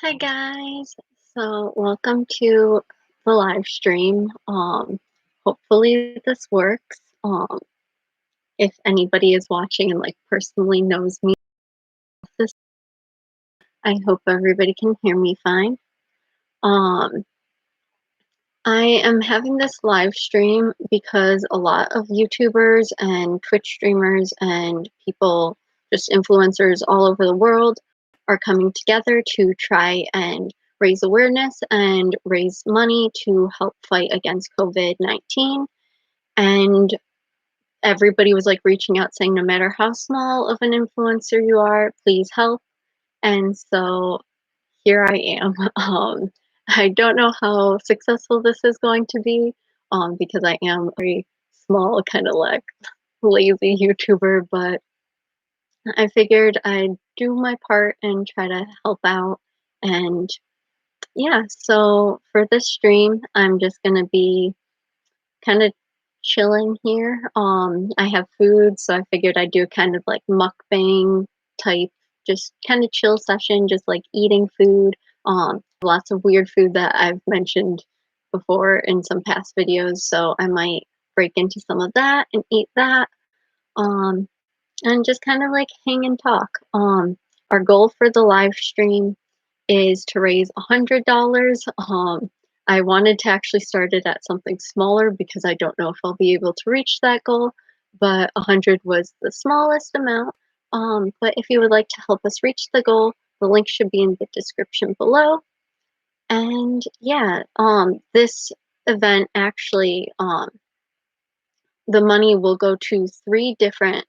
Hi guys. So welcome to the live stream. Hopefully this works. If anybody is watching and like personally knows me, this I hope everybody can hear me fine. Um, I am having this live stream because a lot of YouTubers and Twitch streamers and people, just influencers all over the world, are coming together to try and raise awareness and raise money to help fight against COVID-19. And everybody was like reaching out saying, no matter how small of an influencer you are, please help. And so here I am. I don't know how successful this is going to be because I am a very small, kind of like lazy YouTuber, but I figured I'd do my part and try to help out. And yeah, so for this stream, I'm just going to be kind of chilling here. I have food, so I figured I'd do kind of like mukbang type, just kind of chill session, just like eating food. Lots of weird food that I've mentioned before in some past videos, so I might break into some of that and eat that. Um, and just kind of like hang and talk. Our goal for the live stream is to raise $100. I wanted to actually start it at something smaller because I don't know if I'll be able to reach that goal, but 100 was the smallest amount. But if you would like to help us reach the goal, the link should be in the description below. And yeah, this event actually, the money will go to 3 different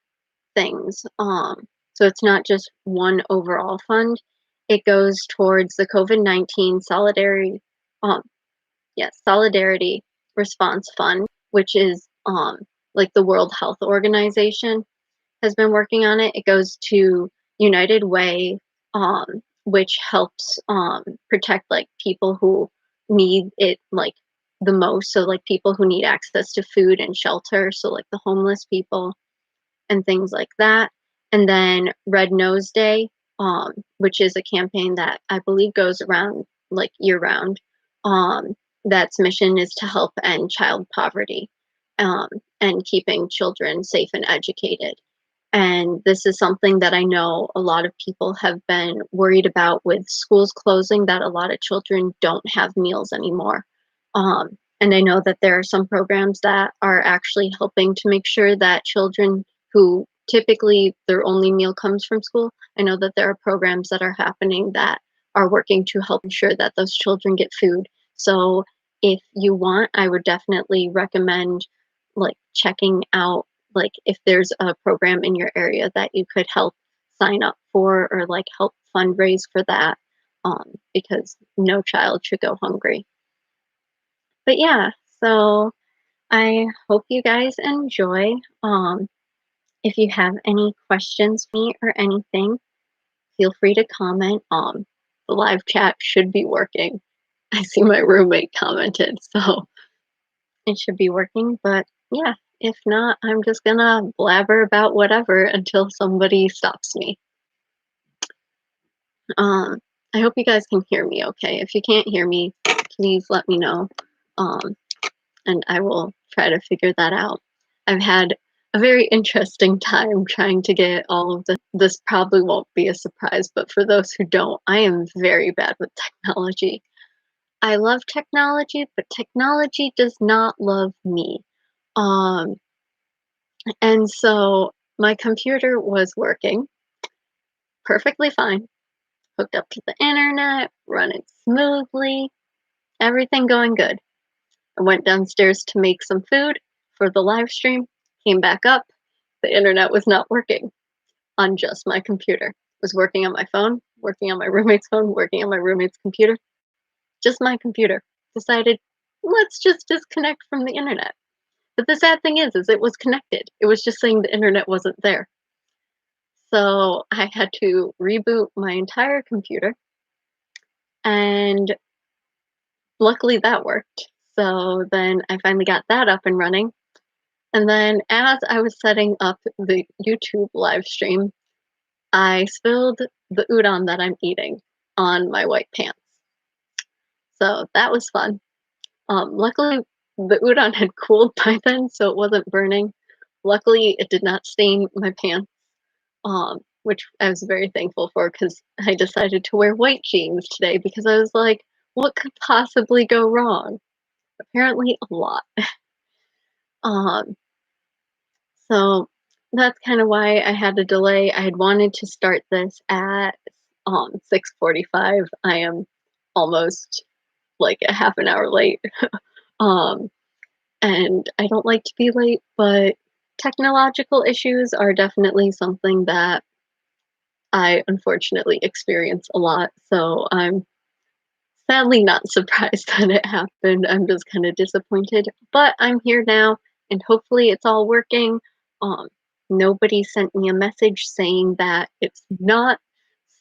things. So it's not just one overall fund. It goes towards the COVID-19 um, Solidarity Response Fund, which is like the World Health Organization has been working on it. It goes to United Way, which helps protect like people who need it like the most. So like people who need access to food and shelter. So like the homeless people and things like that. And then Red Nose Day, which is a campaign that I believe goes around like year round. That's mission is to help end child poverty and keeping children safe and educated. And this is something that I know a lot of people have been worried about with schools closing, that a lot of children don't have meals anymore. And I know that there are some programs that are actually helping to make sure that children who typically their only meal comes from school, I know that there are programs that are happening that are working to help ensure that those children get food. So if you want, I would definitely recommend like checking out like if there's a program in your area that you could help sign up for or like help fundraise for that, because no child should go hungry. But yeah, so I hope you guys enjoy. If you have any questions for me or anything, feel free to comment. The live chat should be working. I see my roommate commented, so it should be working. But yeah, if not, I'm just gonna blabber about whatever until somebody stops me. Um, I hope you guys can hear me okay. If you can't hear me, please let me know. Um, and I will try to figure that out. I've had a very interesting time trying to get all of this probably won't be a surprise, but for those who don't, I am very bad with technology. I love technology, but technology does not love me. Um, and so my computer was working perfectly fine, hooked up to the internet, running smoothly, everything going good. I went downstairs to make some food for the live stream, came back up, the internet was not working on just my computer. It was working on my phone, working on my roommate's phone, working on my roommate's computer. Just my computer. Decided, let's just disconnect from the internet. But the sad thing is it was connected. It was just saying the internet wasn't there. So I had to reboot my entire computer, and luckily that worked. So then I finally got that up and running. And then as I was setting up the YouTube live stream, I spilled the udon that I'm eating on my white pants. So that was fun. Luckily, the udon had cooled by then, so it wasn't burning. Luckily, it did not stain my pants, which I was very thankful for because I decided to wear white jeans today because I was like, what could possibly go wrong? Apparently, a lot. Um, so that's kind of why I had a delay. I had wanted to start this at 6:45. I am almost like a half an hour late. Um, and I don't like to be late, but technological issues are definitely something that I unfortunately experience a lot. So I'm sadly not surprised that it happened. I'm just kind of disappointed, but I'm here now and hopefully it's all working. Um, Nobody sent me a message saying that it's not,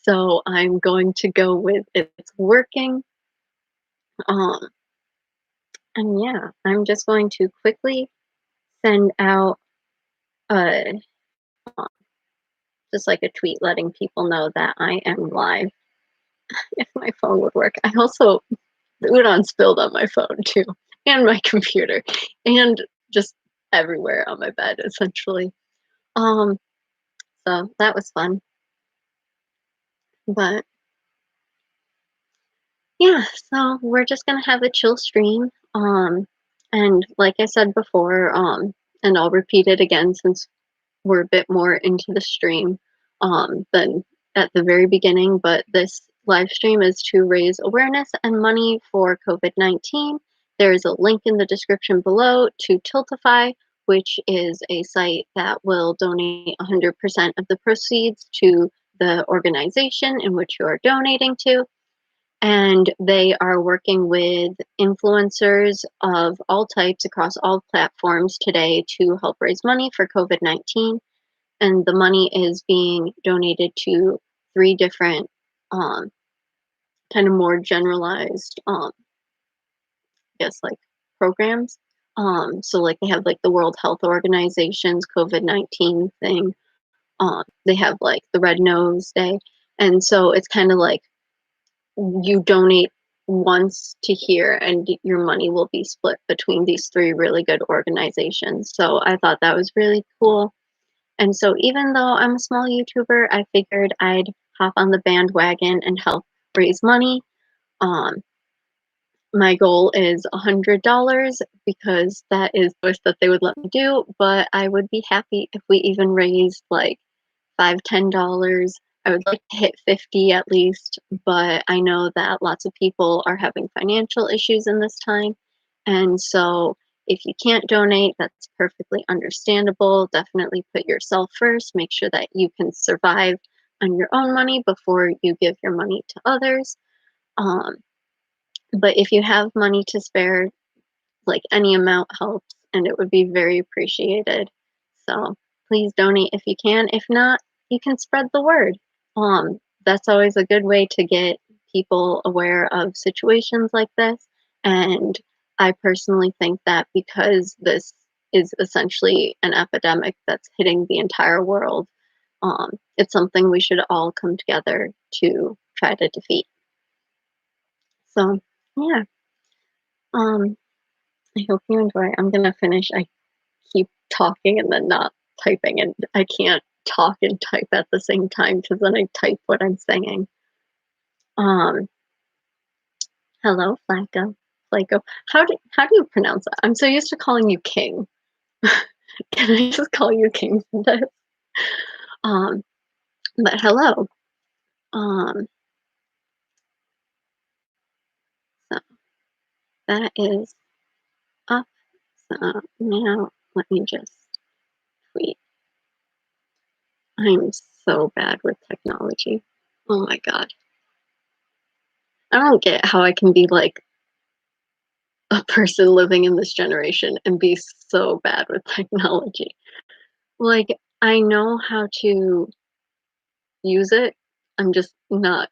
so I'm going to go with it's working. Um, and yeah, I'm just going to quickly send out a just like a tweet letting people know that I am live if my phone would work. I also the udon spilled on my phone too, and my computer, and just everywhere on my bed essentially. Um, so that was fun. But yeah, so we're just gonna have a chill stream. And like I said before, and I'll repeat it again since we're a bit more into the stream than at the very beginning, but this live stream is to raise awareness and money for COVID-19. There is a link in the description below to Tiltify, which is a site that will donate 100% of the proceeds to the organization in which you are donating to. And they are working with influencers of all types across all platforms today to help raise money for COVID-19, and the money is being donated to three different um, kind of more generalized I guess like programs. So like they have like the World Health Organization's COVID-19 thing. They have like the Red Nose Day, and so it's kind of like you donate once to here and your money will be split between these three really good organizations. So I thought that was really cool. And so even though I'm a small YouTuber, I figured I'd hop on the bandwagon and help raise money. Um, my goal is $100 because that is the most that they would let me do, but I would be happy if we even raised like $5, $10. I would like to hit 50 at least, but I know that lots of people are having financial issues in this time. And so if you can't donate, that's perfectly understandable. Definitely put yourself first. Make sure that you can survive on your own money before you give your money to others. Um, but if you have money to spare, like any amount helps and it would be very appreciated. So please donate if you can. If not, you can spread the word. That's always a good way to get people aware of situations like this. And I personally think that because this is essentially an epidemic that's hitting the entire world, it's something we should all come together to try to defeat. So yeah. Um, I hope you enjoy. I'm gonna finish. I keep talking and then not typing, and I can't talk and type at the same time because then I type what I'm saying. Um, Hello, Flacco. Flacco. How do you pronounce that? I'm so used to calling you King. Can I just call you King for this? Um, but hello. Um, so that is up. So now let me just tweet. I'm so bad with technology. Oh my god. I don't get how I can be like a person living in this generation and be so bad with technology. Like, I know how to use it, I'm just not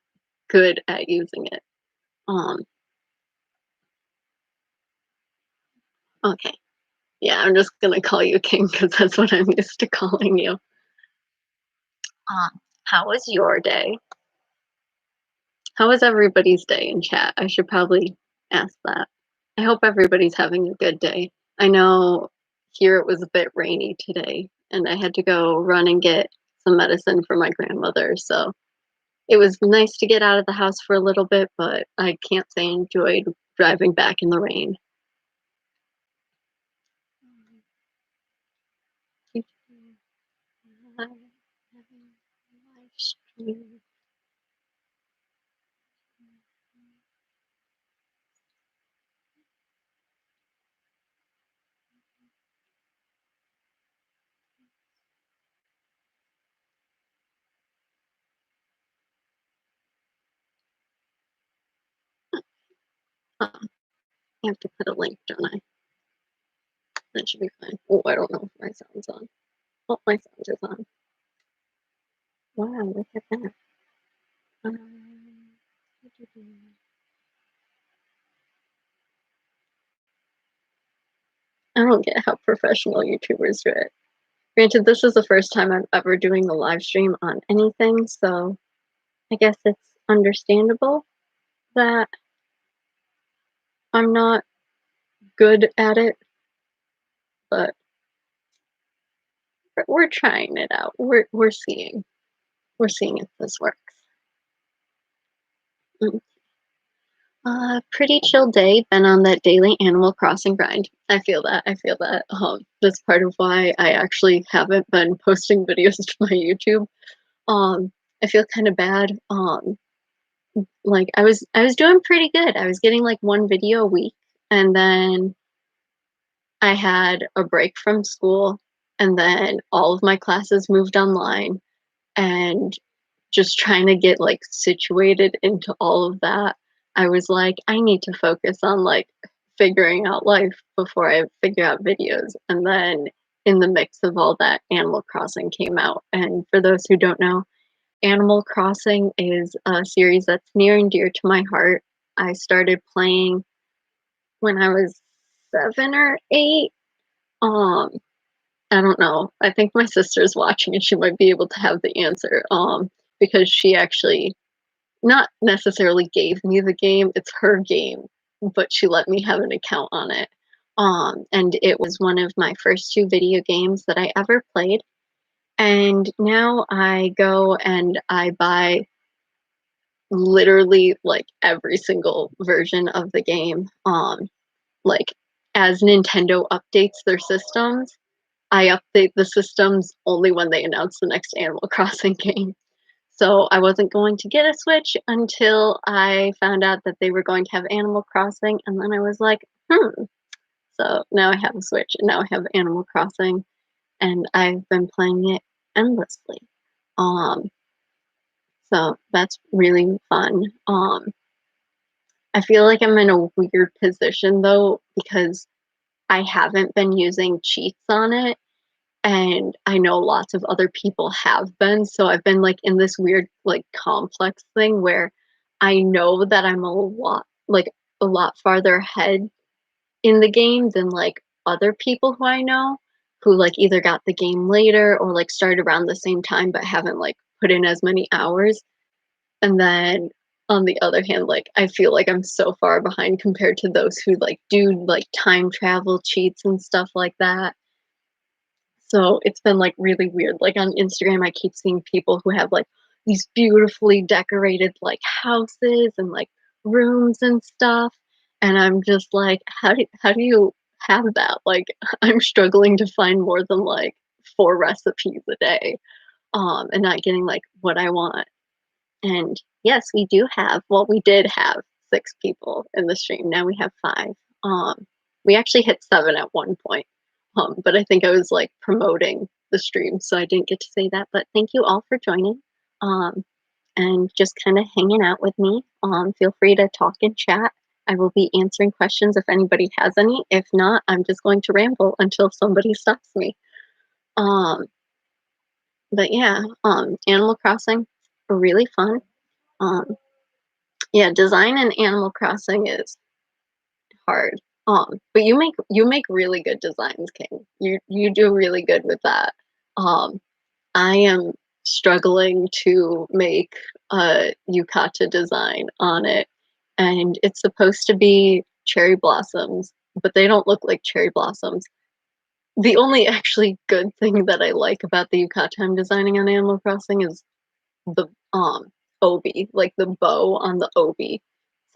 good at using it. Um, okay. Yeah, I'm just gonna call you King because that's what I'm used to calling you. How was your day? How was everybody's day in chat? I should probably ask that. I hope everybody's having a good day. I know here it was a bit rainy today, and I had to go run and get some medicine for my grandmother, so it was nice to get out of the house for a little bit, but I can't say I enjoyed driving back in the rain. I have to put a link, don't I? That should be fine. Oh, I don't know if my sound's on. Oh, my sound is on. Wow, look at that. Um, I don't get how professional YouTubers do it. Granted, this is the first time I'm ever doing a live stream on anything, so I guess it's understandable that I'm not good at it, but we're trying it out. We're seeing if this works. Mm. Pretty chill day. Been on that daily Animal Crossing grind. I feel that. I feel that. That's part of why I actually haven't been posting videos to my YouTube. I feel kind of bad. Like I was doing pretty good. I was getting like one video a week, and then I had a break from school, and then all of my classes moved online, and just trying to get like situated into all of that, I was like, I need to focus on like figuring out life before I figure out videos. And then in the mix of all that, Animal Crossing came out. And for those who don't know, Animal Crossing is a series that's near and dear to my heart. I started playing when I was 7 or 8. Um, I don't know. I think my sister's watching and she might be able to have the answer. Because she actually not necessarily gave me the game, it's her game, but she let me have an account on it. And it was one of my first 2 video games that I ever played. And now I go and I buy literally like every single version of the game. Like as Nintendo updates their systems, I update the systems only when they announce the next Animal Crossing game. So I wasn't going to get a Switch until I found out that they were going to have Animal Crossing, and then I was like, hmm. So now I have a Switch, and now I have Animal Crossing, and I've been playing it endlessly. Um, so that's really fun. I feel like I'm in a weird position though because I haven't been using cheats on it, and I know lots of other people have been, so I've been, like, in this weird, like, complex thing where I know that I'm a lot farther ahead in the game than, like, other people who I know who, like, either got the game later or, like, started around the same time but haven't, like, put in as many hours, and then, on the other hand, like, I feel like I'm so far behind compared to those who, like, do, like, time travel cheats and stuff like that. So it's been like really weird. Like on Instagram, I keep seeing people who have like these beautifully decorated like houses and like rooms and stuff. And I'm just like, how do you have that? Like I'm struggling to find more than like 4 recipes a day, and not getting like what I want. And yes, we did have 6 people in the stream. Now we have 5. We actually hit 7 at one point. But I think I was like promoting the stream, so I didn't get to say that. But thank you all for joining, um, and just kind of hanging out with me. Feel free to talk and chat. I will be answering questions if anybody has any. If not, I'm just going to ramble until somebody stops me. Um, but yeah, Animal Crossing, really fun. Um, yeah, design in Animal Crossing is hard. But you make really good designs, King. You do really good with that. Um, I am struggling to make a yukata design on it, and it's supposed to be cherry blossoms, but they don't look like cherry blossoms. The only actually good thing that I like about the yukata I'm designing on Animal Crossing is the, obi, like, the bow on the obi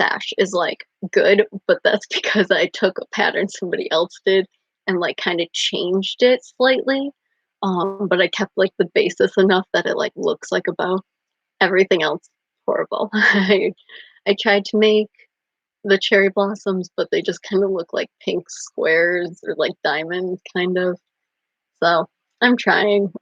sash is, like, good, but that's because I took a pattern somebody else did and, like, kinda changed it slightly, but I kept, like, the basis enough that it, like, looks like a bow. Everything else, horrible. I tried to make the cherry blossoms, but they just kinda look like pink squares or, like, diamonds, kind of. So, I'm trying,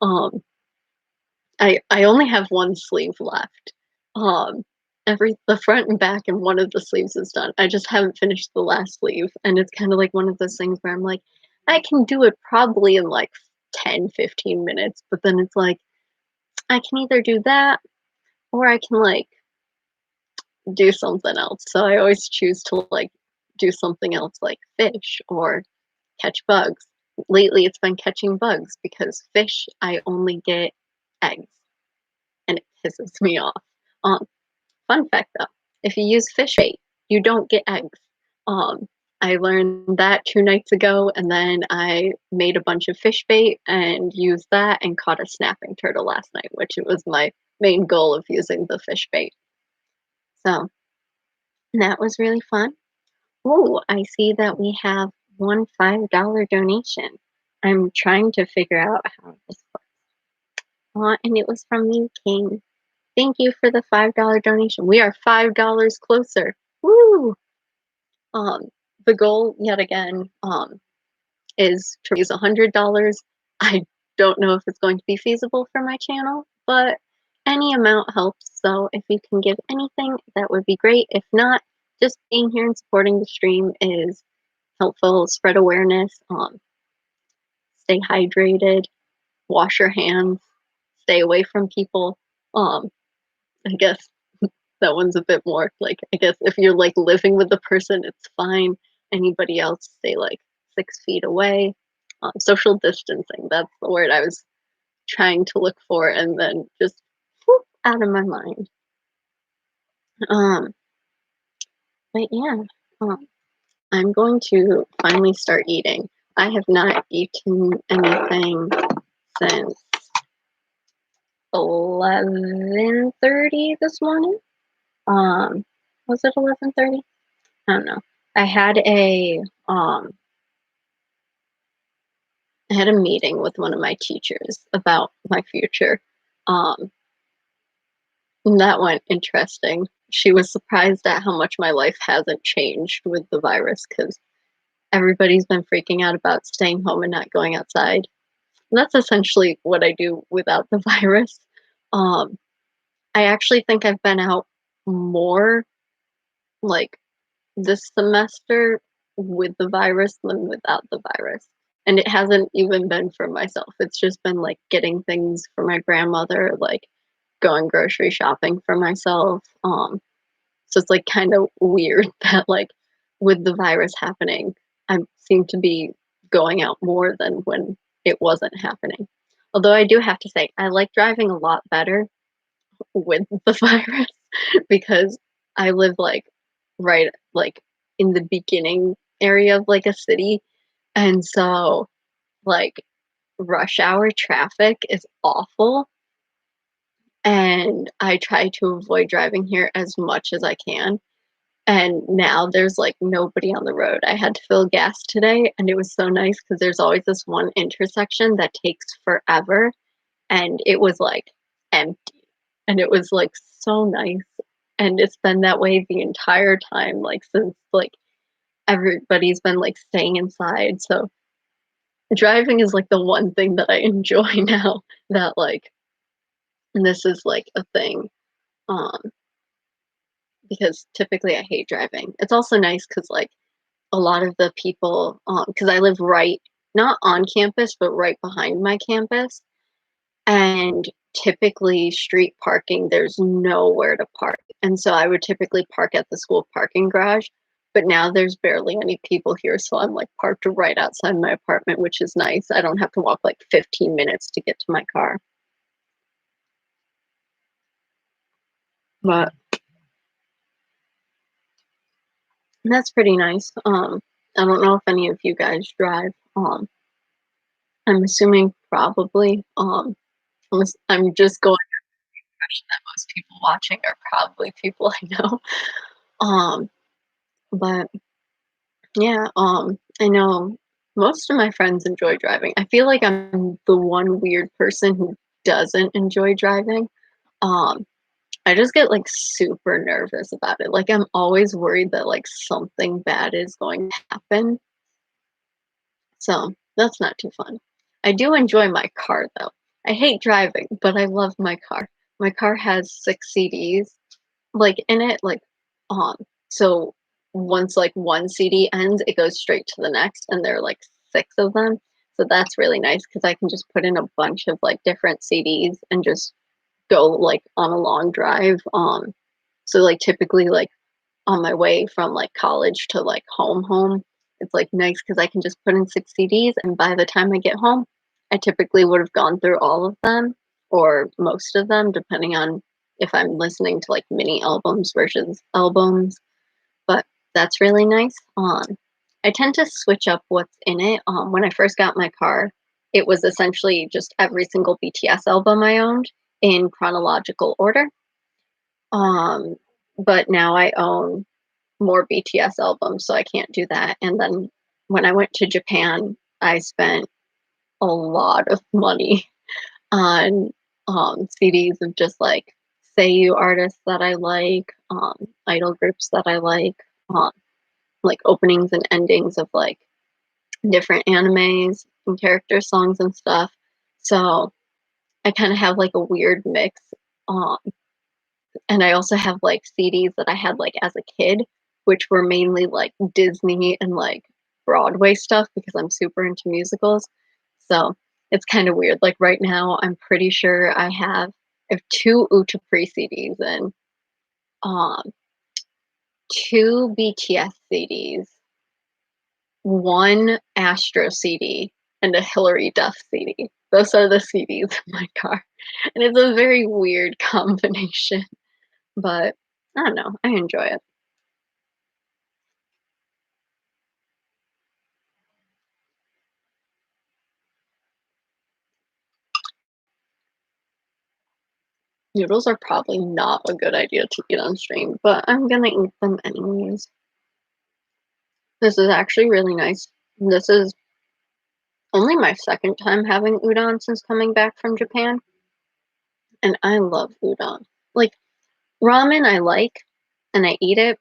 I only have 1 sleeve left. Um, the front and back and one of the sleeves is done. I just haven't finished the last sleeve, and it's kinda like one of those things where I'm like, "I can do it probably in, like, 10, 15 minutes," but then it's like, I can either do that or I can, like, do something else. So I always choose to, like, do something else like fish or catch bugs. Lately, it's been catching bugs because fish, I only get eggs, and it pisses me off. Um, Fun fact though, if you use fish bait, you don't get eggs. Um, I learned that 2 nights ago, and then I made a bunch of fish bait and used that and caught a snapping turtle last night, which it was my main goal of using the fish bait. So that was really fun. Oh, I see that we have one $5 donation. I'm trying to figure out how this works. And it was from you, King. Thank you for the $5 donation. We are $5 closer. Woo! Um, the goal, yet again, is to raise $100. I don't know if it's going to be feasible for my channel, but any amount helps. So if you can give anything, that would be great. If not, just being here and supporting the stream is helpful. Spread awareness. Stay hydrated. Wash your hands. Stay away from people. Um, I guess that one's a bit more like, I guess if you're like living with the person, it's fine. Anybody else, stay like 6 feet away. Social distancing, that's the word I was trying to look for and then just whoop, out of my mind. Um, but yeah, um, I'm going to finally start eating. I have not eaten anything since 11:30 this morning. Was it 11:30? I don't know. I had a um I had a meeting with one of my teachers about my future. Um, and that went interesting. She was surprised at how much my life hasn't changed with the virus because everybody's been freaking out about staying home and not going outside. And that's essentially what I do without the virus. Um, I actually think I've been out more like this semester with the virus than without the virus. And it hasn't even been for myself. It's just been like getting things for my grandmother, like going grocery shopping for myself. So it's like kind of weird that like with the virus happening, I seem to be going out more than when it wasn't happening. Although I do have to say, I like driving a lot better with the virus because I live like right like in the beginning area of like a city, and so like rush hour traffic is awful, and I try to avoid driving here as much as I can. And now there's like nobody on the road. I had to fill gas today, and it was so nice because there's always this one intersection that takes forever, and it was like empty. And it was like so nice. And it's been that way the entire time, like since like everybody's been like staying inside. So driving is like the one thing that I enjoy now that like this is like a thing. Um, because typically I hate driving. It's also nice because like a lot of the people, because I live right not on campus, but right behind my campus. And typically street parking, there's nowhere to park. And so I would typically park at the school parking garage, but now there's barely any people here. So I'm like parked right outside my apartment, which is nice. I don't have to walk like 15 minutes to get to my car. But that's pretty nice. I don't know if any of you guys drive. I'm assuming probably. I'm just going with the impression that most people watching are probably people I know. Um, but yeah, I know most of my friends enjoy driving. I feel like I'm the one weird person who doesn't enjoy driving. Um, I just get like super nervous about it. Like I'm always worried that like something bad is going to happen. So that's not too fun. I do enjoy my car though. I hate driving, but I love my car. My car has 6 CDs like in it, like um so once like one CD ends, it goes straight to the next and there are like 6 of them. So that's really nice because I can just put in a bunch of like different CDs and just go like on a long drive. So like typically like on my way from like college to like home, it's like nice because I can just put in 6 CDs and by the time I get home, I typically would have gone through all of them or most of them, depending on if I'm listening to like mini albums versus albums. But that's really nice. I tend to switch up what's in it. When I first got my car, it was essentially just every single BTS album I owned in chronological order. Um, but now I own more BTS albums, so I can't do that. And then when I went to Japan, I spent a lot of money on CDs of just like Seiyu artists that I idol groups that I um, like openings and endings of like different animes and character songs and stuff. So I kind of have like a weird mix. Um, and I also have like CDs that I had like as a kid, which were mainly like Disney and like Broadway stuff because I'm super into musicals. So it's kind of weird. Like right now, I'm pretty sure I have 2 Utapri CDs and um, 2 BTS CDs, 1 Astro CD, and a Hillary Duff CD. Those are the CDs in my car, and it's a very weird combination. But I don't know. I enjoy it. Noodles are probably not a good idea to eat on stream, but I'm gonna eat them anyways. This is actually really nice. This is only my second time having udon since coming back from Japan, and I love udon. Like ramen I like and I eat it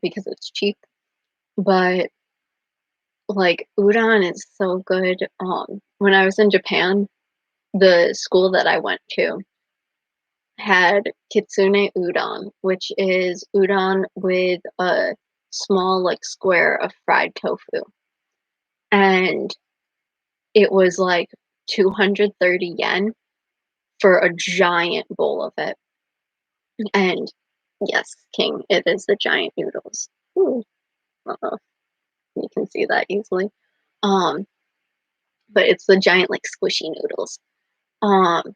because it's cheap, but like udon is so good. When I was in Japan, the school that I went to had kitsune udon, which is udon with a small like square of fried tofu. And it was like 230 yen for a giant bowl of it. And yes, King, it is the giant noodles. Ooh, uh-oh, you can see that easily. Um, but it's the giant like squishy noodles. Um,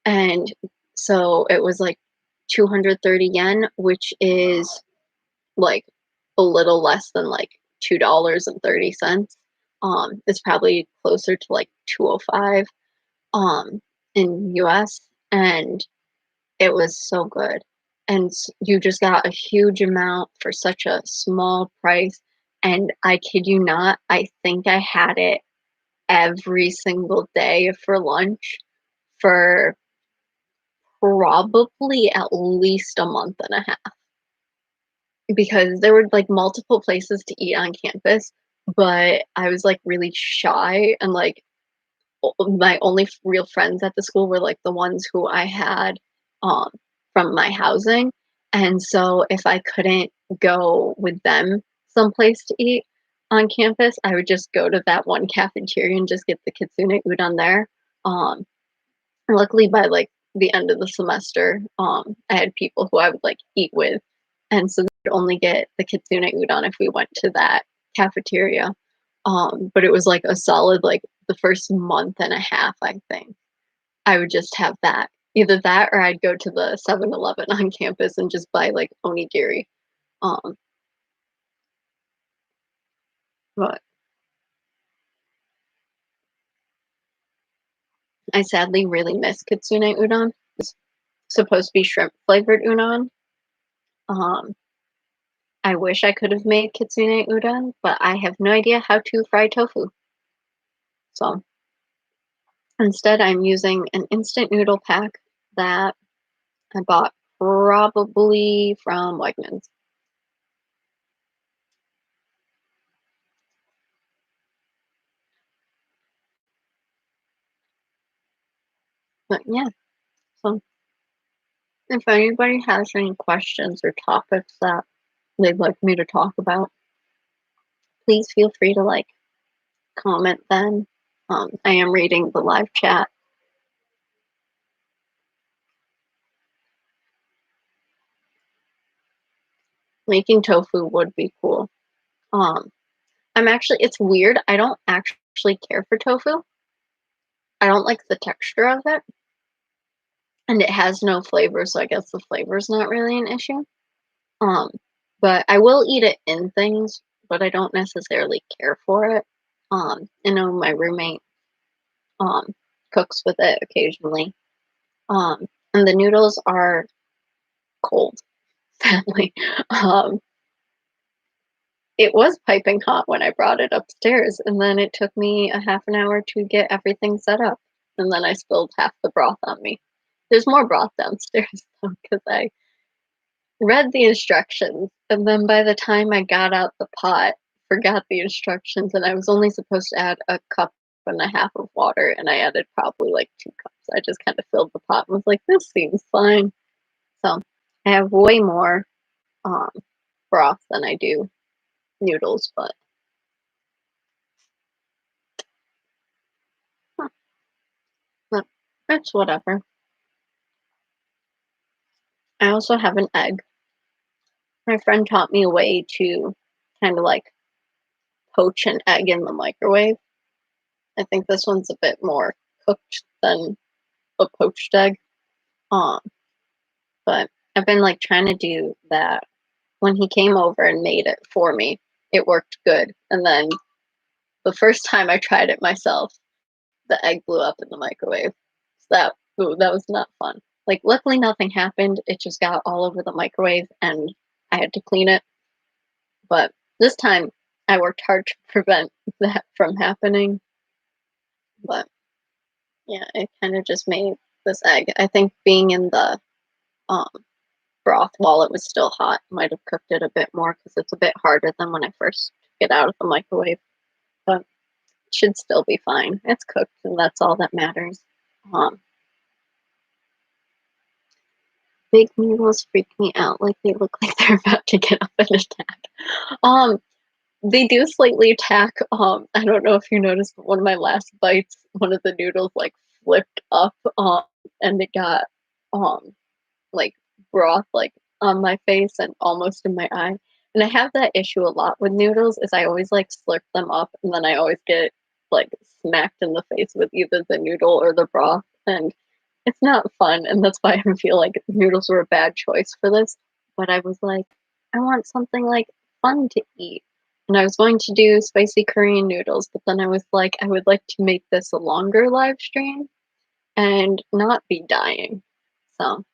and so it was like 230 yen, which is like a little less than like $2.30. It's probably closer to like 205 um in US and it was so good. And you just got a huge amount for such a small price. And I kid you not, I think I had it every single day for lunch for probably at least a month and a half. Because there were, like, multiple places to eat on campus, but I was, like, really shy and, like, my only real friends at the school were, like, the ones who I had, um, from my housing, and so if I couldn't go with them someplace to eat on campus, I would just go to that one cafeteria and just get the kitsune udon there. Um, Luckily, by, like, the end of the semester, I had people who I would, like, eat with, and so they would only get the kitsune udon if we went to that cafeteria. But it was, like, a solid, like, the first month and a half, I think. I would just have that, Either that or I'd go to the 7-Eleven on campus and just buy, like, onigiri. Um, but I sadly really miss kitsune udon. It's supposed to be shrimp flavored udon. Um, I wish I could have made kitsune udon, but I have no idea how to fry tofu. So instead, I'm using an instant noodle pack that I bought probably from Wegmans. But yeah, so if anybody has any questions or topics that they'd like me to talk about, please feel free to like comment then. I am reading the live chat. Making tofu would be cool. Um, it's weird. I don't actually care for tofu. I don't like the texture of it, and it has no flavor, so I guess the flavor's not really an issue. Um, but I will eat it in things, but I don't necessarily care for it. I know my roommate um cooks with it occasionally. And the noodles are cold, sadly. Um, it was piping hot when I brought it upstairs, and then it took me a half an hour to get everything set up, and then I spilled half the broth on me. There's more broth downstairs though, because I read the instructions, and then by the time I got out the pot, forgot the instructions, and I was only supposed to add a cup and a half of water, and I added probably like 2 cups. I just kind of filled the pot and was like, this seems fine. So I have way more um, broth than I do noodles, huh, but it's whatever. I also have an egg. My friend taught me a way to kind of like poach an egg in the microwave. I think this one's a bit more cooked than a poached egg. Um, but I've been like trying to do that. When he came over and made it for me, it worked good. And then the first time I tried it myself, the egg blew up in the microwave. So that was not fun. Like luckily nothing happened. It just got all over the microwave and I had to clean it. But this time I worked hard to prevent that from happening. But yeah, it kind of just made this egg. I think being in the um, broth while it was still hot might have cooked it a bit more because it's a bit harder than when I first took it out of the microwave. But it should still be fine. It's cooked, and that's all that matters. Um, Big noodles freak me out. Like they look like they're about to get up and attack. Um, they do slightly attack. I don't know if you noticed, but one of my last bites, one of the noodles like flipped up, and it got um like broth like on my face and almost in my eye. And I have that issue a lot with noodles is I always like slurp them up and then I always get like smacked in the face with either the noodle or the broth and it's not fun and that's why I feel like noodles were a bad choice for this. But I was like, I want something like fun to eat. And I was going to do spicy Korean noodles, but then I was like, I would like to make this a longer live stream and not be dying. So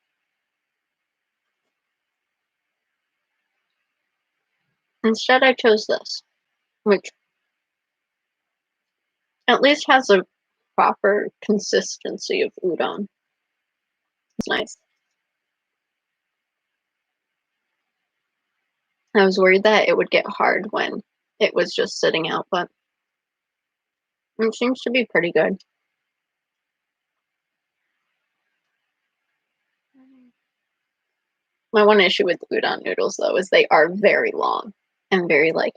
instead, I chose this, which at least has a proper consistency of udon. It's nice. I was worried that it would get hard when it was just sitting out, but it seems to be pretty good. My one issue with udon noodles, though, is they are very long and very like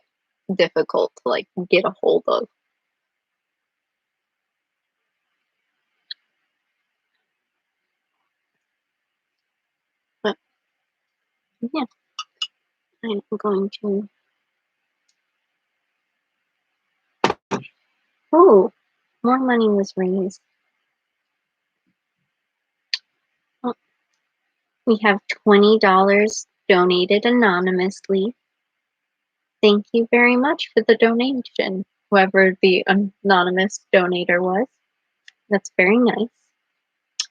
difficult to like get a hold of. But yeah, I'm going to. Oh, more money was raised. We have $20 donated anonymously. Thank you very much for the donation, whoever the anonymous donator was. That's very nice.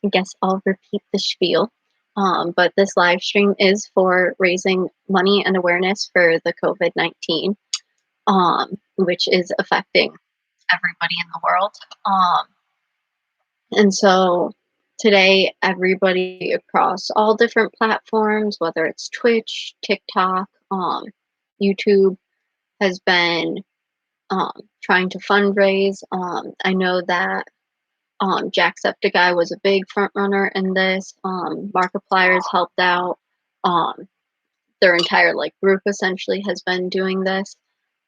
I guess I'll repeat the spiel. But this live stream is for raising money and awareness for the COVID-19, which is affecting everybody in the world. And so today, everybody across all different platforms, whether it's Twitch, TikTok, YouTube, has been trying to fundraise. I know that Jacksepticeye was a big front runner in this. Markiplier's helped out. Um, their entire like group essentially has been doing this.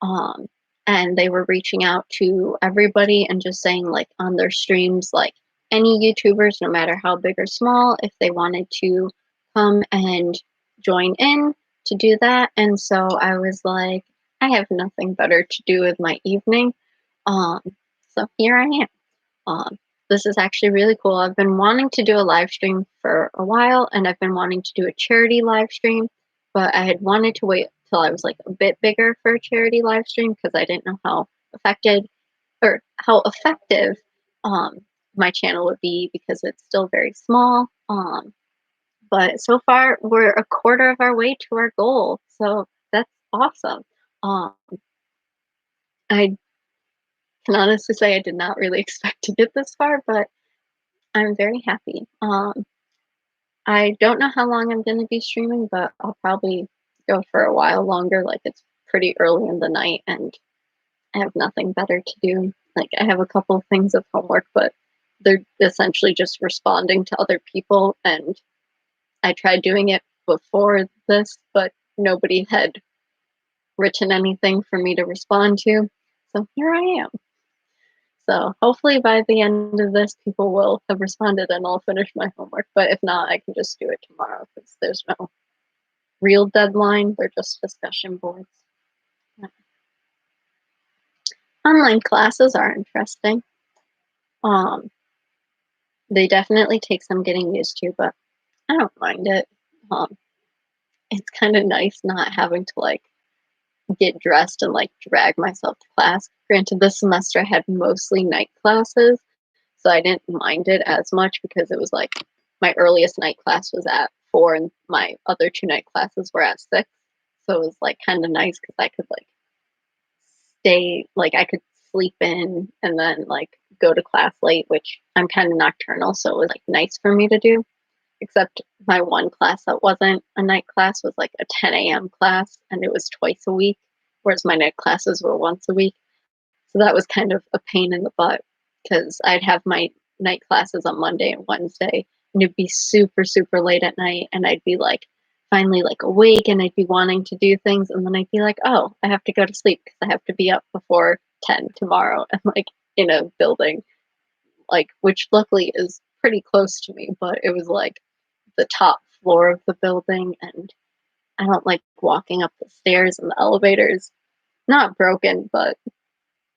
Um, and they were reaching out to everybody and just saying like on their streams, like any YouTubers, no matter how big or small, if they wanted to come and join in to do that. And so I was like, I have nothing better to do with my evening. Um, so here I am. Um, this is actually really cool. I've been wanting to do a live stream for a while, and I've been wanting to do a charity live stream, but I had wanted to wait till I was like a bit bigger for a charity live stream because I didn't know how affected or how effective um, my channel would be because it's still very small. But so far, we're a quarter of our way to our goal, so that's awesome. Um, I can honestly say I did not really expect to get this far, but I'm very happy. I don't know how long I'm going to be streaming, but I'll probably go for a while longer. Like it's pretty early in the night and I have nothing better to do. Like I have a couple of things of homework, but they're essentially just responding to other people. And I tried doing it before this, but nobody had written anything for me to respond to. So here I am. So hopefully by the end of this, people will have responded and I'll finish my homework. But if not, I can just do it tomorrow because there's no real deadline. They're just discussion boards. Online classes are interesting. Um, they definitely take some getting used to, but I don't mind it. Um, it's kind of nice not having to like get dressed and like drag myself to class. Granted, this semester I had mostly night classes, so I didn't mind it as much because it was like my earliest night class was at 4 and my other 2 night classes were at 6. So it was like kind of nice because I could like stay, like I could sleep in and then like go to class late, which I'm kind of nocturnal, so it was like nice for me to do. Except my one class that wasn't a night class was like a 10 a.m. class and it was twice a week, whereas my night classes were once a week. So that was kind of a pain in the butt because I'd have my night classes on Monday and Wednesday, and it'd be super, super late at night, and I'd be like finally like awake and I'd be wanting to do things, and then I'd be like, oh, I have to go to sleep because I have to be up before 10 tomorrow and like in a building, like which luckily is pretty close to me, but it was like the top floor of the building, and I don't like walking up the stairs and the elevators. Not broken, but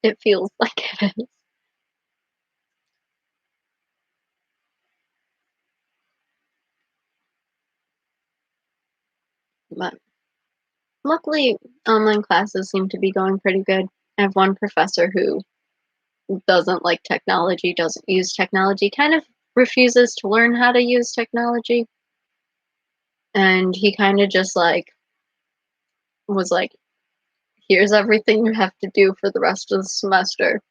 it feels like it is. But luckily, online classes seem to be going pretty good. I have one professor who doesn't like technology, doesn't use technology, kind of refuses to learn how to use technology. And he kind of just like was like, here's everything you have to do for the rest of the semester.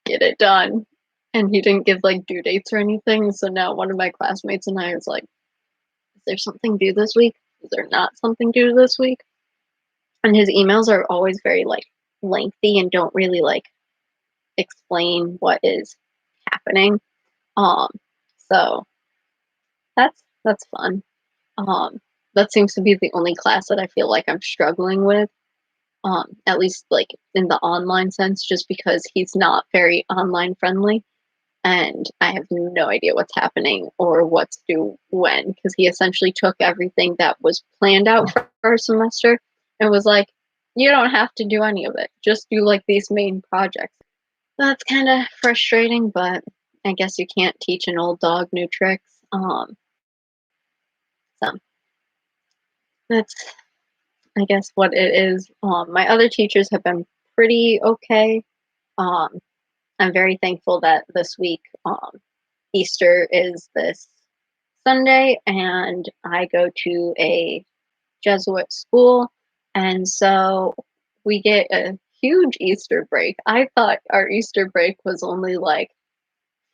Get it done. And he didn't give like due dates or anything. So now one of my classmates and I was like, is there something due this week? Is there not something due this week? And his emails are always very like lengthy and don't really like explain what is happening. Um, so that's fun. Um, that seems to be the only class that I feel like I'm struggling with. At least like in the online sense, just because he's not very online friendly. And I have no idea what's happening or what's due when, because he essentially took everything that was planned out for our semester and was like, you don't have to do any of it. Just do like these main projects. That's kind of frustrating, but I guess you can't teach an old dog new tricks. So that's, I guess, what it is. My other teachers have been pretty okay. Um, I'm very thankful that this week, Easter is this Sunday, and I go to a Jesuit school, and so we get a huge Easter break. I thought our Easter break was only like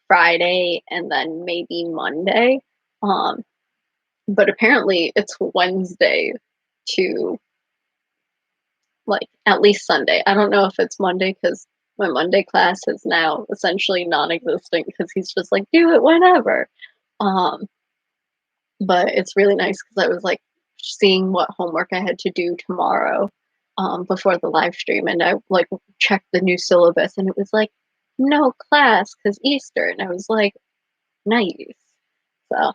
Friday and then maybe Monday, um, but apparently it's Wednesday to like at least Sunday. I don't know if it's Monday because my Monday class is now essentially non-existent because he's just like, do it whenever. Um, but it's really nice because I was like seeing what homework I had to do tomorrow before the live stream, and I like checked the new syllabus, and it was like no class because Easter, and I was like, nice. So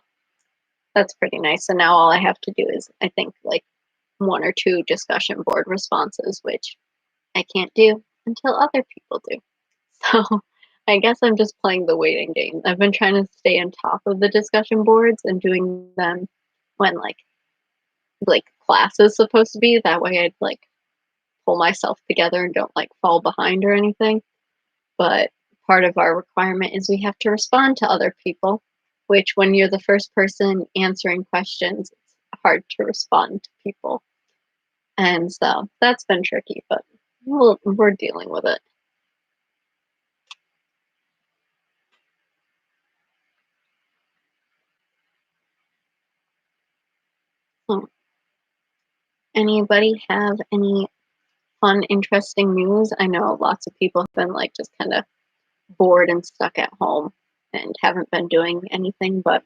that's pretty nice. And now all I have to do is I think like one or two discussion board responses, which I can't do until other people do. So I guess I'm just playing the waiting game. I've been trying to stay on top of the discussion boards and doing them when like class is supposed to be. That way I'd like pull myself together and don't like fall behind or anything. But part of our requirement is we have to respond to other people, which when you're the first person answering questions, it's hard to respond to people. And so that's been tricky, but we're dealing with it. So, anybody have any fun, interesting news? I know lots of people have been like just kind of bored and stuck at home and haven't been doing anything, but are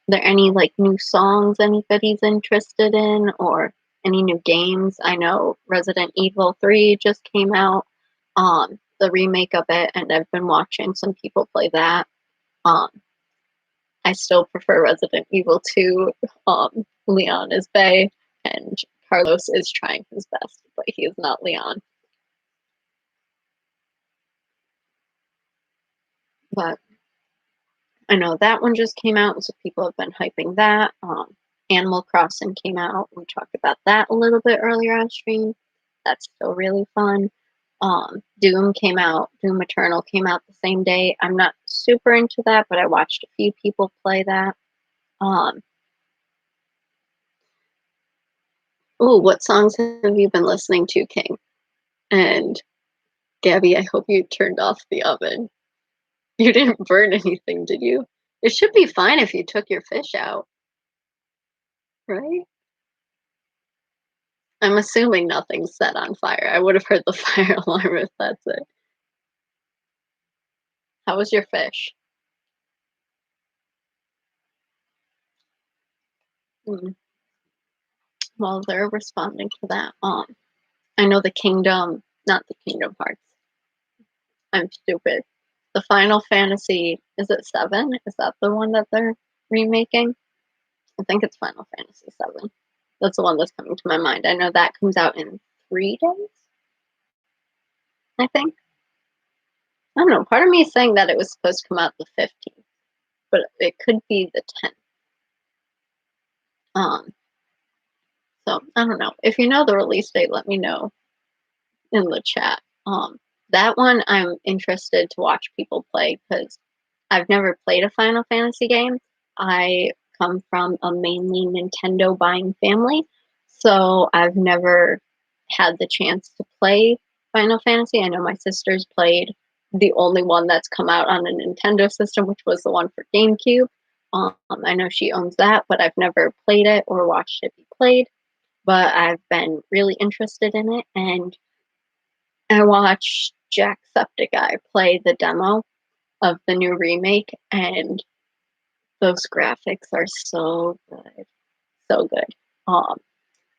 there any like new songs anybody's interested in or any new games? I know Resident Evil 3 just came out, the remake of it, and I've been watching some people play that. Um, I still prefer Resident Evil 2. Leon is Bay, and Carlos is trying his best, but he is not Leon. But I know that one just came out, so people have been hyping that. Animal Crossing came out. We talked about that a little bit earlier on stream. That's still really fun. Doom came out. Doom Eternal came out the same day. I'm not super into that, but I watched a few people play that. Um, what songs have you been listening to, King? And Gabby, I hope you turned off the oven. You didn't burn anything, did you? It should be fine if you took your fish out, right? I'm assuming nothing's set on fire. I would have heard the fire alarm if that's it. How was your fish? Mm, well, they're responding to that. I know the Kingdom, not the Kingdom Hearts. I'm stupid. The Final Fantasy, is it 7? Is that the one that they're remaking? I think it's Final Fantasy 7. That's the one that's coming to my mind. I know that comes out in 3 days, I think. I don't know. Part of me is saying that it was supposed to come out the 15th, but it could be the 10th. Um, so I don't know. If you know the release date, let me know in the chat. That one I'm interested to watch people play because I've never played a Final Fantasy game. I come from a mainly Nintendo buying family, so I've never had the chance to play Final Fantasy. I know my sisters played the only one that's come out on a Nintendo system, which was the one for GameCube. I know she owns that, but I've never played it or watched it be played. But I've been really interested in it, and I watched Jacksepticeye play the demo of the new remake, and those graphics are so good, so good. Um,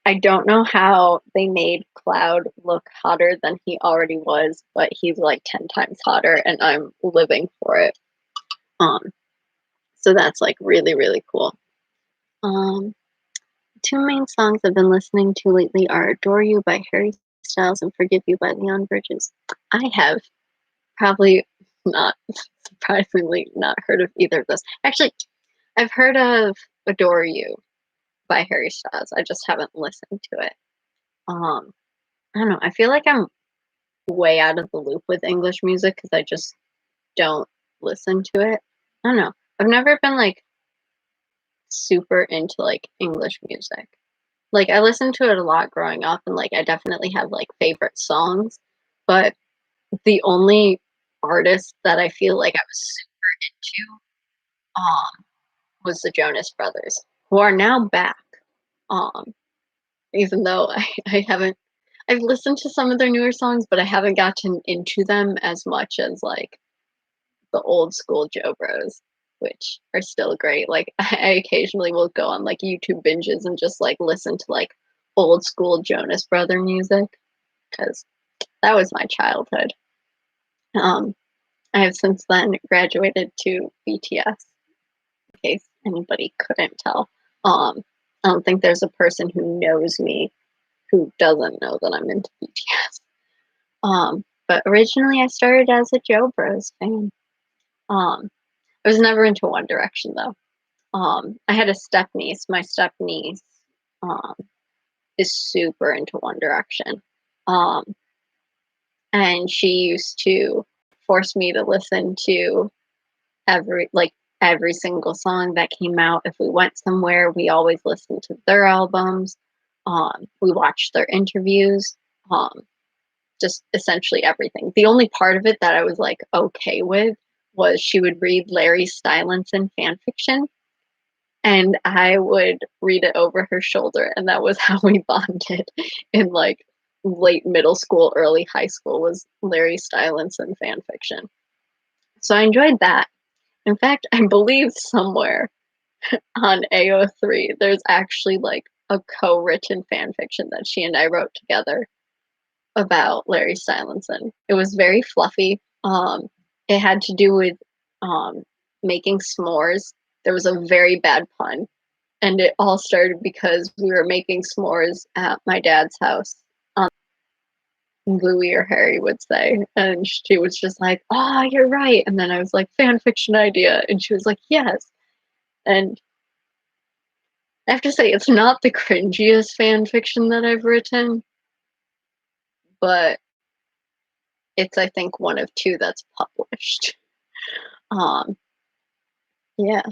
I don't know how they made Cloud look hotter than he already was, but he's like 10 times hotter, and I'm living for it. Um, so that's like really, really cool. Um, Two main songs I've been listening to lately are Adore You by Harry Styles and Forgive You by Leon Bridges. I have probably not, surprisingly, not heard of either of those. Actually, I've heard of Adore You, by Harry Styles. I just haven't listened to it. Um, I don't know. I feel like I'm way out of the loop with English music because I just don't listen to it. I don't know. I've never been like super into like English music. Like I listened to it a lot growing up and like I definitely have like favorite songs, but the only artist that I feel like I was super into was the Jonas Brothers, who are now back. Um, Even though I haven't I've listened to some of their newer songs, but I haven't gotten into them as much as like the old school Joe Bros, which are still great. Like I occasionally will go on like YouTube binges and just like listen to like old school Jonas Brother music because that was my childhood. Um, I have since then graduated to BTS, in case anybody couldn't tell. I don't think there's a person who knows me who doesn't know that I'm into BTS. But originally I started as a Joe Bros fan. I was never into One Direction though. I had a step niece. My step niece um, is super into One Direction. Um, and she used to force me to listen to every single song that came out. If we went somewhere, we always listened to their albums. We watched their interviews. Um, just essentially everything. The only part of it that I was like okay with was she would read Larry Stylinson fan fiction and I would read it over her shoulder, and that was how we bonded in like late middle school, early high school was Larry Stylinson fan fiction. So I enjoyed that. In fact, I believe somewhere on AO3 there's actually like a co-written fan fiction that she and I wrote together about Larry Stylinson. It was very fluffy. It had to do with um, making s'mores. There was a very bad pun, and it all started because we were making s'mores at my dad's house. Louie or Harry would say, and she was just like, "Oh, you're right." And then I was like, "Fan fiction idea," and she was like, "Yes." And I have to say, it's not the cringiest fan fiction that I've written, but it's I think one of two that's published. Um, yeah.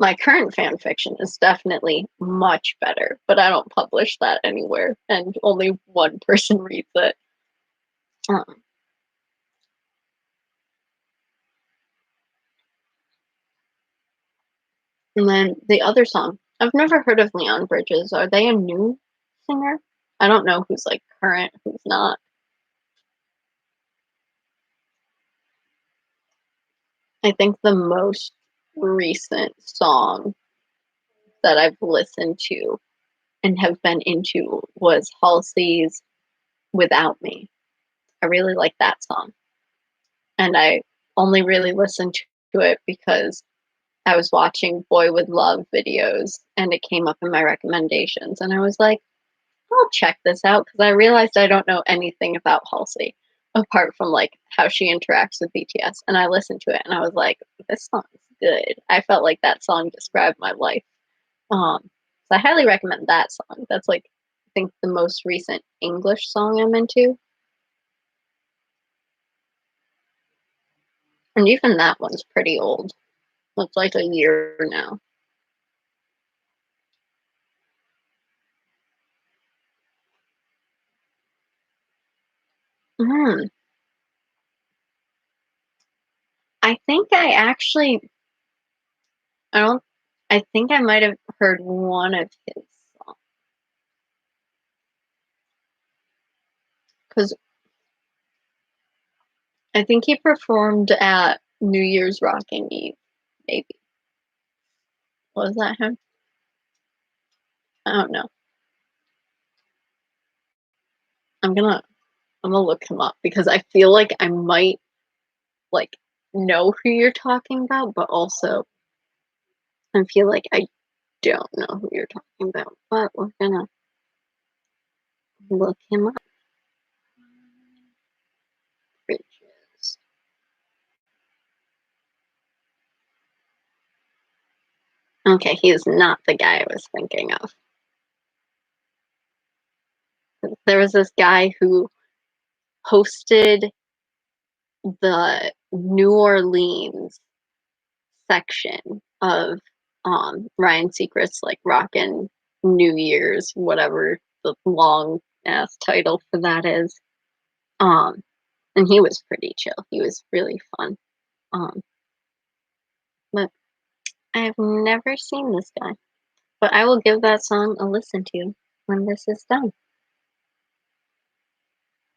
My current fan fiction is definitely much better, but I don't publish that anywhere, and only one person reads it. Um, and then the other song, I've never heard of Leon Bridges. Are they a new singer? I don't know who's like current, who's not. I think the most recent song that I've listened to and have been into was Halsey's Without Me. I really like that song. And I only really listened to it because I was watching Boy with Love videos and it came up in my recommendations. And I was like, I'll check this out because I realized I don't know anything about Halsey apart from like how she interacts with BTS. And I listened to it and I was like, this song's good. I felt like that song described my life. So I highly recommend that song. That's like, I think the most recent English song I'm into. And even that one's pretty old. It's like a year now. Mm, I think I actually, I don't, I think I might have heard one of his songs because I think he performed at New Year's Rockin' Eve. Maybe was that him? I don't know. I'm gonna, I'm gonna look him up because I feel like I might like know who you're talking about, but also I feel like I don't know who you're talking about. But we're gonna look him up. Bridges. Okay, he is not the guy I was thinking of. There was this guy who hosted the New Orleans section of Ryan Seacrest's like Rockin' New Year's, whatever the long ass title for that is. Um, and he was pretty chill. He was really fun. Um, but I've never seen this guy. But I will give that song a listen to when this is done.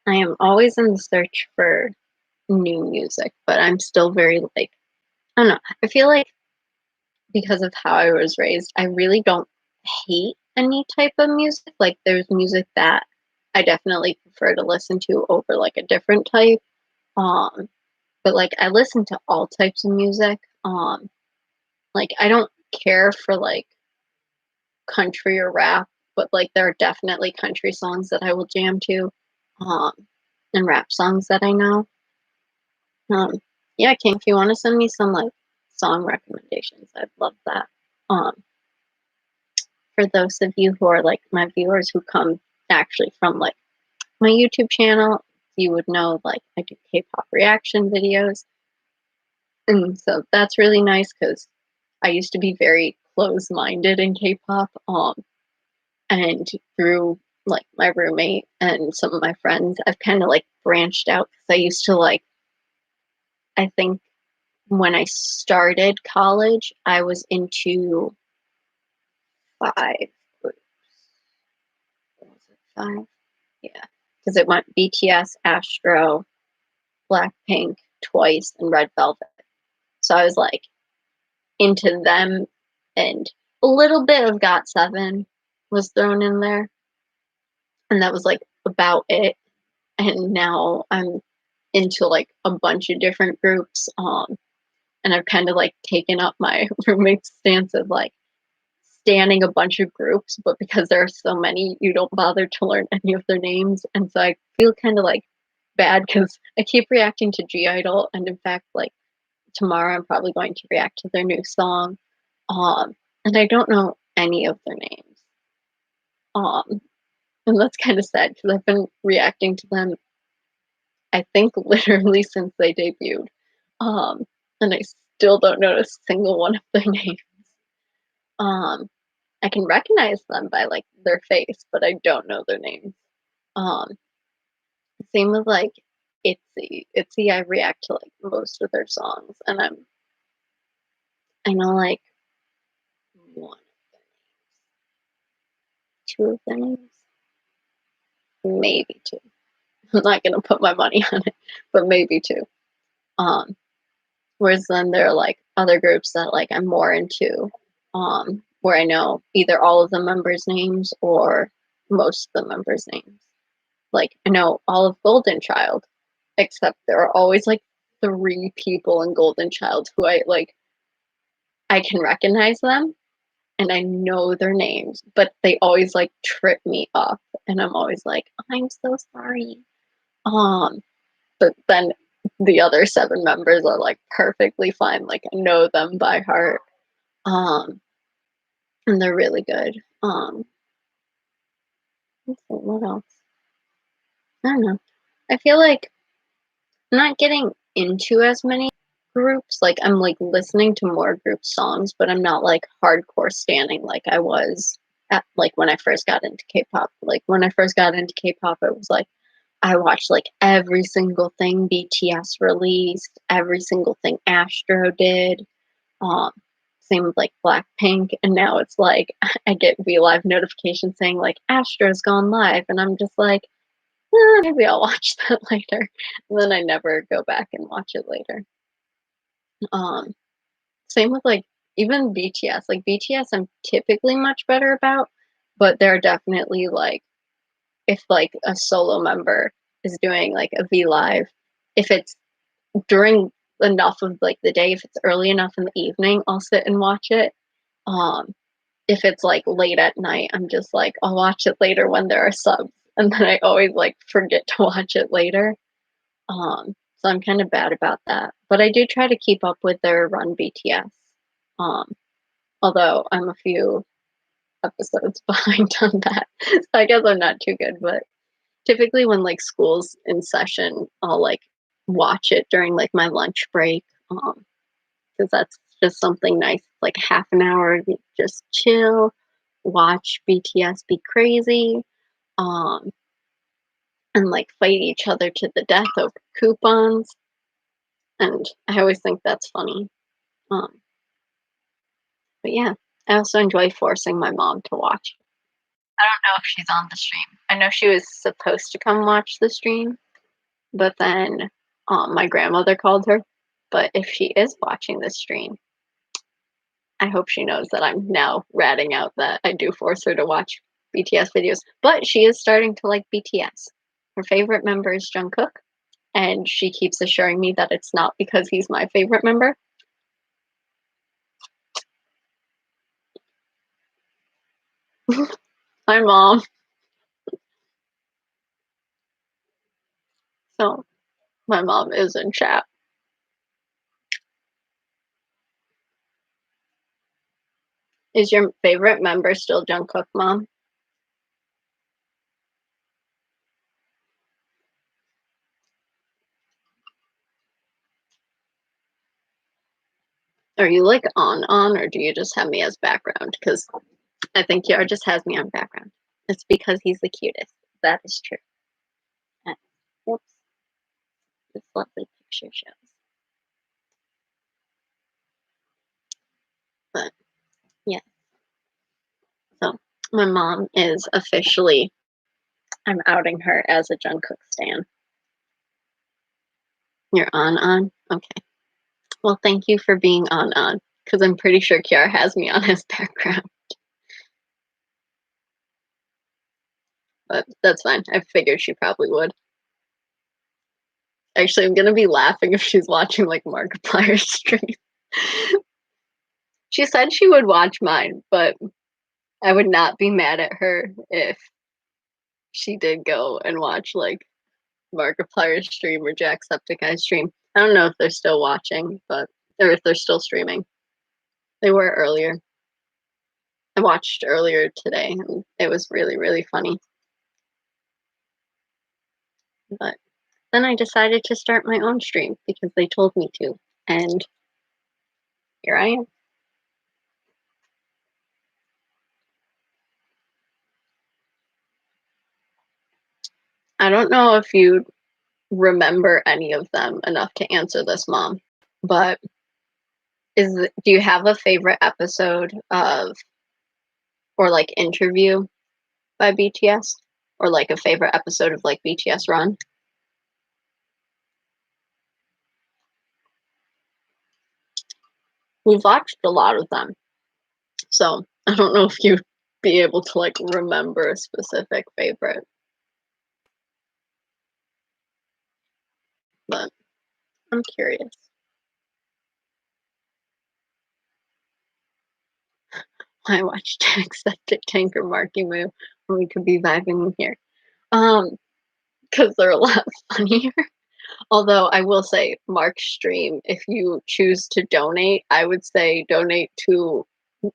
I am always in the search for new music, but I'm still very like, I don't know. I feel like because of how I was raised, I really don't hate any type of music. Like there's music that I definitely prefer to listen to over like a different type. Um, but like I listen to all types of music. Like I don't care for like country or rap, but like there are definitely country songs that I will jam to, um, and rap songs that I know. Um, yeah, King, if you want to send me some like song recommendations, I'd love that. Um, for those of you who are like my viewers who come actually from like my YouTube channel, you would know like I do K-pop reaction videos. And so that's really nice because I used to be very close-minded in K-pop. And through like my roommate and some of my friends, I've kind of like branched out because I used to like, I think when I started college, I was into five groups. What was it, five? Yeah, because it went BTS, Astro, Blackpink, Twice, and Red Velvet. So I was like into them, and a little bit of GOT7 was thrown in there, and that was like about it. And now I'm into like a bunch of different groups. And I've kind of like taken up my roommate's stance of like standing a bunch of groups, but because there are so many, you don't bother to learn any of their names. And so I feel kind of like bad because I keep reacting to G Idol, and in fact, like tomorrow I'm probably going to react to their new song. Um, and I don't know any of their names. Um, and that's kind of sad because I've been reacting to them, I think, literally since they debuted. Um, and I still don't know a single one of their names. Um, I can recognize them by like their face, but I don't know their names. Um, same with like Itzy. Itzy, I react to like most of their songs, and I know like one, two of their names, maybe two. I'm not gonna put my money on it, but maybe two. Um, whereas then there are like other groups that like I'm more into, where I know either all of the members' names or most of the members' names. Like I know all of Golden Child, except there are always like three people in Golden Child who I can recognize them and I know their names, but they always like trip me up, and I'm always like, I'm so sorry. Um, but then the other seven members are like perfectly fine. Like I know them by heart. Um, and they're really good. Let's see, what else? I don't know. I feel like I'm not getting into as many groups. Like I'm like listening to more group songs, but I'm not like hardcore standing like I was at like when I first got into K-pop. Like when I first got into K-pop, it was like I watched like every single thing BTS released, every single thing Astro did. Um, same with like Blackpink, and now it's like I get V Live notifications saying like Astro's gone live, and I'm just like, maybe I'll watch that later. And then I never go back and watch it later. Um, same with like even BTS. Like BTS, I'm typically much better about, but there are definitely like if like a solo member is doing like a V Live, if it's during enough of like the day, if it's early enough in the evening, I'll sit and watch it. Um, if it's like late at night, I'm just like, I'll watch it later when there are subs. And then I always like forget to watch it later. So I'm kind of bad about that. But I do try to keep up with their Run BTS. Um, Although I'm a few episodes behind on that. So I guess I'm not too good, but typically when like school's in session, I'll like watch it during like my lunch break. Because that's just something nice, like half an hour, you just chill, watch BTS be crazy, um, and like fight each other to the death over coupons. And I always think that's funny. Um, but yeah, I also enjoy forcing my mom to watch. I don't know if she's on the stream. I know she was supposed to come watch the stream, but then my grandmother called her. But if she is watching the stream, I hope she knows that I'm now ratting out that I do force her to watch BTS videos. But she is starting to like BTS. Her favorite member is Jungkook, and she keeps assuring me that it's not because he's my favorite member. Hi, mom. So my mom is in chat. Is your favorite member still Jungkook, mom? Are you like on, or do you just have me as background? Because I think Kiara just has me on background. It's because he's the cutest. That is true. Uh, Whoops, this lovely picture shows. But yeah, so my mom is officially, I'm outing her as a Jungkook stan. You're on? Okay. Well, thank you for being on, because I'm pretty sure Kiara has me on his background. But that's fine. I figured she probably would. Actually, I'm gonna be laughing if she's watching like Markiplier's stream. She said she would watch mine, but I would not be mad at her if she did go and watch like Markiplier's stream or Jacksepticeye's stream. I don't know if they're still watching, but or if they're still streaming. They were earlier. I watched earlier today, and it was really, really funny. But then I decided to start my own stream because they told me to, and here I am. I don't know if you remember any of them enough to answer this, mom, but do you have a favorite episode of or like interview by BTS, or like a favorite episode of like BTS Run? We've watched a lot of them, so I don't know if you'd be able to like remember a specific favorite, but I'm curious. I watched Accepted Tanker Marky Moo when we could be vibing here. Because they're a lot funnier. Although I will say, Mark's stream, if you choose to donate, I would say donate to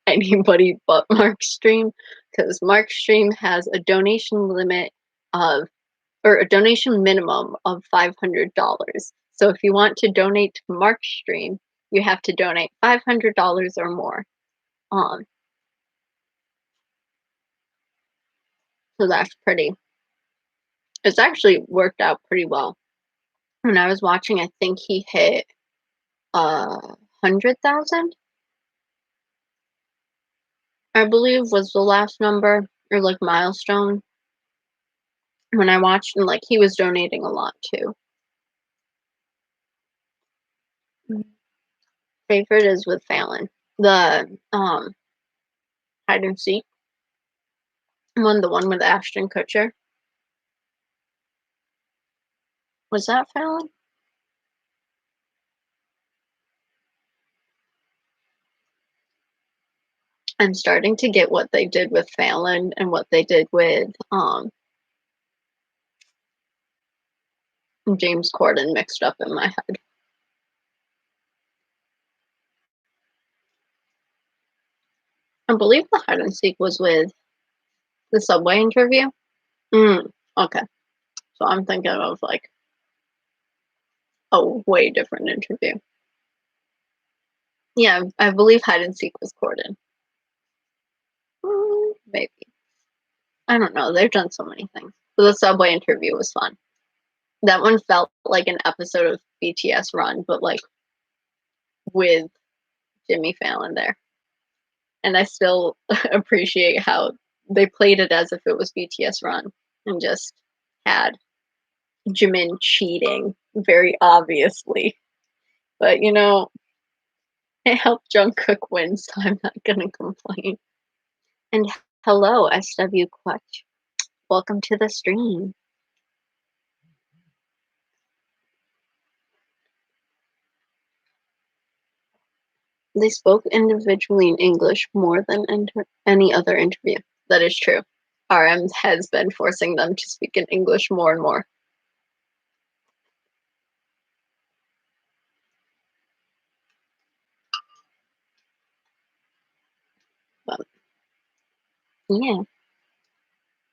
anybody but Mark's stream, because Mark's stream has a donation limit of, or a donation minimum of $500. So if you want to donate to Mark's stream, you have to donate $500 or more. Um, so that's pretty. It's actually worked out pretty well. When I was watching, I think he hit 100,000. I believe was the last number or like milestone when I watched, and like he was donating a lot too. Favorite is with Fallon. The hide and seek one, the one with Ashton Kutcher. Was that Fallon? I'm starting to get what they did with Fallon and what they did with James Corden mixed up in my head. I believe the hide and seek was with the Subway interview. Okay. So I'm thinking of like a way different interview. Yeah, I believe hide and seek was Corden. Maybe. I don't know. They've done so many things. But the Subway interview was fun. That one felt like an episode of BTS Run, but like with Jimmy Fallon there. And I still appreciate how they played it as if it was BTS Run and just had Jimin cheating very obviously. But it helped Jungkook win, so I'm not gonna complain. And hello, SW Clutch. Welcome to the stream. They spoke individually in English more than any other interview. That is true. RM has been forcing them to speak in English more and more. But yeah.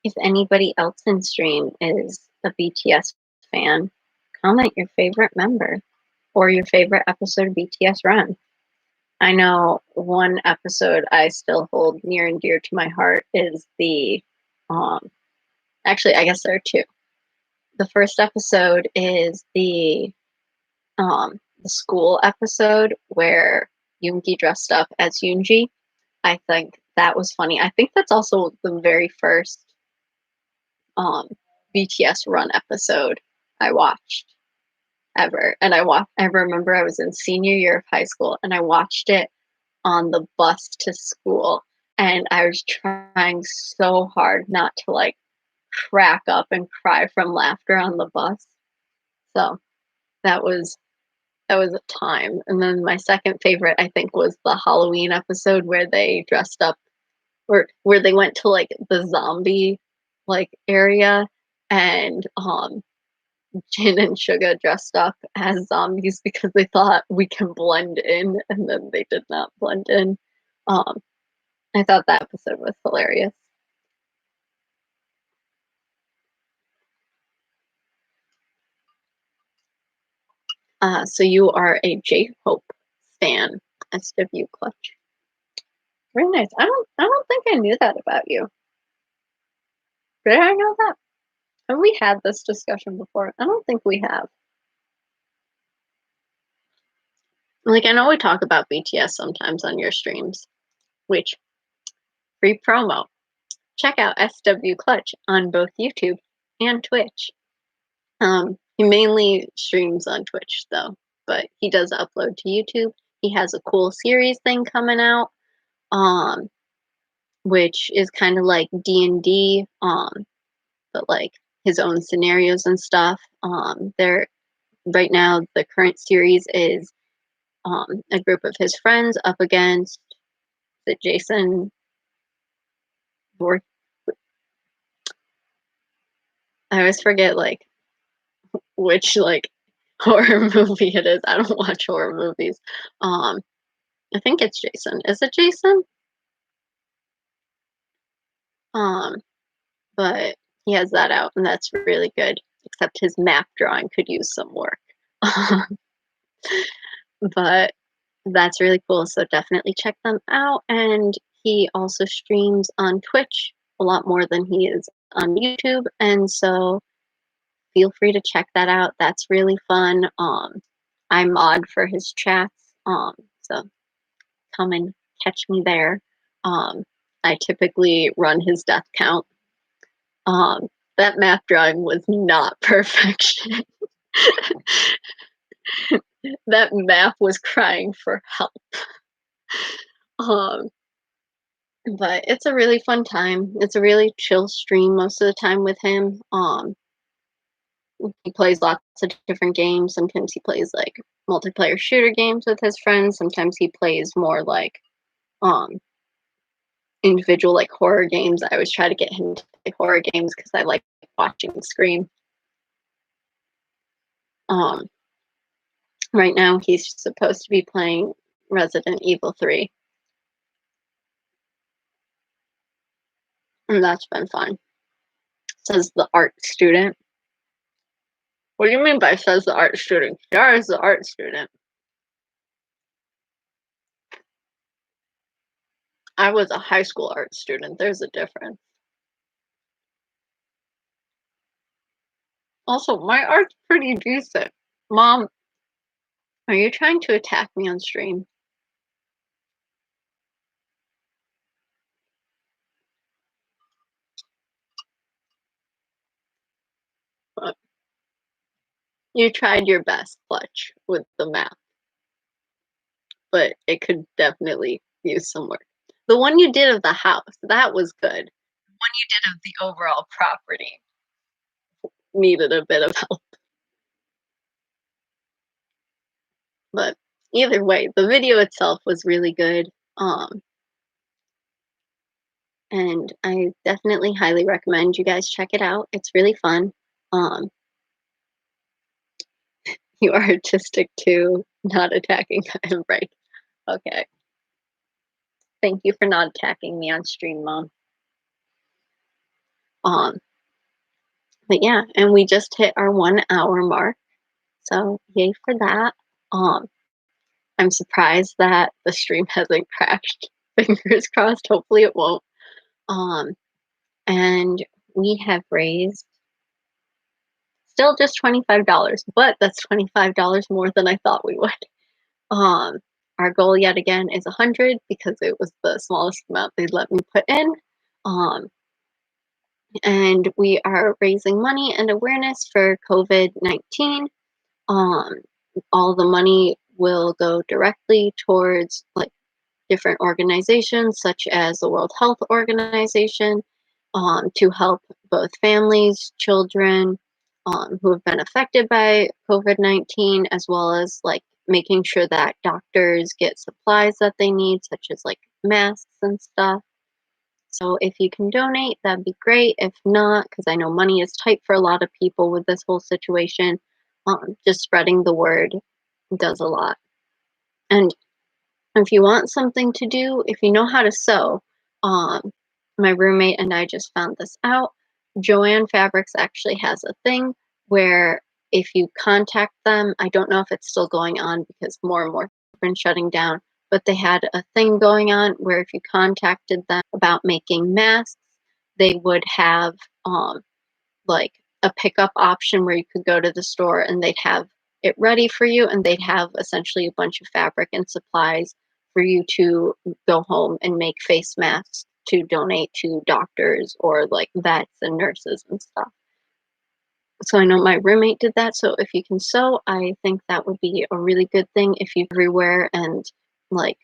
If anybody else in stream is a BTS fan, comment your favorite member or your favorite episode of BTS Run. I know one episode I still hold near and dear to my heart is actually I guess there are two. The first episode is the school episode where Yoongi dressed up as Yoonji. I think that was funny. I think that's also the very first BTS Run episode I watched ever. And I remember I was in senior year of high school and I watched it on the bus to school, and I was trying so hard not to like crack up and cry from laughter on the bus. So that was a time. And then my second favorite I think was the Halloween episode where they dressed up or where they went to like the zombie like area, and Jin and Suga dressed up as zombies because they thought we can blend in, and then they did not blend in. I thought that episode was hilarious. So you are a J-Hope fan, SW Clutch. Very nice. I don't think I knew that about you. Did I know that? Have we had this discussion before? I don't think we have. Like, I know we talk about BTS sometimes on your streams, which, free promo. Check out SW Clutch on both YouTube and Twitch. He mainly streams on Twitch though, but he does upload to YouTube. He has a cool series thing coming out, which is kind of like D&D, but like his own scenarios and stuff. There right now the current series is a group of his friends up against the Jason I always forget like which like horror movie it is. I don't watch horror movies. I think it's Jason. Is it Jason? Um, but he has that out, and that's really good. Except his map drawing could use some work. But that's really cool. So definitely check them out. And he also streams on Twitch a lot more than he is on YouTube. And so feel free to check that out. That's really fun. I mod for his chats. So come and catch me there. I typically run his death count. That map drawing was not perfection. That map was crying for help. Um, but it's a really fun time. It's a really chill stream most of the time with him. He plays lots of different games. Sometimes he plays like multiplayer shooter games with his friends. Sometimes he plays more like individual like horror games. I always try to get him to play horror games because I like watching Scream. Right now he's supposed to be playing Resident Evil 3. and that's been fun. Says the art student. What do you mean by says the art student? Kiara is the art student. I was a high school art student. There's a difference. Also, my art's pretty decent. Mom, are you trying to attack me on stream? Uh, You tried your best, Clutch, with the math, but it could definitely use some work. The one you did of the house, that was good. The one you did of the overall property needed a bit of help. But either way, the video itself was really good. And I definitely highly recommend you guys check it out. It's really fun. Um, you are artistic too, not attacking. I'm right. Okay. Thank you for not attacking me on stream, Mom. Um, but yeah, and we just hit our 1 hour mark. So yay for that. Um, I'm surprised that the stream hasn't crashed. Fingers crossed. Hopefully it won't. Um, and we have raised still just $25, but that's $25 more than I thought we would. Um, our goal yet again is 100 because it was the smallest amount they'd let me put in. Um, and we are raising money and awareness for COVID-19. Um, all the money will go directly towards like different organizations such as the World Health Organization, to help both families, children, who have been affected by COVID-19, as well as like making sure that doctors get supplies that they need, such as like masks and stuff. So if you can donate, that'd be great. If not, because I know money is tight for a lot of people with this whole situation, just spreading the word does a lot. And if you want something to do, if you know how to sew, um, my roommate and I just found this out. Joanne Fabrics actually has a thing where if you contact them, I don't know if it's still going on because more and more have been shutting down, but they had a thing going on where if you contacted them about making masks, they would have like a pickup option where you could go to the store and they'd have it ready for you and they'd have essentially a bunch of fabric and supplies for you to go home and make face masks to donate to doctors or like vets and nurses and stuff. So I know my roommate did that. So if you can sew, I think that would be a really good thing if you everywhere and like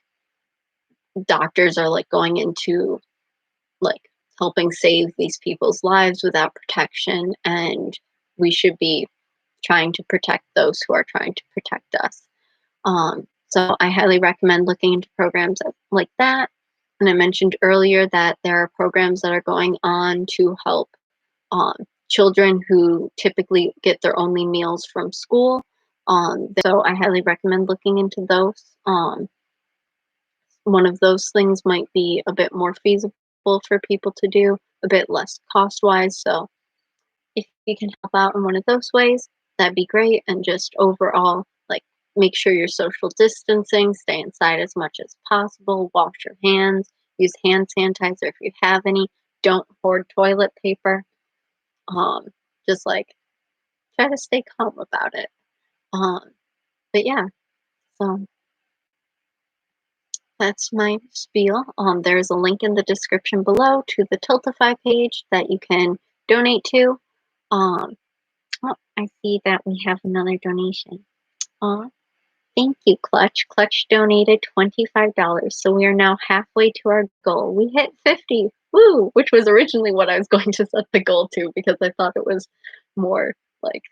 doctors are like going into like helping save these people's lives without protection, and we should be trying to protect those who are trying to protect us. So I highly recommend looking into programs like that. And I mentioned earlier that there are programs that are going on to help um, children who typically get their only meals from school. So I highly recommend looking into those. One of those things might be a bit more feasible for people to do, a bit less cost wise. So if you can help out in one of those ways, that'd be great. And just overall, like make sure you're social distancing, stay inside as much as possible, wash your hands, use hand sanitizer if you have any, don't hoard toilet paper. Um, just like try to stay calm about it. Um, but yeah, so that's my spiel. There's a link in the description below to the Tiltify page that you can donate to. Um, oh, I see that we have another donation. Thank you, Clutch. Clutch donated $25, so we are now halfway to our goal. We hit 50, woo! Which was originally what I was going to set the goal to because I thought it was more like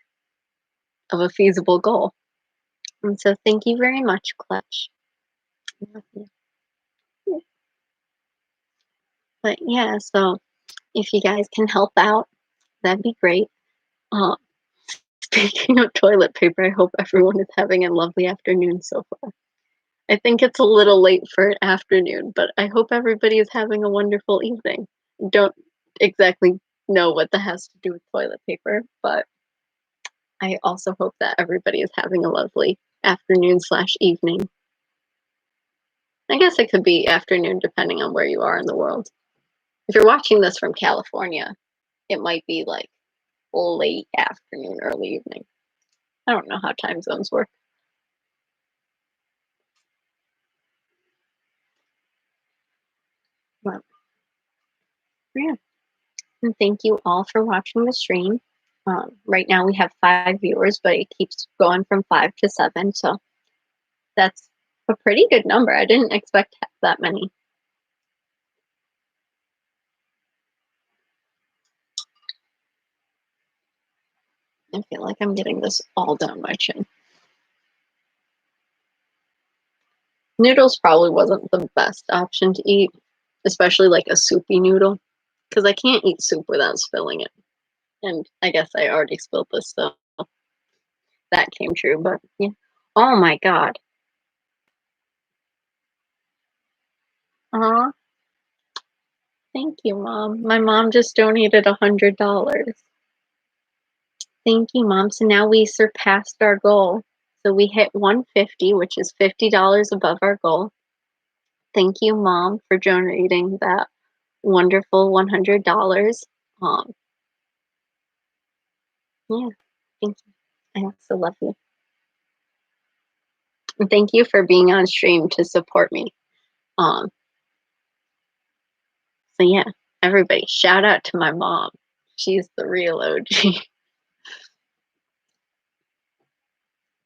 of a feasible goal. And so thank you very much, Clutch. But yeah, so if you guys can help out, that'd be great. Uh, Speaking of toilet paper, I hope everyone is having a lovely afternoon so far. I think it's a little late for an afternoon, but I hope everybody is having a wonderful evening. Don't exactly know what that has to do with toilet paper, but I also hope that everybody is having a lovely afternoon/evening. I guess it could be afternoon depending on where you are in the world. If you're watching this from California, it might be like late afternoon, early evening. I don't know how time zones work. But yeah, and thank you all for watching the stream. Right now we have 5 viewers, but it keeps going from 5 to 7, so that's a pretty good number. I didn't expect that many. I feel like I'm getting this all down my chin. Noodles probably wasn't the best option to eat, especially like a soupy noodle, because I can't eat soup without spilling it. And I guess I already spilled this, so that came true, but yeah. Oh my god. Aw, thank you, Mom. My mom just donated $100. Thank you, Mom. So now we surpassed our goal. So we hit 150, which is $50 above our goal. Thank you, Mom, for donating that wonderful $100. Um, yeah, thank you. I also love you. And thank you for being on stream to support me. Um, so yeah, everybody, shout out to my mom. She's the real OG.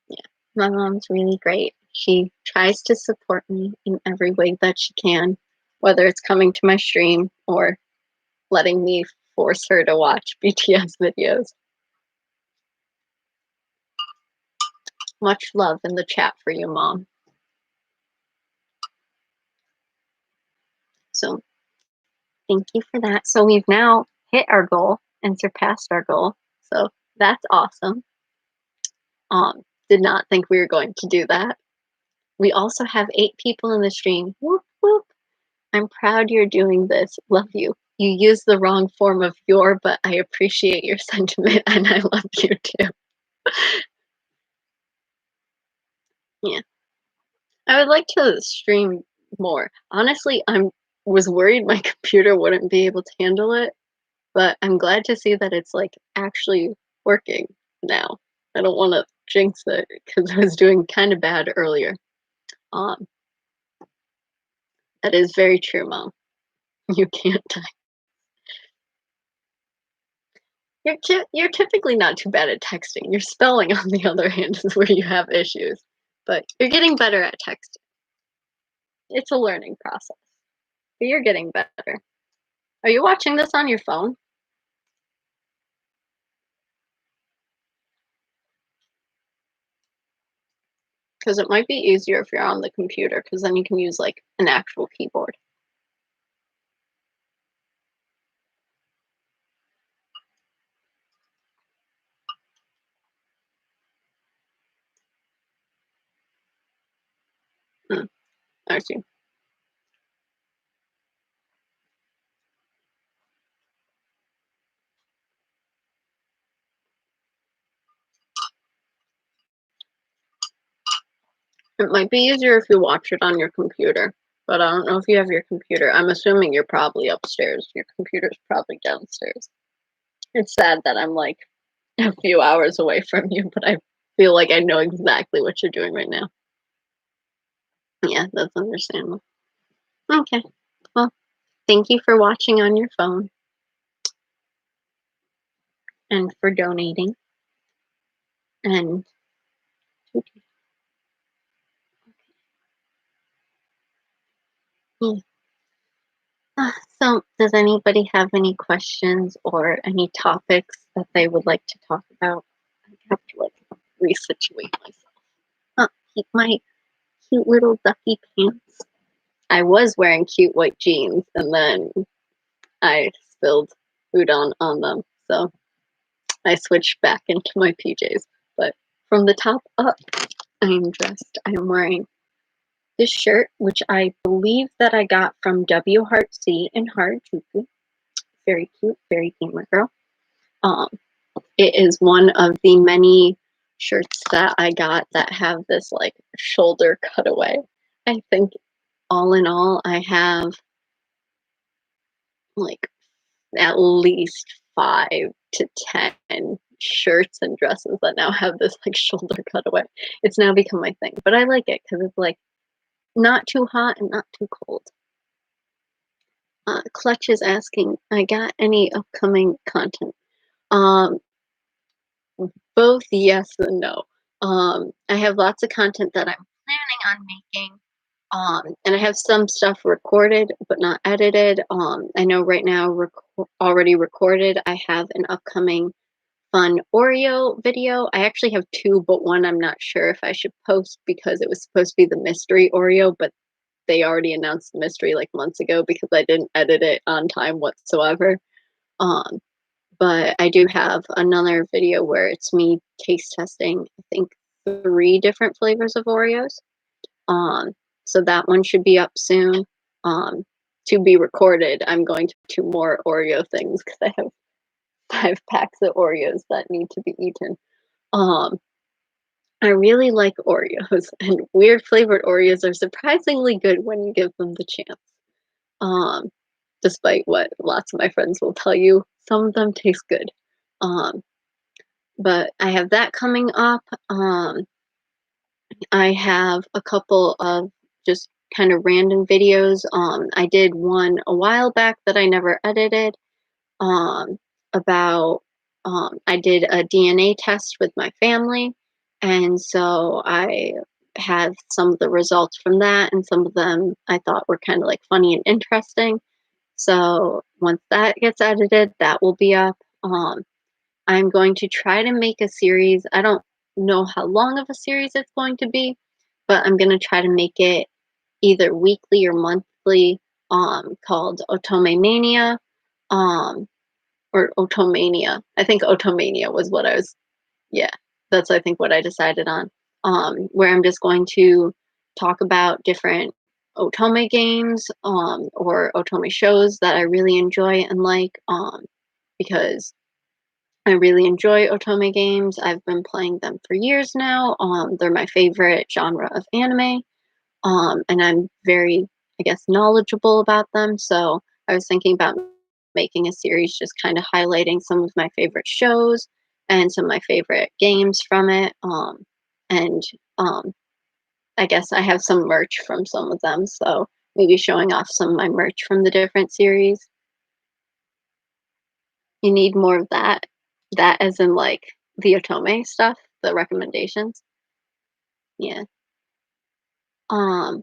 Yeah, my mom's really great. She tries to support me in every way that she can, whether it's coming to my stream or letting me force her to watch BTS videos. Much love in the chat for you, Mom. So thank you for that. So we've now hit our goal and surpassed our goal. So that's awesome. Did not think we were going to do that. We also have 8 people in the stream. Whoop, whoop. I'm proud you're doing this. Love you. You use the wrong form of your, but I appreciate your sentiment and I love you too. Yeah. I would like to stream more. Honestly, was worried my computer wouldn't be able to handle it, but I'm glad to see that it's like actually working now. I don't want to jinx it because I was doing kind of bad earlier. Um, that is very true, Mom. You can't type. You're typically not too bad at texting. Your spelling, on the other hand, is where you have issues. But you're getting better at texting. It's a learning process, but you're getting better. Are you watching this on your phone? Because it might be easier if you're on the computer, because then you can use like an actual keyboard. I see. It might be easier if you watch it on your computer, but I don't know if you have your computer. I'm assuming you're probably upstairs. Your computer's probably downstairs. It's sad that I'm like a few hours away from you, but I feel like I know exactly what you're doing right now. Yeah, that's understandable. Okay. Well, thank you for watching on your phone and for donating. And yeah. So, does anybody have any questions or any topics that they would like to talk about? I have to like resituate myself. Keep my cute little ducky pants. I was wearing cute white jeans and then I spilled udon on them. So I switched back into my PJs. But from the top up, I am dressed. I am wearing this shirt, which I believe that I got from W Heart C in Harajuku. very cute, very gamer girl. Um, it is one of the many shirts that I got that have this like shoulder cutaway. I think all in all, I have like at least 5 to 10 shirts and dresses that now have this like shoulder cutaway. It's now become my thing, but I like it because it's like not too hot and not too cold. Clutch is asking, I got any upcoming content? Um, both yes and no. I have lots of content that I'm planning on making. And I have some stuff recorded but not edited. I know right now, already recorded, I have an upcoming fun Oreo video. I actually have two, but one I'm not sure if I should post because it was supposed to be the mystery Oreo, but they already announced the mystery like months ago because I didn't edit it on time whatsoever. Um, but I do have another video where it's me taste testing, I think, 3 different flavors of Oreos. Um, so that one should be up soon. Um, to be recorded, I'm going to do more Oreo things because I have 5 packs of Oreos that need to be eaten. Um, I really like Oreos, and weird flavored Oreos are surprisingly good when you give them the chance. Um, Despite what lots of my friends will tell you, some of them taste good. Um, but I have that coming up. I have a couple of just kind of random videos. I did one a while back that I never edited, um, about I did a DNA test with my family, and so I have some of the results from that, and some of them I thought were kind of like funny and interesting. So once that gets edited, that will be up. I'm going to try to make a series. I don't know how long of a series it's going to be, but I'm going to try to make it either weekly or monthly, called Otome Mania, um, or Otomania. I think Otomania was what I was, yeah, that's I think what I decided on. Where I'm just going to talk about different Otome games, or Otome shows that I really enjoy and like, because I really enjoy Otome games. I've been playing them for years now. They're my favorite genre of anime, and I'm very, I guess, knowledgeable about them. So I was thinking about making a series just kind of highlighting some of my favorite shows and some of my favorite games from it. And um, I guess I have some merch from some of them, so maybe showing off some of my merch from the different series. You need more of that. That as in like the Otome stuff, the recommendations. Yeah. Um,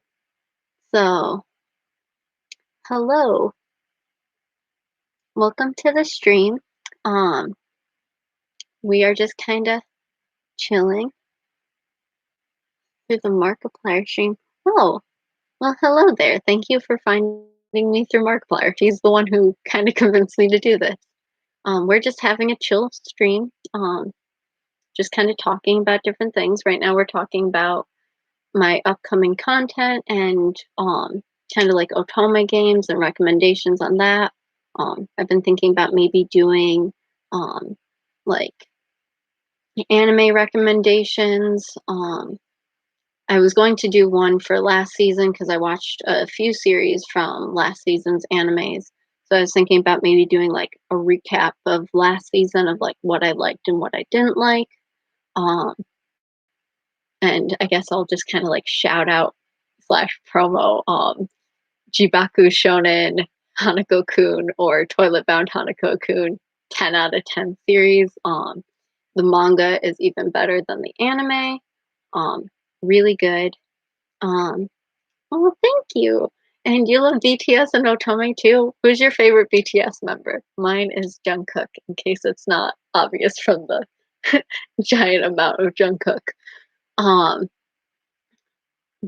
so hello. Welcome to the stream. Um, we are just kind of chilling through the Markiplier stream. Oh, well, hello there. Thank you for finding me through Markiplier. He's the one who kind of convinced me to do this. We're just having a chill stream. Just kind of talking about different things. Right now, we're talking about my upcoming content and kind of like Otome games and recommendations on that. I've been thinking about maybe doing like anime recommendations. I was going to do one for last season because I watched a few series from last season's animes. So I was thinking about maybe doing like a recap of last season of like what I liked and what I didn't like. Um, and I guess I'll just kind of like shout out slash promo Jibaku Shonen Hanako-kun or Toilet Bound Hanako-kun 10 out of 10 series. The manga is even better than the anime. Um, Really good. Um, oh, thank you. And you love BTS and Otome too? Who's your favorite BTS member? Mine is Jungkook, in case it's not obvious from the giant amount of Jungkook. Um,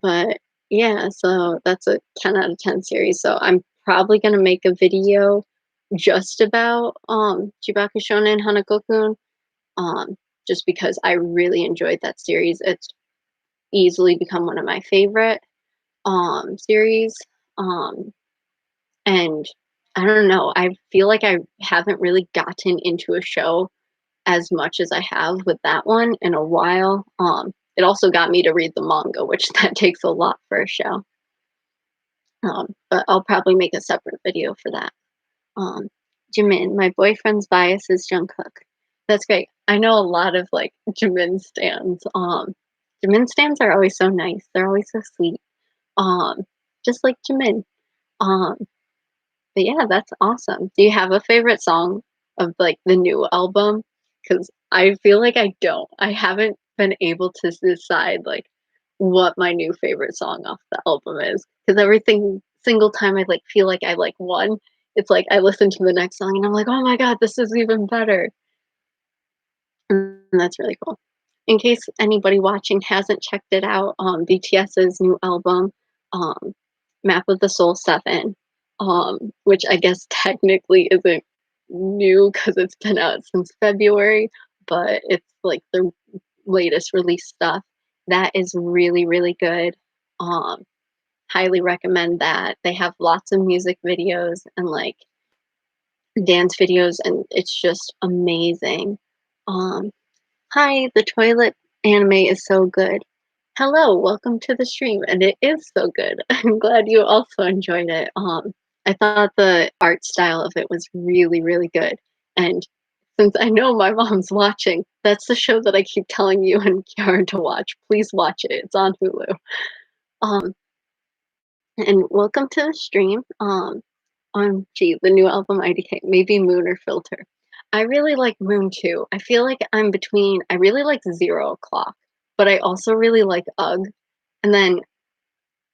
but yeah, so that's a 10 out of 10 series. So I'm probably gonna make a video just about Chibaku Shonen Hanako-kun, just because I really enjoyed that series. It's easily become one of my favorite series. And I don't know, I feel like I haven't really gotten into a show as much as I have with that one in a while. It also got me to read the manga, which that takes a lot for a show. But I'll probably make a separate video for that. Um, Jimin, my boyfriend's bias is Jungkook. That's great. I know a lot of like Jimin stans. Jimin stans are always so nice. They're always so sweet. Um, just like Jimin. Um, but yeah, that's awesome. Do you have a favorite song of like the new album? Because I feel like I don't. I haven't been able to decide like what my new favorite song off the album is. Because everything single time I like feel like I like one, it's like I listen to the next song and I'm like, oh my god, this is even better. And that's really cool. In case anybody watching hasn't checked it out, BTS's new album, um, Map of the Soul 7, which I guess technically isn't new because it's been out since February, but it's like the latest release stuff. That is really, really good. Um, Highly recommend that. They have lots of music videos and like dance videos, and it's just amazing. Um, Hi, the toilet anime is so good. Hello, welcome to the stream, and it is so good. I'm glad you also enjoyed it. I thought the art style of it was really, really good. And since I know my mom's watching, that's the show that I keep telling you and Kiara to watch. Please watch it. It's on Hulu. Um, and welcome to the stream. OMG, the new album IDK, maybe Moon or Filter. I really like Moon too. I feel like I'm between, I really like Zero O'Clock, but I also really like UGG. And then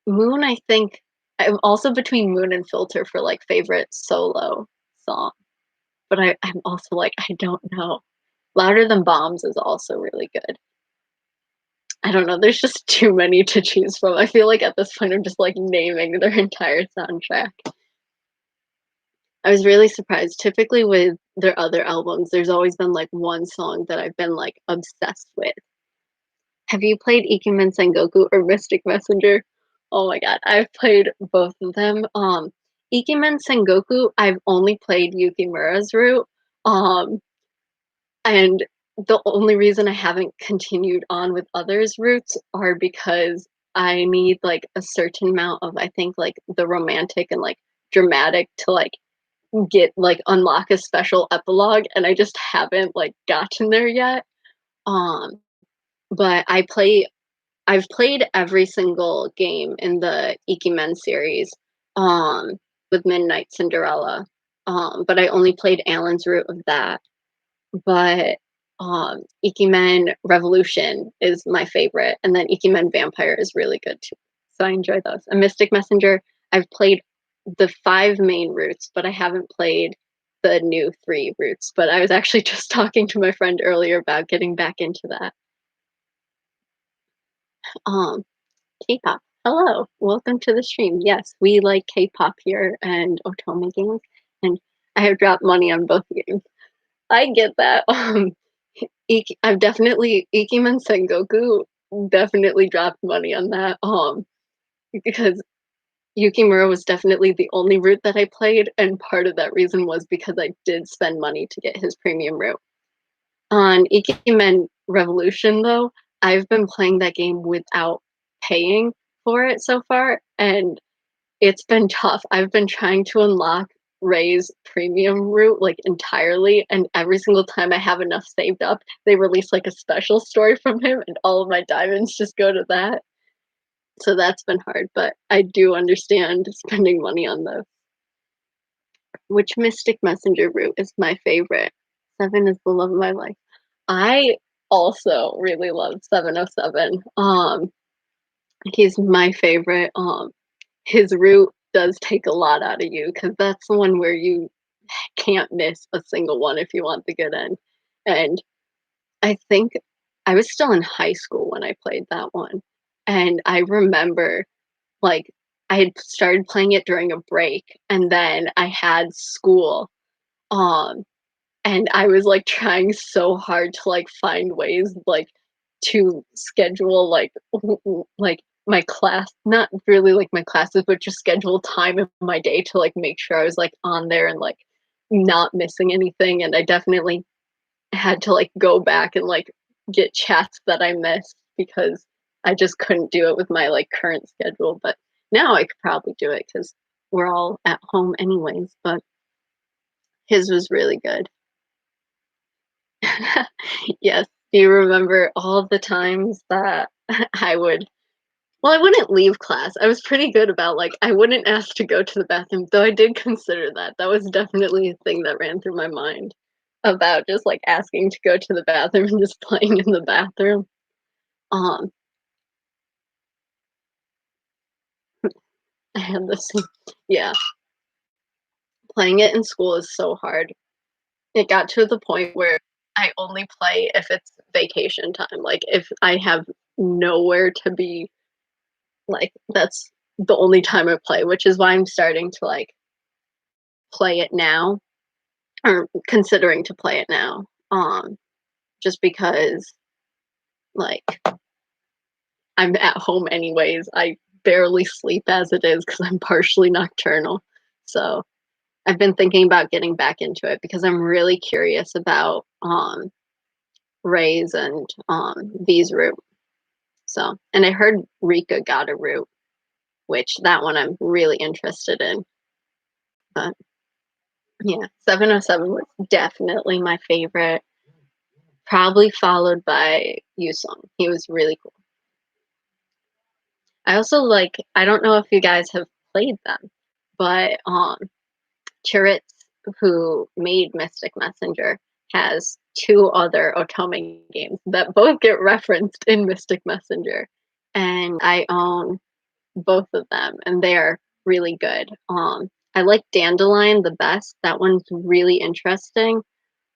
Moon, I think I'm also between Moon and Filter for like favorite solo song. But I'm also like, I don't know. Louder Than Bombs is also really good. I don't know. There's just too many to choose from. I feel like at this point I'm just like naming their entire soundtrack. I was really surprised. Typically with their other albums, there's always been like one song that I've been like obsessed with. Have you played Ikemen Sengoku or Mystic Messenger? Oh my god, I've played both of them. Ikemen Sengoku, I've only played Yukimura's route. Um, and the only reason I haven't continued on with others' routes are because I need like a certain amount of, I think, like the romantic and like dramatic to like get like unlock a special epilogue, and I just haven't like gotten there yet. Um, but I've played every single game in the Ikemen series, um, with Midnight Cinderella. But I only played Alan's route of that. But Ikemen Revolution is my favorite, and then Ikemen Vampire is really good too. So I enjoy those. A Mystic Messenger, I've played the 5 main routes, but I haven't played the new 3 routes. But I was actually just talking to my friend earlier about getting back into that. Um, K-pop. Hello, welcome to the stream. Yes, we like K-pop here and Otome games, and I have dropped money on both games. I get that. I've definitely Ikemen Sengoku definitely dropped money on that. Because Yukimura was definitely the only route that I played, and part of that reason was because I did spend money to get his premium route. On Ikemen Revolution, though, I've been playing that game without paying for it so far, and it's been tough. I've been trying to unlock Ray's premium route like entirely, and every single time I have enough saved up, they release like a special story from him, and all of my diamonds just go to that. So that's been hard, but I do understand spending money on those. Which Mystic Messenger route is my favorite? 7 is the love of my life. I also really love 707. He's my favorite. His route does take a lot out of you because that's the one where you can't miss a single one if you want the good end. And I think I was still in high school when I played that one. And I remember like I had started playing it during a break, and then I had school. Um and I was like trying so hard to like find ways like to schedule like like my class, not really like my classes, but just schedule time in my day to like make sure I was like on there and like not missing anything. And I definitely had to like go back and like get chats that I missed because I just couldn't do it with my like current schedule. But now I could probably do it because we're all at home anyways. But his was really good. Yes. Do you remember all the times that I would well, I wouldn't leave class. I was pretty good about, like, I wouldn't ask to go to the bathroom, though I did consider that. That was definitely a thing that ran through my mind about just, like, asking to go to the bathroom and just playing in the bathroom. Um, I had this yeah, playing it in school is so hard. It got to the point where I only play if it's vacation time, like, if I have nowhere to be, like, that's the only time I play, which is why I'm starting to, like, play it now or considering to play it now. Just because like I'm at home anyways. I barely sleep as it is because I'm partially nocturnal. So I've been thinking about getting back into it because I'm really curious about Ray's and V's route. So and I heard Rika got a route, which that one I'm really interested in. But yeah, 707 was definitely my favorite. Probably followed by Yusung. He was really cool. I also like I don't know if you guys have played them, but, Chiritz, who made Mystic Messenger, has 2 other Otome games that both get referenced in Mystic Messenger, and I own both of them, and they're really good. I like Dandelion the best, that one's really interesting.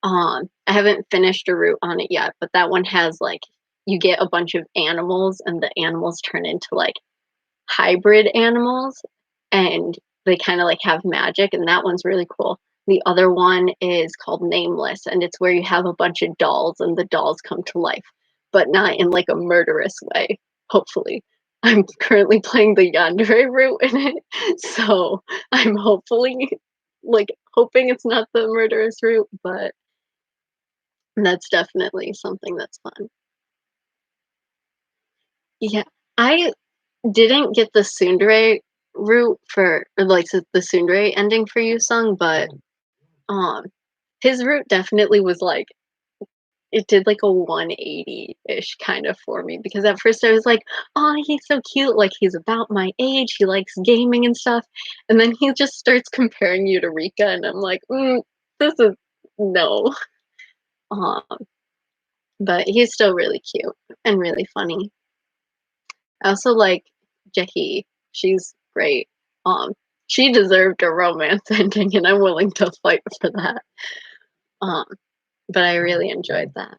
I haven't finished a route on it yet, but that one has, like you get a bunch of animals, and the animals turn into, like, hybrid animals and they kind of like have magic and that one's really cool. The other one is called Nameless and it's where you have a bunch of dolls and the dolls come to life, but not in like a murderous way, hopefully. I'm currently playing the Yandere route in it, so I'm hopefully like hoping it's not the murderous route, but that's definitely something that's fun. Yeah. I didn't get the tsundere route for or, like, the tsundere ending for Yusung, but, um, his route definitely was, like it did, like, a 180-ish kind of for me because at first I was like, "Oh, he's so cute, like, he's about my age, he likes gaming and stuff," and then he just starts comparing you to Rika, and I'm like, this is no." Um, but he's still really cute and really funny. I also like Jahi. She's great. Um, she deserved a romance ending, and I'm willing to fight for that. Um, but I really enjoyed that.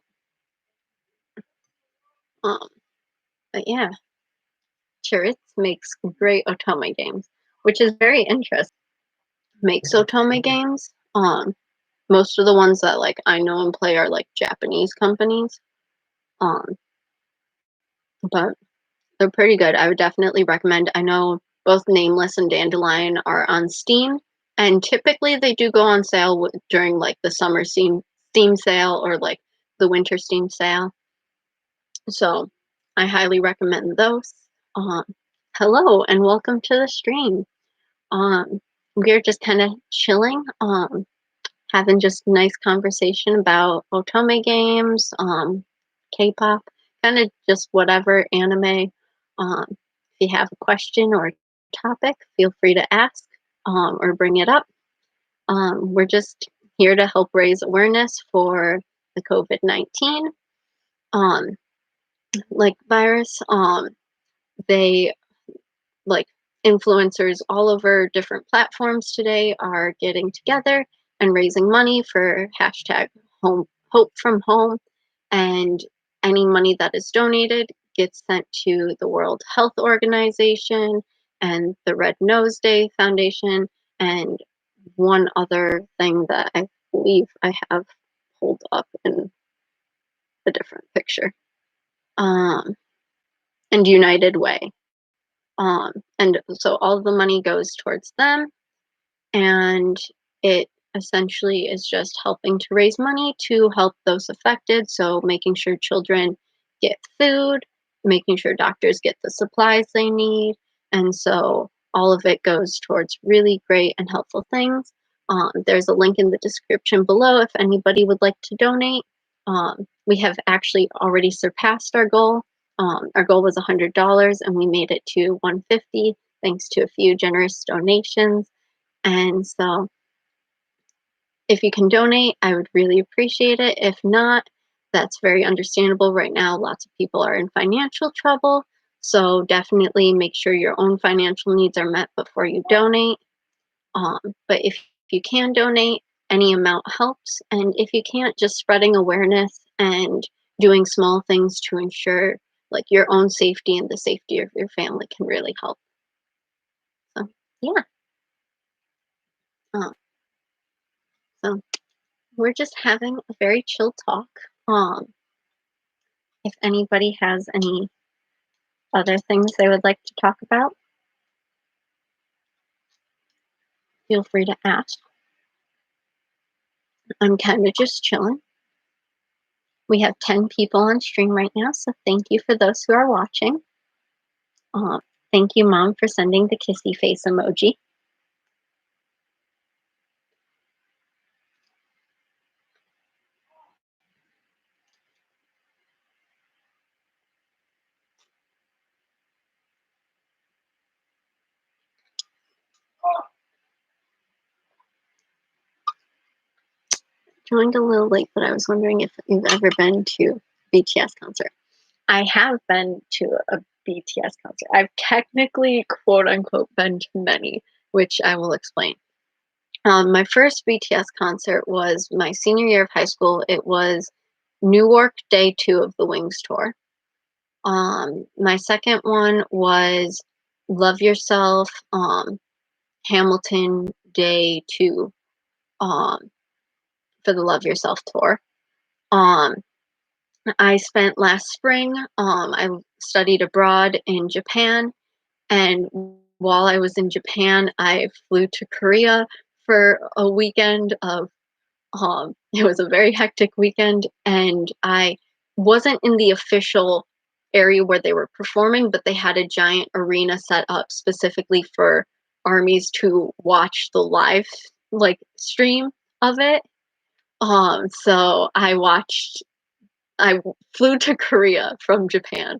Um, but yeah, Chiritz makes great otome games, which is very interesting. Makes otome games. Most of the ones that like I know and play are like Japanese companies. Um, but they're pretty good. I would definitely recommend. I know both Nameless and Dandelion are on Steam, and typically they do go on sale during like the summer Steam sale or like the winter Steam sale. So I highly recommend those. Um, Hello and welcome to the stream. We're just kind of chilling, having just nice conversation about otome games, K-pop, kind of just whatever anime. If you have a question or topic, feel free to ask or bring it up. We're just here to help raise awareness for the COVID-19 um, like virus. They like influencers all over different platforms today are getting together and raising money for hashtag home hope from home, and any money that is donated gets sent to the World Health Organization and the Red Nose Day Foundation and one other thing that I believe I have pulled up in a different picture, um and United Way. And so all of the money goes towards them, and it essentially is just helping to raise money to help those affected. So making sure children get food, making sure doctors get the supplies they need. And so all of it goes towards really great and helpful things. There's a link in the description below if anybody would like to donate. We have actually already surpassed our goal. Our goal was $100 and we made it to 150 thanks to a few generous donations. And so if you can donate, I would really appreciate it. If not, that's very understandable. Right now, lots of people are in financial trouble. So definitely make sure your own financial needs are met before you donate. But if you can donate, any amount helps. And if you can't, just spreading awareness and doing small things to ensure like your own safety and the safety of your family can really help. So yeah. Um, so we're just having a very chill talk. Um, if anybody has any other things they would like to talk about, feel free to ask. I'm kind of just chilling. We have 10 people on stream right now, so thank you for those who are watching. Um, thank you, Mom, for sending the kissy face emoji. Joined a little late, but I was wondering if you've ever been to BTS concert. I have been to a BTS concert. I've technically, quote unquote, been to many, which I will explain. My first BTS concert was my senior year of high school. It was Newark Day 2 of the Wings tour. My second one was Love Yourself, Hamilton Day 2, um, for the Love Yourself tour. Um, I spent last spring, I studied abroad in Japan, and while I was in Japan, I flew to Korea for a weekend of it was a very hectic weekend, and I wasn't in the official area where they were performing, but they had a giant arena set up specifically for armies to watch the live like stream of it. So I flew to Korea from Japan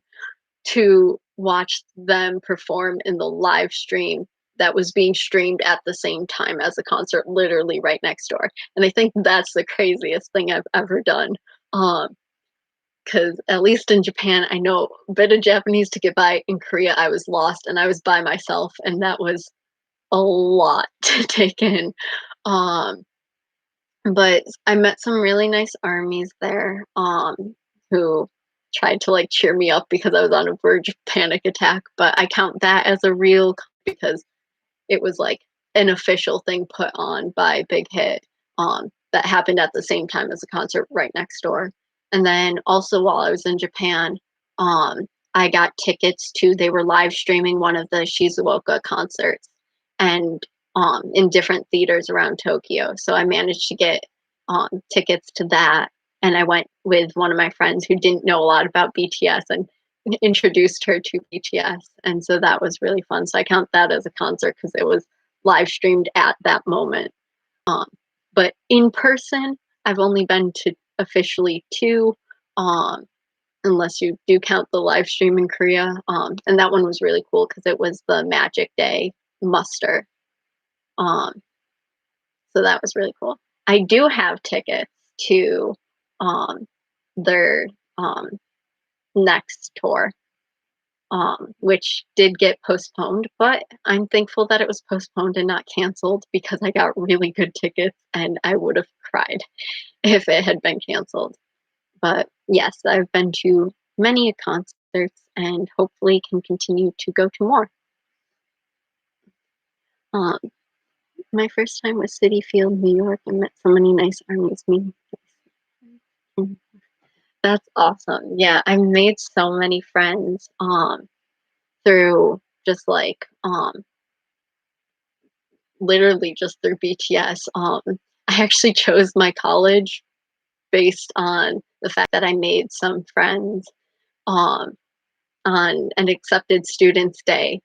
to watch them perform in the live stream that was being streamed at the same time as the concert, literally right next door. And I think that's the craziest thing I've ever done. Because at least in Japan, I know a bit of Japanese to get by. In Korea, I was lost and I was by myself, and that was a lot to take in. Um, but I met some really nice armies there, who tried to, like, cheer me up because I was on a verge of panic attack, but I count that as a real because it was, like, an official thing put on by Big Hit, that happened at the same time as the concert right next door. And then also while I was in Japan, um, I got tickets to they were live streaming one of the Shizuoka concerts, and in different theaters around Tokyo. So I managed to get tickets to that, and I went with one of my friends who didn't know a lot about BTS and introduced her to BTS, and so that was really fun. So I count that as a concert because it was live streamed at that moment. Um, but in person, I've only been to officially two, um, unless you do count the live stream in Korea. And that one was really cool because it was the Magic Day muster. Um, so that was really cool. I do have tickets to um, their um, next tour, which did get postponed, but I'm thankful that it was postponed and not canceled because I got really good tickets and I would have cried if it had been canceled. But yes, I've been to many concerts and hopefully can continue to go to more. Um, my first time was City Field, New York. I met so many nice armies. That's awesome. Yeah, I've made so many friends through just like literally just through BTS. I actually chose my college based on the fact that I made some friends um, on an accepted students day.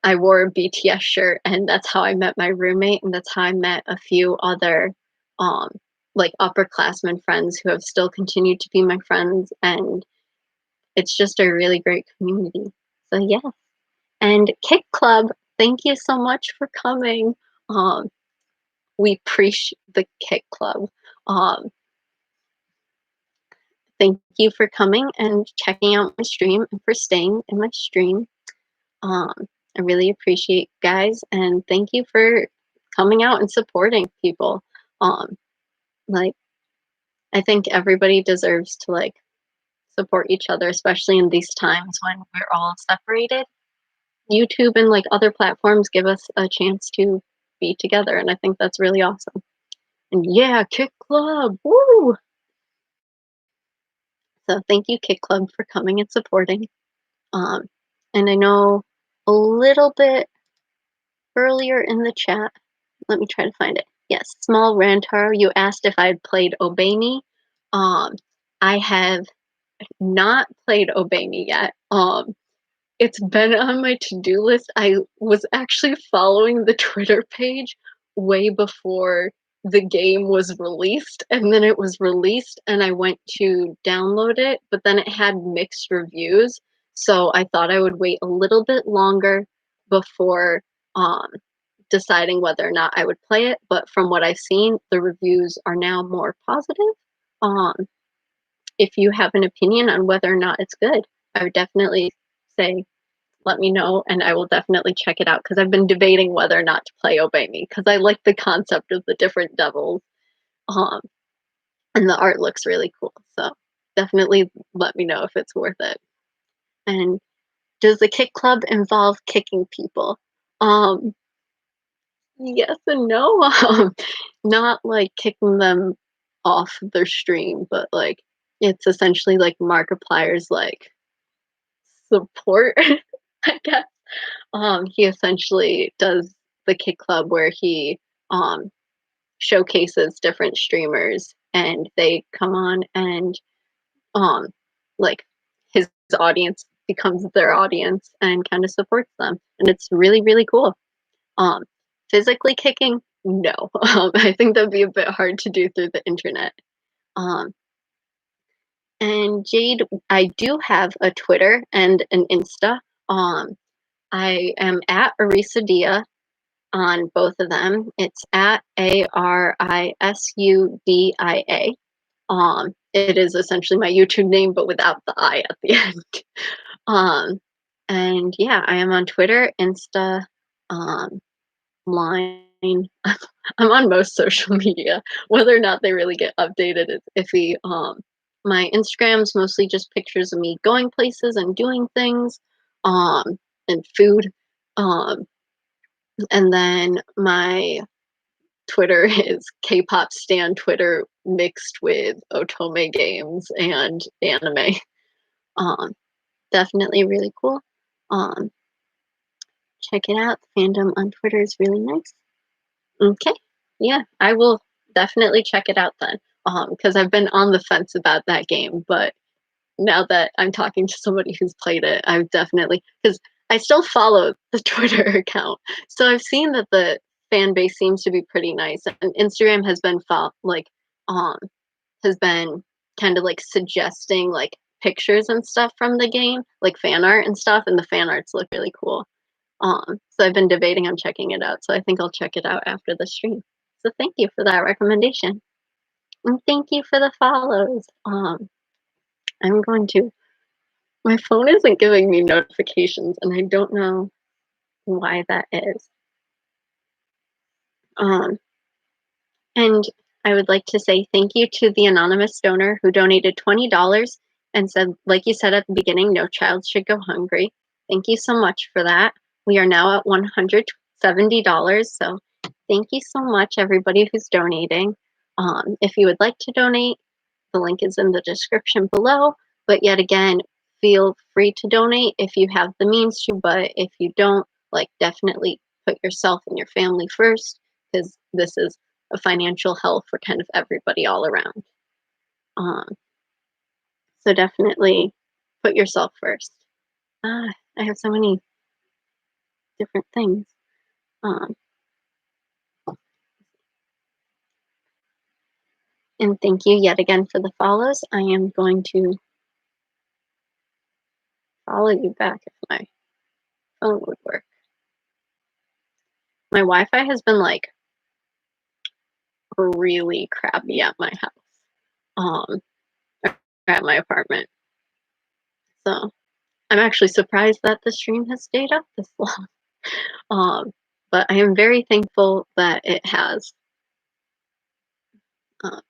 I wore a BTS shirt, and that's how I met my roommate, and that's how I met a few other um, like upperclassmen friends who have still continued to be my friends, and it's just a really great community. So yeah, and Kick Club, thank you so much for coming. Um, we preach the Kick Club. Um, thank you for coming and checking out my stream and for staying in my stream. Um, I really appreciate you guys, and thank you for coming out and supporting people. Um, like I think everybody deserves to like support each other, especially in these times when we're all separated. YouTube and like other platforms give us a chance to be together, and I think that's really awesome. And yeah, Kick Club, woo! So thank you, Kick Club, for coming and supporting. Um, and I know a little bit earlier in the chat, let me try to find it. Yes, Small Rantar, you asked if I'd played Obey Me. I have not played Obey Me yet. It's been on my to-do list. I was actually following the Twitter page way before the game was released, and then it was released and I went to download it, but then it had mixed reviews. So I thought I would wait a little bit longer before um, deciding whether or not I would play it. But from what I've seen, the reviews are now more positive. Um, if you have an opinion on whether or not it's good, I would definitely say let me know and I will definitely check it out because I've been debating whether or not to play Obey Me because I like the concept of the different devils. Um, and the art looks really cool. So definitely let me know if it's worth it. And does the Kick Club involve kicking people? Um, yes and no. Not like kicking them off their stream, but like it's essentially like Markiplier's like support, I guess. He essentially does the Kick Club where he um, showcases different streamers and they come on and um, like his audience becomes their audience and kind of supports them. And it's really, really cool. Um, physically kicking, no. I think that'd be a bit hard to do through the internet. Um, and Jade, I do have a Twitter and an Insta. Um, I am at Arisudia on both of them. It's at ARISUDIA. It is essentially my YouTube name, but without the I at the end. Um, and yeah, I am on Twitter, Insta, um, Line. I'm on most social media. Whether or not they really get updated is iffy. My Instagram's mostly just pictures of me going places and doing things, um, and food. Um, and then my Twitter is K-pop stan Twitter mixed with otome games and anime. Um, definitely really cool. Um, check it out. The fandom on Twitter is really nice. Okay, yeah, I will definitely check it out then. Because I've been on the fence about that game, but now that I'm talking to somebody who's played it, I've definitely because I still follow the Twitter account, so I've seen that the fan base seems to be pretty nice, and Instagram has been um has been kind of like suggesting like pictures and stuff from the game, like fan art and stuff, and the fan arts look really cool. So I've been debating on checking it out, so I think I'll check it out after the stream. So thank you for that recommendation, and thank you for the follows. I'm going to my phone isn't giving me notifications, and I don't know why that is. Um, and I would like to say thank you to the anonymous donor who donated $20 and said, like you said at the beginning, no child should go hungry. Thank you so much for that. We are now at $170, so thank you so much, everybody who's donating. If you would like to donate, the link is in the description below. But yet again, feel free to donate if you have the means to, but if you don't, like, definitely put yourself and your family first, because this is a financial hell for kind of everybody all around. Um, so definitely put yourself first. I have so many different things. Um, and thank you yet again for the follows. I am going to follow you back if my phone would work. My Wi-Fi has been like really crappy at my house, um, at my apartment. So I'm actually surprised that the stream has stayed up this long. Um, but I am very thankful that it has, uh,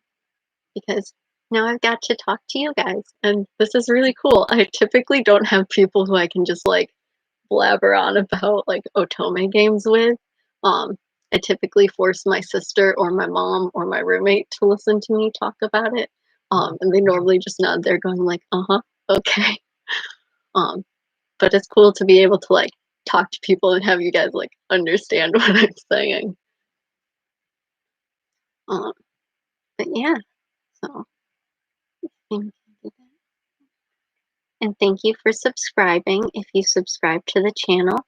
because now I've got to talk to you guys, and this is really cool. I typically don't have people who I can just like blabber on about like otome games with. I typically force my sister or my mom or my roommate to listen to me talk about it. And they normally just nod there going like, uh-huh, okay. Um, but it's cool to be able to like talk to people and have you guys like understand what I'm saying. Um, but yeah, so thank you. And thank you for subscribing if you subscribe to the channel.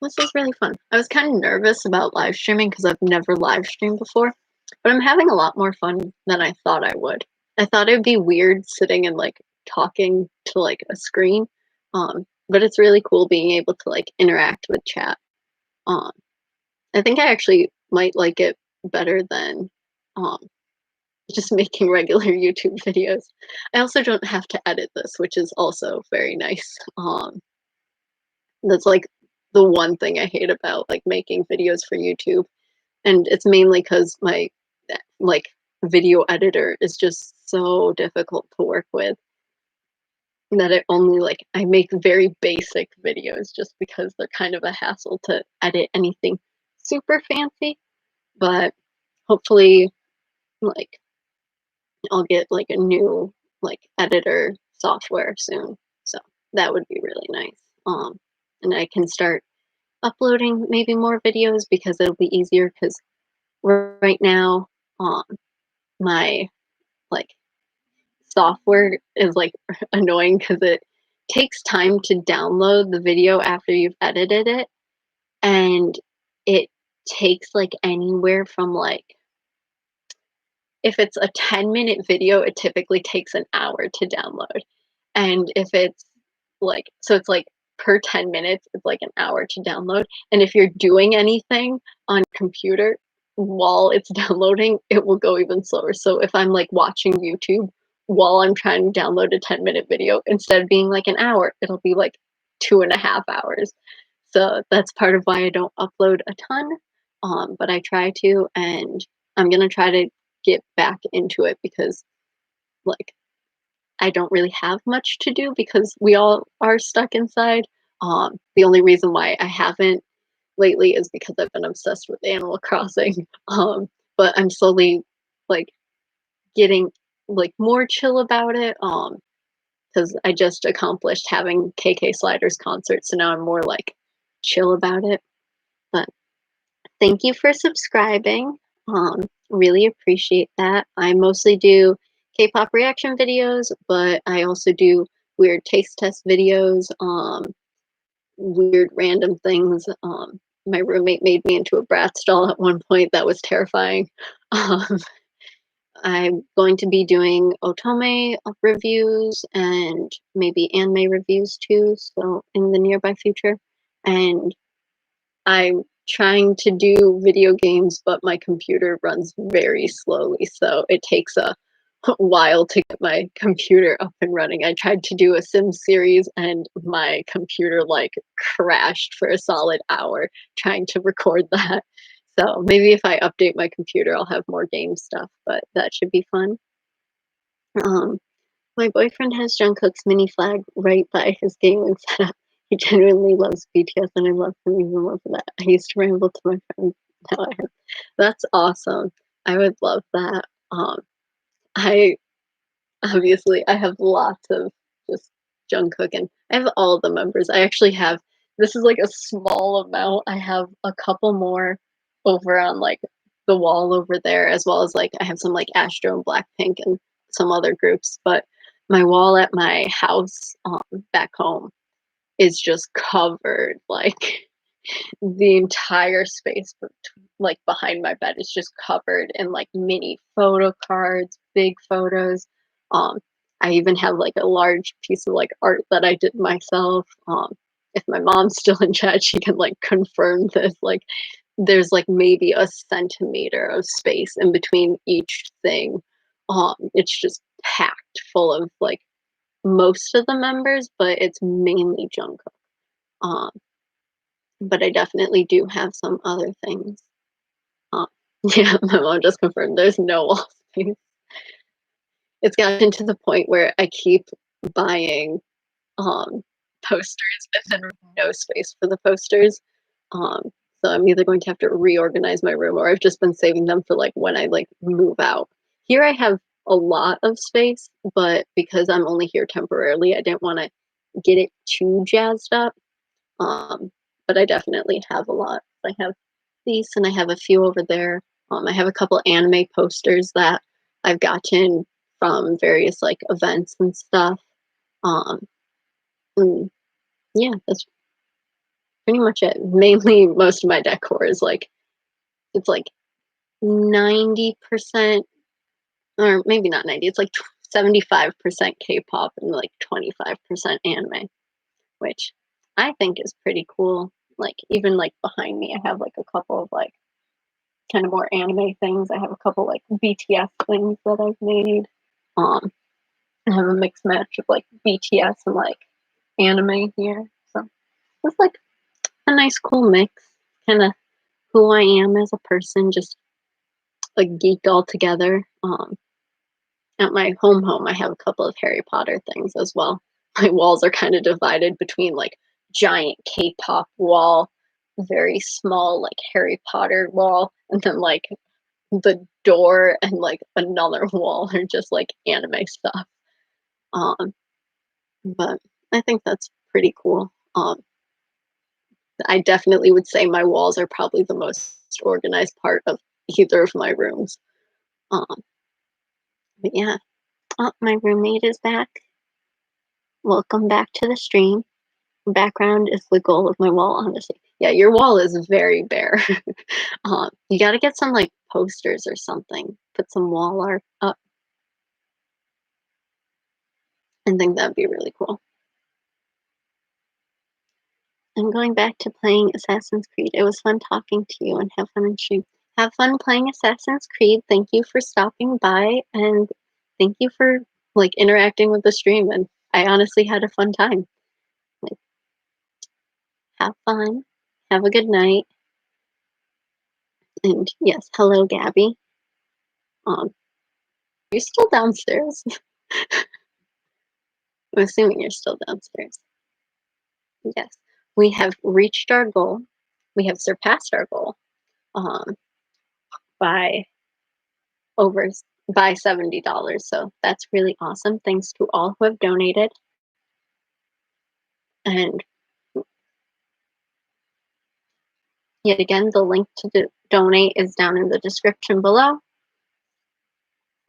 This is really fun. I was kind of nervous about live streaming because I've never live streamed before, but I'm having a lot more fun than I thought I would. I thought it'd be weird sitting and like talking to like a screen, but it's really cool being able to like interact with chat. Um, I think I actually might like it better than um, just making regular YouTube videos. I also don't have to edit this, which is also very nice. That's like the one thing I hate about like making videos for YouTube, and it's mainly because my like video editor is just so difficult to work with that it only like I make very basic videos just because they're kind of a hassle to edit anything super fancy. But hopefully, like I'll get like a new like editor software soon, so that would be really nice. And I can start uploading maybe more videos because it'll be easier because right now, um, my like software is like annoying because it takes time to download the video after you've edited it, and it takes like anywhere from like if it's a 10-minute video, it typically takes an hour to download. And if it's like, so it's like per 10 minutes, it's like an hour to download. And if you're doing anything on computer while it's downloading, it will go even slower. So if I'm like watching YouTube while I'm trying to download a 10-minute video, instead of being like an hour, it'll be like 2.5 hours. So that's part of why I don't upload a ton. But I try to, and I'm gonna try to get back into it because like I don't really have much to do because we all are stuck inside. The only reason why I haven't lately is because I've been obsessed with Animal Crossing. But I'm slowly like getting like more chill about it. Because I just accomplished having KK Sliders concert, so now I'm more like chill about it. But thank you for subscribing. Really appreciate that. I mostly do K-pop reaction videos, but I also do weird taste test videos, weird random things. My roommate made me into a Bratz doll at one point. That was terrifying. Um, I'm going to be doing otome reviews and maybe anime reviews too, so in the nearby future. And I'm trying to do video games, but my computer runs very slowly, so it takes a while to get my computer up and running. I tried to do a Sim series and my computer like crashed for a solid hour trying to record that. So maybe if I update my computer, I'll have more game stuff, but that should be fun. Um, My boyfriend has Jungkook's mini flag right by his gaming setup. He genuinely loves BTS, and I love him even more for that. I used to ramble to my friends. Now I have. That's awesome. I would love that. I obviously, I have lots of just Jungkook, and I have all the members. I actually have this is, like, a small amount. I have a couple more over on, like, the wall over there, as well as, like, I have some, like, Astro and Blackpink and some other groups, but my wall at my house, back home is just covered, like the entire space like behind my bed is just covered in like mini photo cards, big photos. Um, I even have like a large piece of like art that I did myself. If my mom's still in chat, she can like confirm this. Like, there's like maybe a centimeter of space in between each thing. It's just packed full of like most of the members, but it's mainly Jungkook. Um, but I definitely do have some other things. Um, yeah, my mom just confirmed there's no wall space. It's gotten to the point where I keep buying, um, posters and then no space for the posters. Um, so I'm either going to have to reorganize my room or I've just been saving them for, like, when I, like, move out. Here I have a lot of space, but because I'm only here temporarily, I didn't wanna get it too jazzed up. Um, but I definitely have a lot. I have these and I have a few over there. I have a couple anime posters that I've gotten from various like events and stuff. Um, and yeah, that's pretty much it. Mainly, most of my decor is like it's like 90%, or maybe not 90. It's like 75% K-pop and like 25% anime, which I think is pretty cool. Like even like behind me, I have like a couple of like kind of more anime things. I have a couple like BTS things that I've made. Um, I have a mixed match of like BTS and like anime here. So it's like a nice, cool mix. Kind of who I am as a person, just like geeked all together. At my home, I have a couple of Harry Potter things as well. My walls are kind of divided between like giant K-pop wall, very small like Harry Potter wall, and then like the door and like another wall are just like anime stuff. Um, but I think that's pretty cool. I definitely would say my walls are probably the most organized part of either of my rooms. Um, but yeah, oh, my roommate is back. Welcome back to the stream. Background is the goal of my wall, honestly. Yeah, your wall is very bare. You got to get some like posters or something. Put some wall art up. I think that'd be really cool. I'm going back to playing Assassin's Creed. It was fun talking to you and have fun in stream. Have fun playing Assassin's Creed. Thank you for stopping by and thank you for like interacting with the stream, and I honestly had a fun time. Like, have fun. Have a good night. And yes, hello Gabby. You're still downstairs. I'm assuming you're still downstairs. Yes. We have reached our goal. We have surpassed our goal um by over by $70. So that's really awesome. Thanks to all who have donated. And yet again, the link to donate is down in the description below.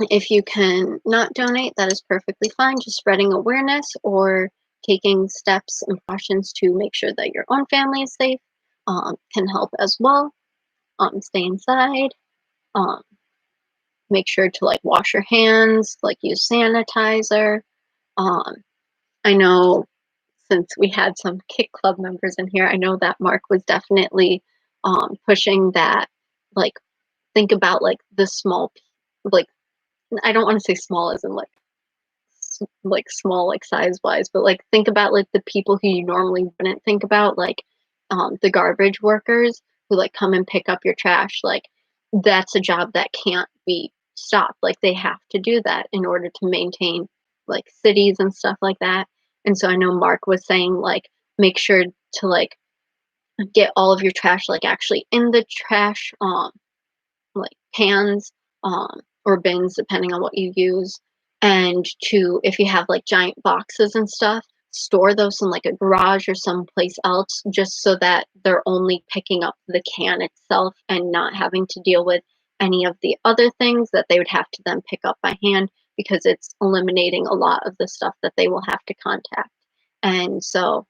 If you can not donate, that is perfectly fine. Just spreading awareness or taking steps and precautions to make sure that your own family is safe can help as well. Stay inside. Um, make sure to like wash your hands, like use sanitizer. Um, I know since we had some Kick Club members in here, I know that Mark was definitely pushing that, like, think about like the small, like, I don't want to say small as in like small, like size wise, but like think about like the people who you normally wouldn't think about, like the garbage workers who like come and pick up your trash. Like, that's a job that can't be stopped. Like, they have to do that in order to maintain like cities and stuff like that. And so I know Mark was saying like make sure to like get all of your trash like actually in the trash like cans or bins depending on what you use, and to if you have like giant boxes and stuff, store those in like a garage or someplace else just so that they're only picking up the can itself and not having to deal with any of the other things that they would have to then pick up by hand, because it's eliminating a lot of the stuff that they will have to contact. And so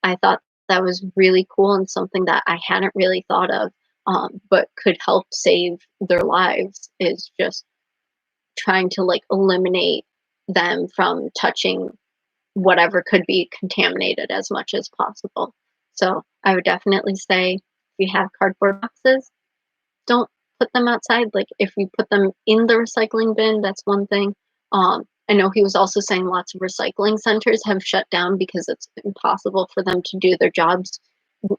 I thought that was really cool and something that I hadn't really thought of, but could help save their lives, is just trying to like eliminate them from touching whatever could be contaminated as much as possible. So I would definitely say if you have cardboard boxes, don't put them outside. Like if you put them in the recycling bin, that's one thing. I know he was also saying lots of recycling centers have shut down because it's impossible for them to do their jobs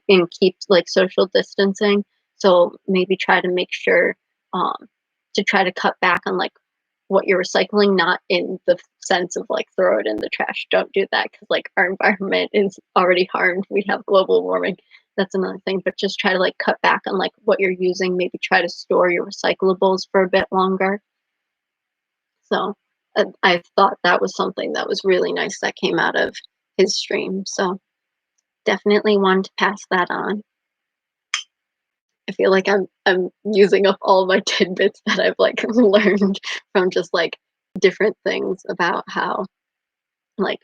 and keep like social distancing. So maybe try to make sure um, to try to cut back on like what you're recycling, not in the sense of like throw it in the trash. Don't do that because like our environment is already harmed. We have global warming. That's another thing. But just try to like cut back on like what you're using. Maybe try to store your recyclables for a bit longer. So I thought that was something that was really nice that came out of his stream. So definitely wanted to pass that on. I feel like I'm using up all my tidbits that I've like learned from just like different things about how like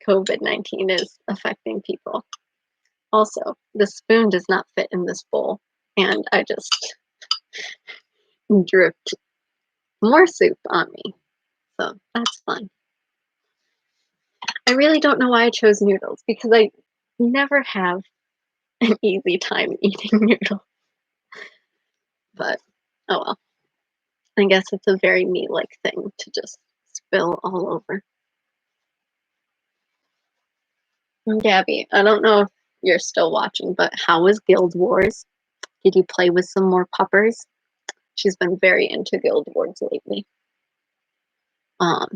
COVID-19 is affecting people. Also, the spoon does not fit in this bowl, and I just dripped more soup on me. So that's fun. I really don't know why I chose noodles because I never have an easy time eating noodles. But oh well. I guess it's a very me like thing to just spill all over. And Gabby, I don't know if you're still watching, but how was Guild Wars? Did you play with some more puppers? She's been very into Guild Wars lately. Um,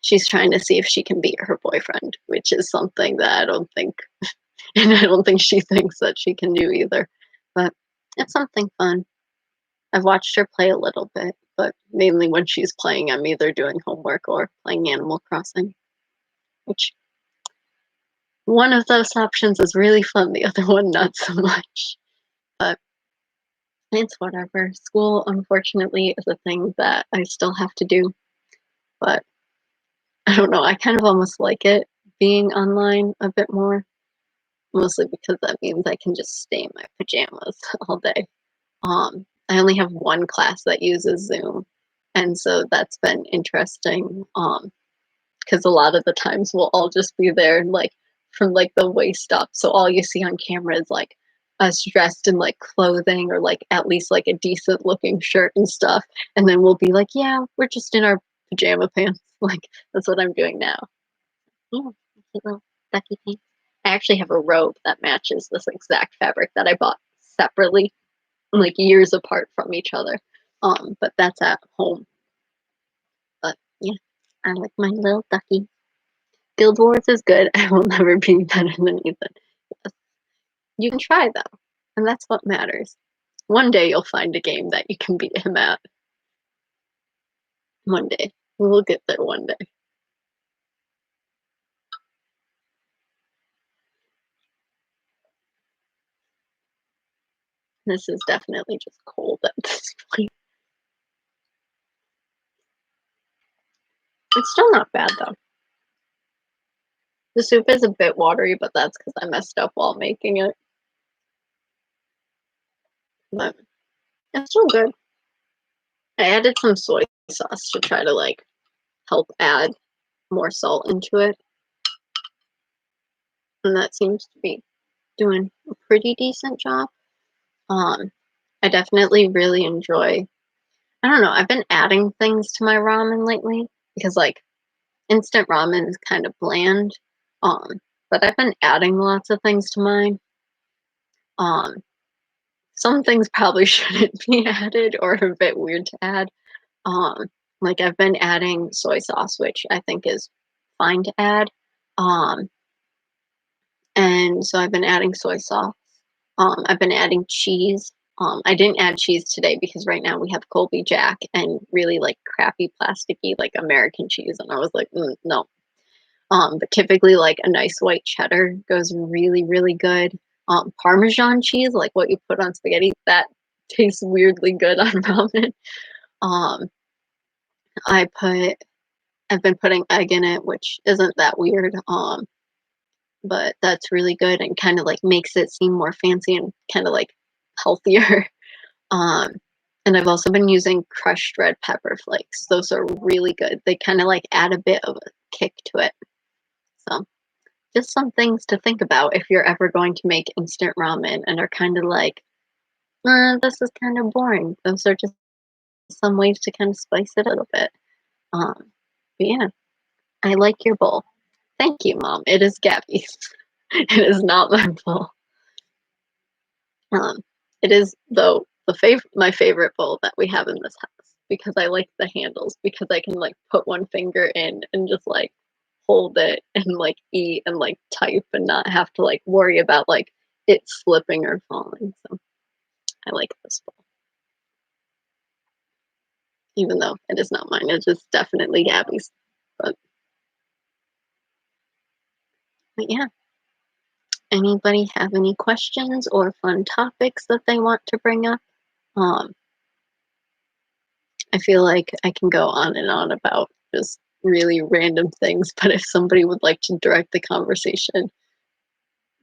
she's trying to see if she can beat her boyfriend, which is something that I don't think, and I don't think she thinks that she can do either. But it's something fun. I've watched her play a little bit, but mainly when she's playing, I'm either doing homework or playing Animal Crossing, which one of those options is really fun, the other one not so much. But it's whatever. School, unfortunately, is a thing that I still have to do, but I don't know. I kind of almost like it being online a bit more, mostly because that means I can just stay in my pajamas all day. I only have one class that uses Zoom, and so that's been interesting. Because a lot of the times we'll all just be there like from like the waist up, so all you see on camera is like us dressed in like clothing or like at least like a decent looking shirt and stuff, and then we'll be like, yeah, we're just in our pajama pants. Like that's what I'm doing now. Yeah, cute little ducky pants. I actually have a robe that matches this exact fabric that I bought separately, like years apart from each other. But that's at home. But yeah, I like my little ducky. Guild Wars is good. I will never be better than Ethan. Yes. You can try though, and that's what matters. One day you'll find a game that you can beat him at. One day. We'll get there one day. This is definitely just cold at this point. It's still not bad though. The soup is a bit watery, but that's because I messed up while making it. But it's still good. I added some soy sauce to try to like help add more salt into it, and that seems to be doing a pretty decent job. Um, I definitely really enjoy. I don't know. I've been adding things to my ramen lately because like instant ramen is kind of bland. Um, but I've been adding lots of things to mine. Um, some things probably shouldn't be added or are a bit weird to add. Um, Like, I've been adding soy sauce, which I think is fine to add, um, and so I've been adding soy sauce. I've been adding cheese. I didn't add cheese today because right now we have Colby Jack and really, like, crappy plasticky, like, American cheese, and I was like, no." But typically, like, a nice white cheddar goes really, really good. Parmesan cheese, like what you put on spaghetti, that tastes weirdly good on ramen. Um, I put I've been putting egg in it, which isn't that weird, but that's really good and kinda, like, makes it seem more fancy and kinda, like, healthier. Um, and I've also been using crushed red pepper flakes. Those are really good. They kinda, like, add a bit of a kick to it. So, just some things to think about if you're ever going to make instant ramen and are kinda like, this is kinda boring." Those are just some ways to kinda spice it a little bit. Um, but yeah, I like your bowl. Thank you, Mom. It is Gabby's. It is not my bowl. Um, it is, though, my favorite bowl that we have in this house because I like the handles because I can, like, put one finger in and just, like, hold it and, like, eat and, like, type and not have to, like, worry about, like, it slipping or falling, so I like this bowl, even though it is not mine, it is definitely Gabby's, but yeah. Anybody have any questions or fun topics that they want to bring up? Um, I feel like I can go on and on about just really random things, but if somebody would like to direct the conversation,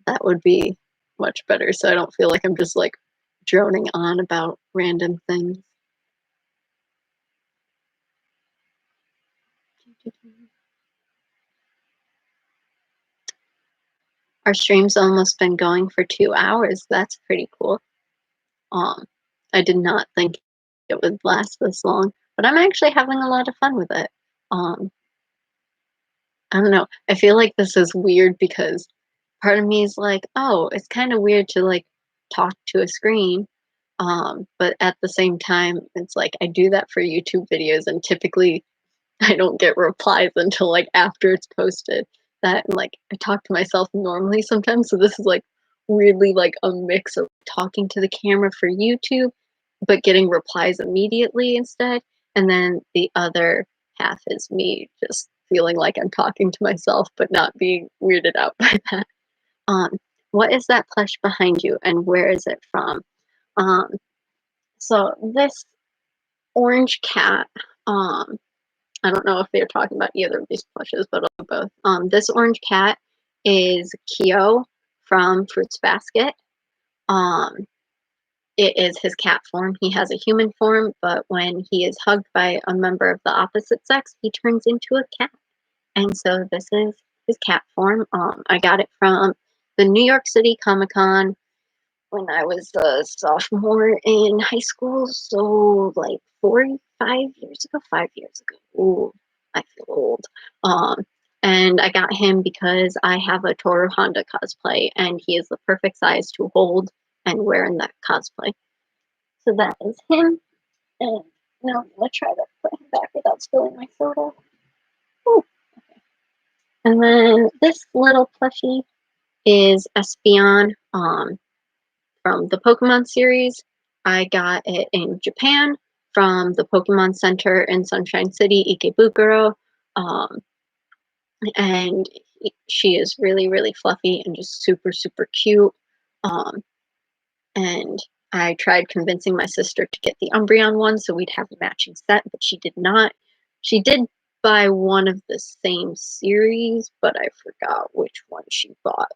that would be much better so I don't feel like I'm just, like, droning on about random things. Our stream's almost been going for 2 hours, that's pretty cool. Um, I did not think it would last this long, but I'm actually having a lot of fun with it. Um, I don't know, I feel like this is weird because part of me is like, "Oh, it's kinda weird to, like, talk to a screen," but at the same time, it's like I do that for YouTube videos, and typically I don't get replies until, like, after it's posted. That and, like, I talk to myself normally sometimes, so this is, like, weirdly, like, a mix of talking to the camera for YouTube, but getting replies immediately instead, and then the other half is me just feeling like I'm talking to myself, but not being weirded out by that. Um, what is that plush behind you, and where is it from? Um, so this orange cat, um I don't know if they're talking about either of these plushes, but I'll do both. This orange cat is Kyo from Fruits Basket. Um, it is his cat form. He has a human form, but when he is hugged by a member of the opposite sex, he turns into a cat. And so this is his cat form. I got it from the New York City Comic Con when I was a sophomore in high school, so like 45 years ago, 5 years ago. Ooh, I feel old. Um, and I got him because I have a Toru Honda cosplay, and he is the perfect size to hold and wear in that cosplay. So that is him. And now I'm gonna try to put him back without spilling my soda. Ooh. And then this little plushie is Espeon. From the Pokemon series. I got it in Japan from the Pokemon Center in Sunshine City, Ikebukuro. Um, and she is really, really fluffy and just super, super cute. Um, and I tried convincing my sister to get the Umbreon one so we'd have a matching set, but she did not. She did buy one of the same series, but I forgot which one she bought.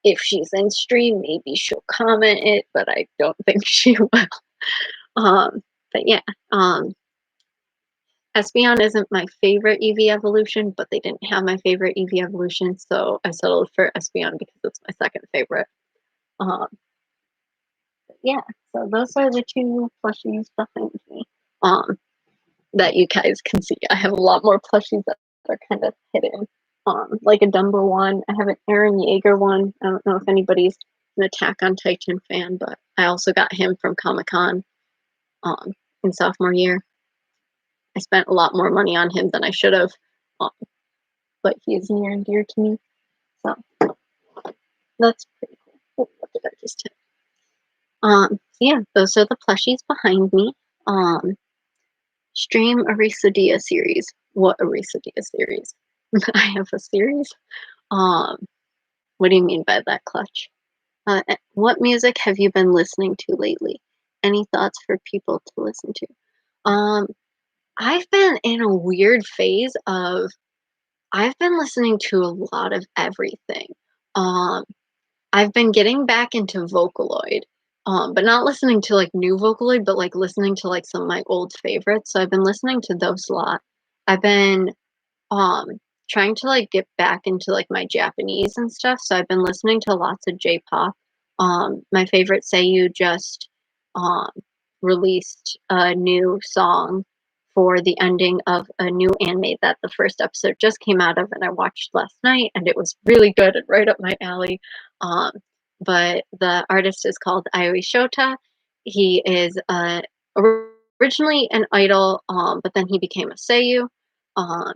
If she's in stream, maybe she'll comment it, but I don't think she will. But yeah, Espeon isn't my favorite EV evolution, but they didn't have my favorite EV evolution, so I settled for Espeon because it's my second favorite. Um, yeah, so those are the two plushies behind me. Um, that you guys can see. I have a lot more plushies that are kind of hidden. Like a Dumbo one. I have an Aaron Yeager one. I don't know if anybody's an Attack on Titan fan, but I also got him from Comic Con in sophomore year. I spent a lot more money on him than I should have, um, but he's near and dear to me, so that's pretty cool. Oh, what did I just hit? So yeah, those are the plushies behind me. Um, Stream Arisadia series. What Arisadia series? I have a series. Um, what do you mean by that, Clutch? What music have you been listening to lately? Any thoughts for people to listen to? Um, I've been in a weird phase of I've been listening to a lot of everything. Um, I've been getting back into Vocaloid, but not listening to like new Vocaloid, but like listening to like some of my old favorites. So I've been listening to those a lot. I've been um trying to like get back into like my Japanese and stuff. So I've been listening to lots of J-pop. My favorite Seiyu just um released a new song for the ending of a new anime that the first episode just came out of and I watched last night and it was really good and right up my alley. Um but the artist is called Aoi Shota. He is originally an idol, but then he became a Seiyu. Um,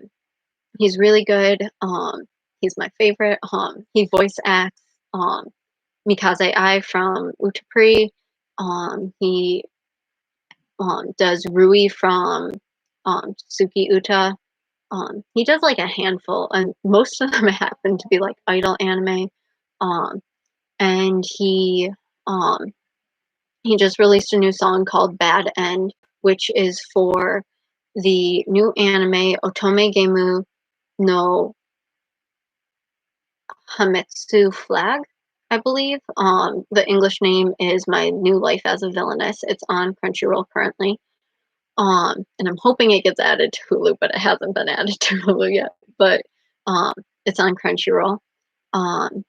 he's really good. He's my favorite. He voice acts Mikaze Ai from Utapri. He does Rui from Suki Uta. He does like a handful, and most of them happen to be like idol anime. Um, and um, he just released a new song called Bad End, which is for the new anime Otome Gemu no Hametsu Flag, I believe. The English name is My New Life as a Villainess. It's on Crunchyroll currently. And I'm hoping it gets added to Hulu, but it hasn't been added to Hulu yet. But um, it's on Crunchyroll. Um,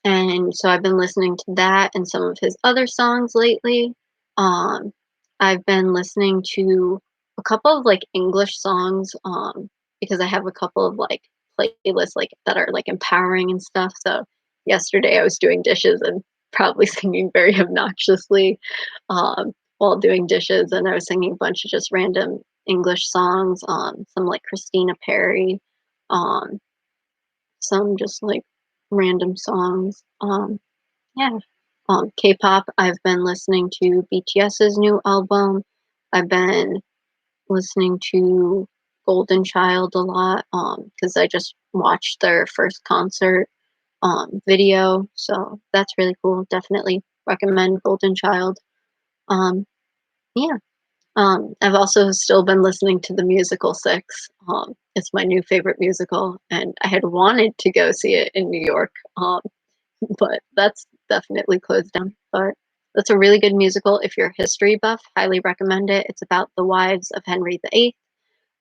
and so I've been listening to that and some of his other songs lately. Um, I've been listening to a couple of like English songs because I have a couple of like playlists like that are like empowering and stuff. So yesterday I was doing dishes and probably singing very obnoxiously while doing dishes, and I was singing a bunch of just random English songs, some like Christina Perry, um, some just like random songs. Yeah. K-pop, I've been listening to BTS's new album. I've been listening to Golden Child a lot because I just watched their first concert video, so that's really cool. Definitely recommend Golden Child. Um, yeah. I've also still been listening to the musical Six. It's my new favorite musical, and I had wanted to go see it in New York, but that's definitely closed down. But that's a really good musical. If you're a history buff, highly recommend it. It's about the wives of Henry VIII,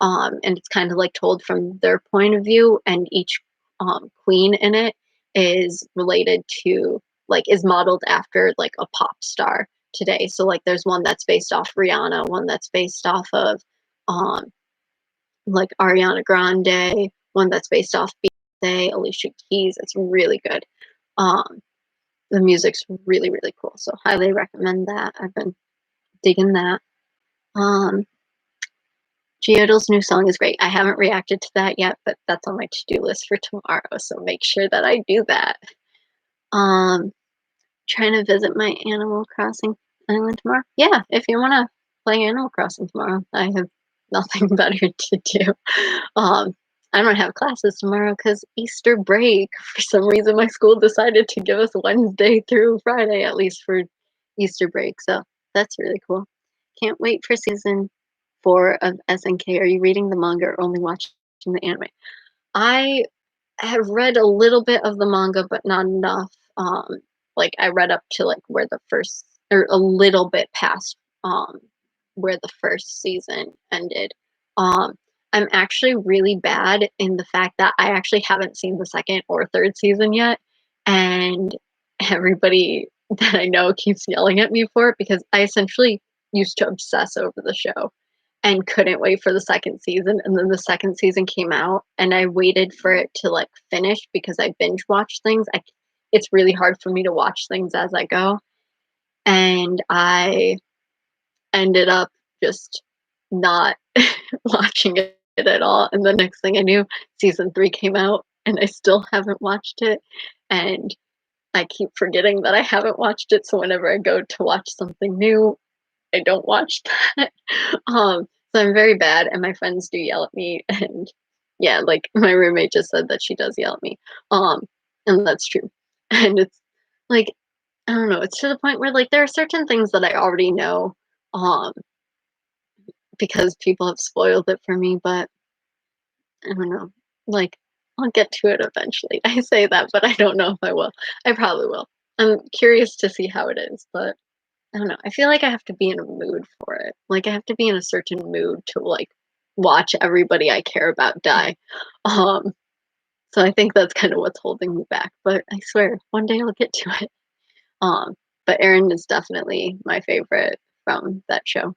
and it's kind of like told from their point of view, and each queen in it is related to like is modeled after like a pop star today. So like there's one that's based off Rihanna, one that's based off of um, like Ariana Grande, one that's based off Beyonce, Alicia Keys. It's really good. Um, the music's really, really cool. So highly recommend that. I've been digging that. Um, Geodel's new song is great. I haven't reacted to that yet, but that's on my to-do list for tomorrow. So make sure that I do that. Um, Trying to visit my Animal Crossing island tomorrow. Yeah, if you want to play Animal Crossing tomorrow, I have nothing better to do. Um, I don't have classes tomorrow because Easter break. For some reason, my school decided to give us Wednesday through Friday, at least for Easter break. So that's really cool. Can't wait for season 4 of SNK. Are you reading the manga or only watching the anime? I have read a little bit of the manga, but not enough. Like I read up to like where the first, or a little bit past where the first season ended. Um, I'm actually really bad in the fact that I actually haven't seen the second or third season yet, and everybody that I know keeps yelling at me for it because I essentially used to obsess over the show and couldn't wait for the second season. And then the second season came out, and I waited for it to like finish because I binge watch things. It's really hard for me to watch things as I go, and I ended up just not watching it at all, and the next thing I knew, season 3 came out, and I still haven't watched it, and I keep forgetting that I haven't watched it, so whenever I go to watch something new, I don't watch that. So I'm very bad, and my friends do yell at me, and yeah, like, my roommate just said that she does yell at me, um, and that's true. And it's like, I don't know, it's to the point where, like, there are certain things that I already know, um, because people have spoiled it for me, but I don't know, like, I'll get to it eventually. I say that, but I don't know if I will. I probably will. I'm curious to see how it is, but I don't know. I feel like I have to be in a mood for it. Like, I have to be in a certain mood to, like, watch everybody I care about die. Um, so I think that's kinda what's holding me back, but I swear, one day I'll get to it. Um, but Erin is definitely my favorite from that show.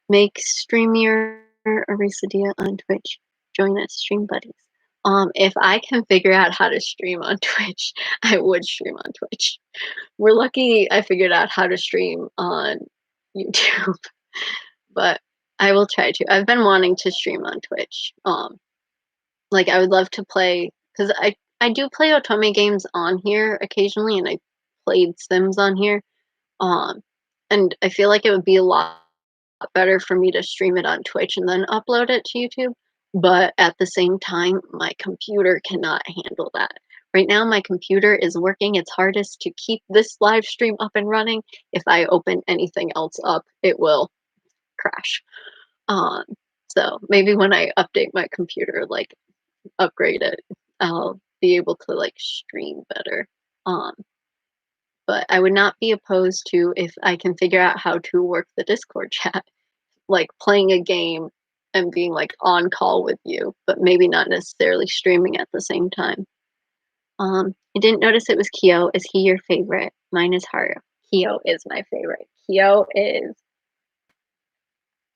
Make Streamier Arisadia on Twitch. Join us, stream buddies. If I can figure out how to stream on Twitch, I would stream on Twitch. We're lucky I figured out how to stream on YouTube, but I will try to. I've been wanting to stream on Twitch. Like I would love to play because I do play Otome games on here occasionally, and I played Sims on here. Um, and I feel like it would be a lot better for me to stream it on Twitch and then upload it to YouTube. But at the same time, my computer cannot handle that. Right now, my computer is working its hardest to keep this live stream up and running. If I open anything else up, it will crash. Um, so maybe when I update my computer, like upgrade it, I'll be able to like stream better. Um, but I would not be opposed to if I can figure out how to work the Discord chat, like playing a game and being like on call with you, but maybe not necessarily streaming at the same time. I didn't notice it was Kyo. Is he your favorite? Mine is Haru. Kyo is my favorite. Kyo is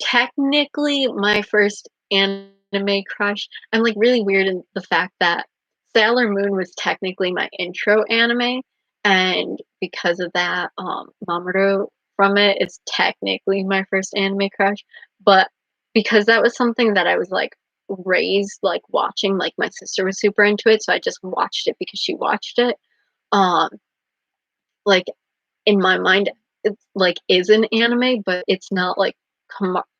technically my first anime crush. I'm like really weird in the fact that Sailor Moon was technically my intro anime, and because of that, Mamoru from it is technically my first anime crush. But because that was something that I was like raised like watching, like my sister was super into it, so I just watched it because she watched it. Um, like in my mind it's like is an anime, but it's not like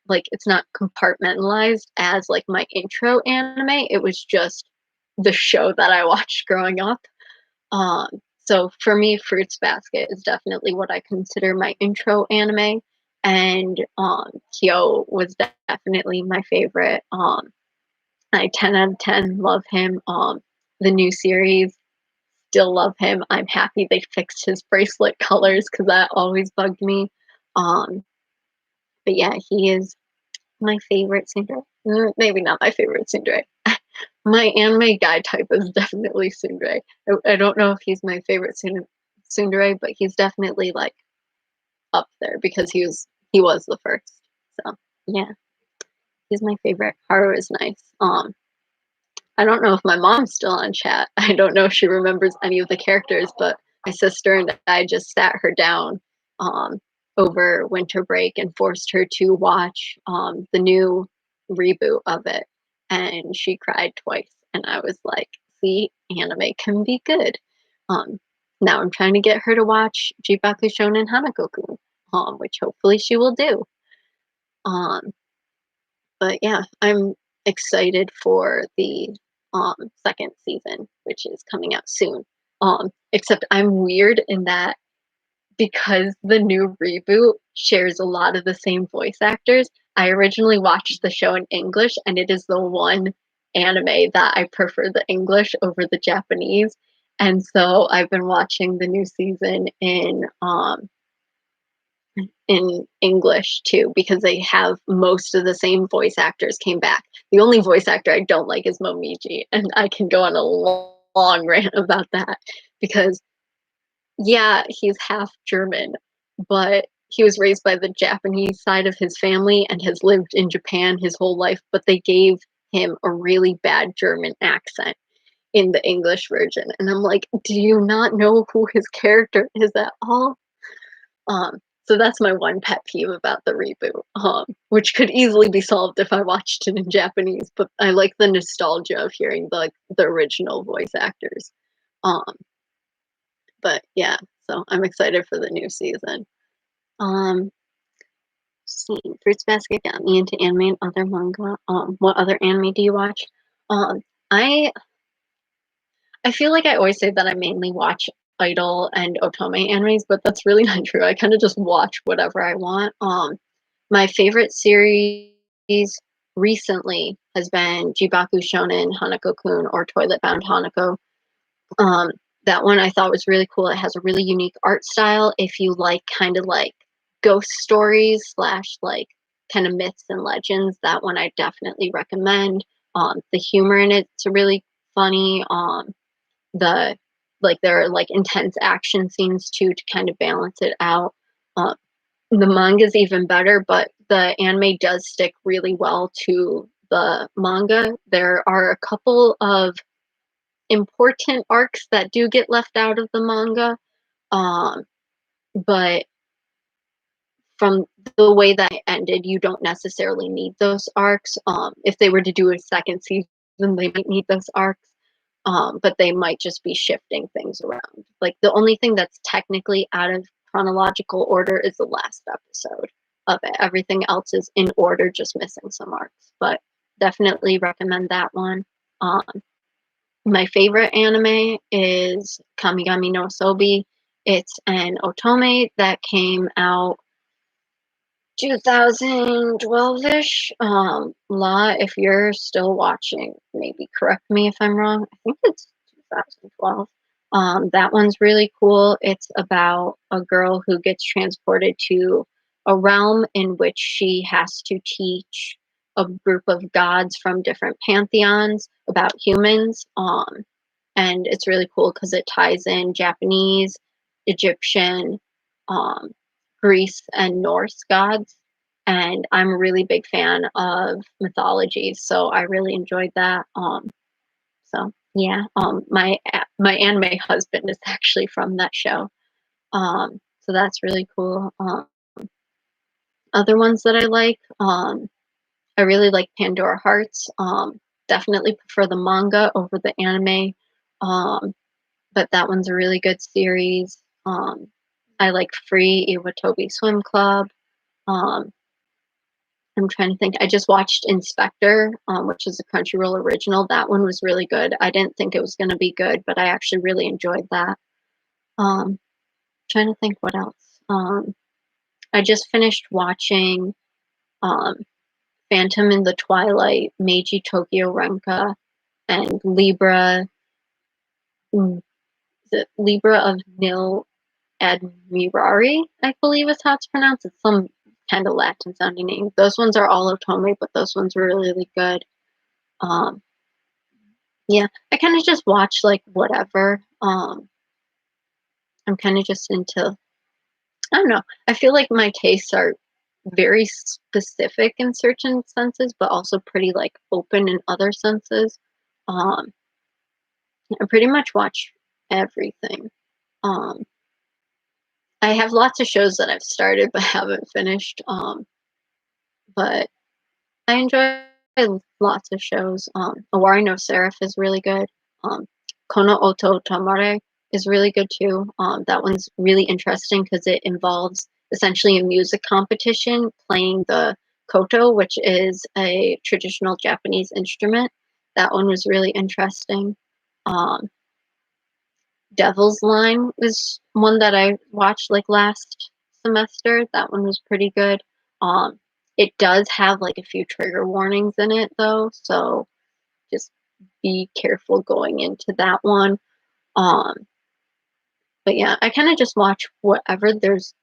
like it's not compartmentalized as like my intro anime. It was just the show that I watched growing up. Um, so for me, Fruits Basket is definitely what I consider my intro anime, and Kyo was definitely my favorite. I 10 out of 10 love him. The new series still love him. I'm happy they fixed his bracelet colors because that always bugged me. Um, but yeah, he is my favorite tsundere. Maybe not my favorite tsundere. My anime guy type is definitely tsundere. I don't know if he's my favorite tsundere, but he's definitely like up there because he was the first. So yeah, he's my favorite. Haru is nice. I don't know if my mom's still on chat. I don't know if she remembers any of the characters, but my sister and I just sat her down um, over winter break and forced her to watch the new reboot of it. And she cried twice. And I was like, see, anime can be good. Um, Now I'm trying to get her to watch Jibaku Shonen Hanakoku, which hopefully she will do. Um, but yeah, I'm excited for the second season, which is coming out soon. Except I'm weird in that because the new reboot shares a lot of the same voice actors, I originally watched the show in English, and it is the one anime that I prefer the English over the Japanese. And so I've been watching the new season in English too because they have most of the same voice actors came back. The only voice actor I don't like is Momiji, and I can go on a long rant about that because yeah, he's half German, but he was raised by the Japanese side of his family and has lived in Japan his whole life, but they gave him a really bad German accent in the English version. And I'm like, do you not know who his character is at all? So that's my one pet peeve about the reboot, which could easily be solved if I watched it in Japanese, but I like the nostalgia of hearing the original voice actors. Um, but yeah, so I'm excited for the new season. Um, see, Fruits Basket got me into anime and other manga. What other anime do you watch? Um, I I feel like I always say that I mainly watch idol and otome animes, but that's really not true. I kind of just watch whatever I want. My favorite series recently has been Jibaku Shonen Hanako-kun or Toilet Bound Hanako. Um, that one I thought was really cool. It has a really unique art style. If you like kind of like ghost stories slash like kind of myths and legends, that one I definitely recommend. The humor in it's really funny. The like there are like intense action scenes too to kind of balance it out. Um, the manga's even better, but the anime does stick really well to the manga. There are a couple of important arcs that do get left out of the manga, um, but from the way that it ended, you don't necessarily need those arcs. If they were to do a second season, they might need those arcs, but they might just be shifting things around. Like the only thing that's technically out of chronological order is the last episode of it. Everything else is in order, just missing some arcs. But definitely recommend that one. Um, my favorite anime is Kamigami no Sobi. It's an otome that came out 2012-ish. La, if you're still watching, maybe correct me if I'm wrong. I think it's 2012. That one's really cool. It's about a girl who gets transported to a realm in which she has to teach a group of gods from different pantheons about humans. And it's really cool because it ties in Japanese, Egyptian, um, Greece, and Norse gods. And I'm a really big fan of mythology, so I really enjoyed that. So yeah, my anime husband is actually from that show. So that's really cool. Other ones that I like, I really like Pandora Hearts. Definitely prefer the manga over the anime. Um, but that one's a really good series. I like Free Iwatobi Swim Club. Um, I'm trying to think. I just watched Inspector, which is a Crunchyroll original. That one was really good. I didn't think it was going to be good, but I actually really enjoyed that. Trying to think what else. I just finished watching um, Phantom in the Twilight, Meiji Tokyo Renka, and Libra. mm, The Libra of Nil Admirari, I believe is how it's pronounced. It's some kind of Latin sounding name. Those ones are all otome, but those ones were really, really good. Um, yeah, I kind of just watch like whatever. I'm kind of just into, I don't know. I feel like my tastes are very specific in certain senses, but also pretty like open in other senses. Um, I pretty much watch everything. Um, I have lots of shows that I've started but haven't finished. But I enjoy lots of shows. Awari no Seraph is really good. Um, Kono Oto Tamare is really good too. That one's really interesting because it involves essentially a music competition playing the koto, which is a traditional Japanese instrument. That one was really interesting. Um, Devil's Line was one that I watched like last semester. That one was pretty good. Um, it does have like a few trigger warnings in it though, so just be careful going into that one. Um, but yeah, I kind of just watch whatever there's.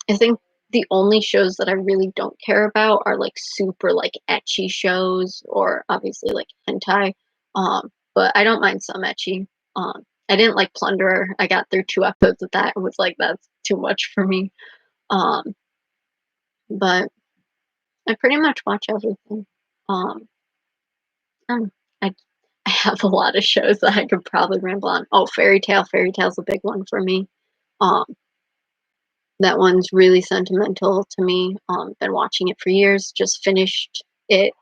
I think the only shows that I really don't care about are like super like ecchi shows or obviously like hentai. But I don't mind some ecchi. I didn't like Plunderer. I got through 2 episodes of that and was like, that's too much for me. Um, but I pretty much watch everything. Um, I, don't know. I I have a lot of shows that I could probably ramble on. Oh, Fairy Tale. Fairy Tale's a big one for me. Um, That one's really sentimental to me. Been watching it for years. Just finished it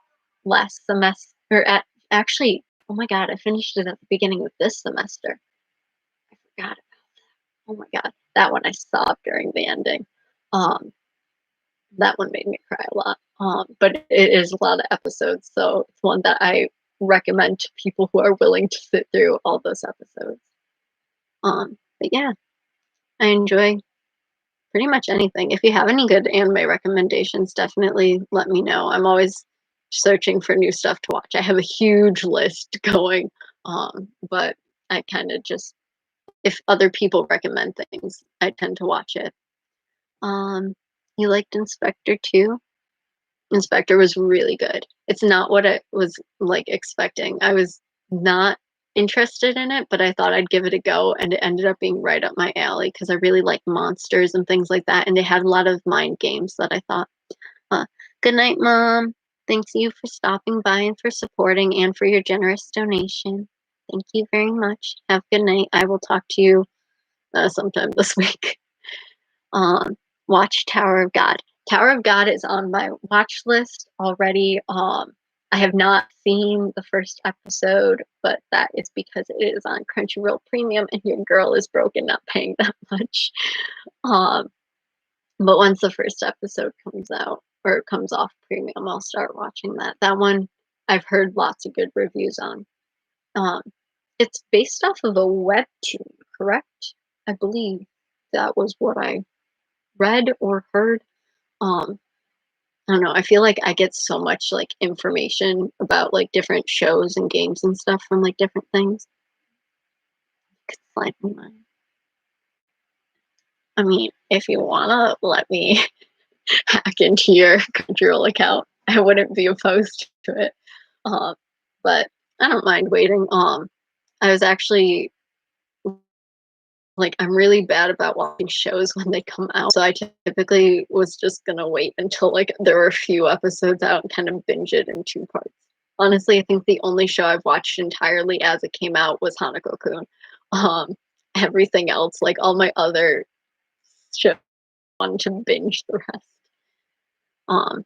last semester. Actually, oh my god, I finished it at the beginning of this semester. I forgot. Oh my god, that one I sobbed during the ending. Um, that one made me cry a lot. But it is a lot of episodes, so it's one that I recommend to people who are willing to sit through all those episodes. But yeah, I enjoy pretty much anything. If you have any good anime recommendations, definitely let me know. I'm always searching for new stuff to watch. I have a huge list going, but I kind of just, if other people recommend things, I tend to watch it. Um, you liked Inspector too? Inspector was really good. It's not what I was like expecting. I was not interested in it, but I thought I'd give it a go, and it ended up being right up my alley because I really like monsters and things like that. And they had a lot of mind games that I thought, uh, good night, Mom. Thanks you for stopping by and for supporting and for your generous donation. Thank you very much. Have a good night. I will talk to you sometime this week. Um, watch Tower of God. Tower of God is on my watch list already. I have not seen the first episode, but that is because it is on Crunchyroll Premium, and your girl is broken not paying that much. Um, but once the first episode comes out or comes off Premium, I'll start watching that. That one I've heard lots of good reviews on. Um, it's based off of a webtoon, correct? I believe that was what I read or heard. Um, I don't know. I feel like I get so much like information about like different shows and games and stuff from like different things. It's like, I mean, if you wanna let me hack into your Crunchyroll account, I wouldn't be opposed to it. Um, but I don't mind waiting. I was actually like, I'm really bad about watching shows when they come out, so I typically was just gonna wait until, like, there were a few episodes out and kind of binge it in 2 parts. Honestly, I think the only show I've watched entirely as it came out was Hanako-kun. Um, everything else, like, all my other shows, I wanted to binge the rest. Um,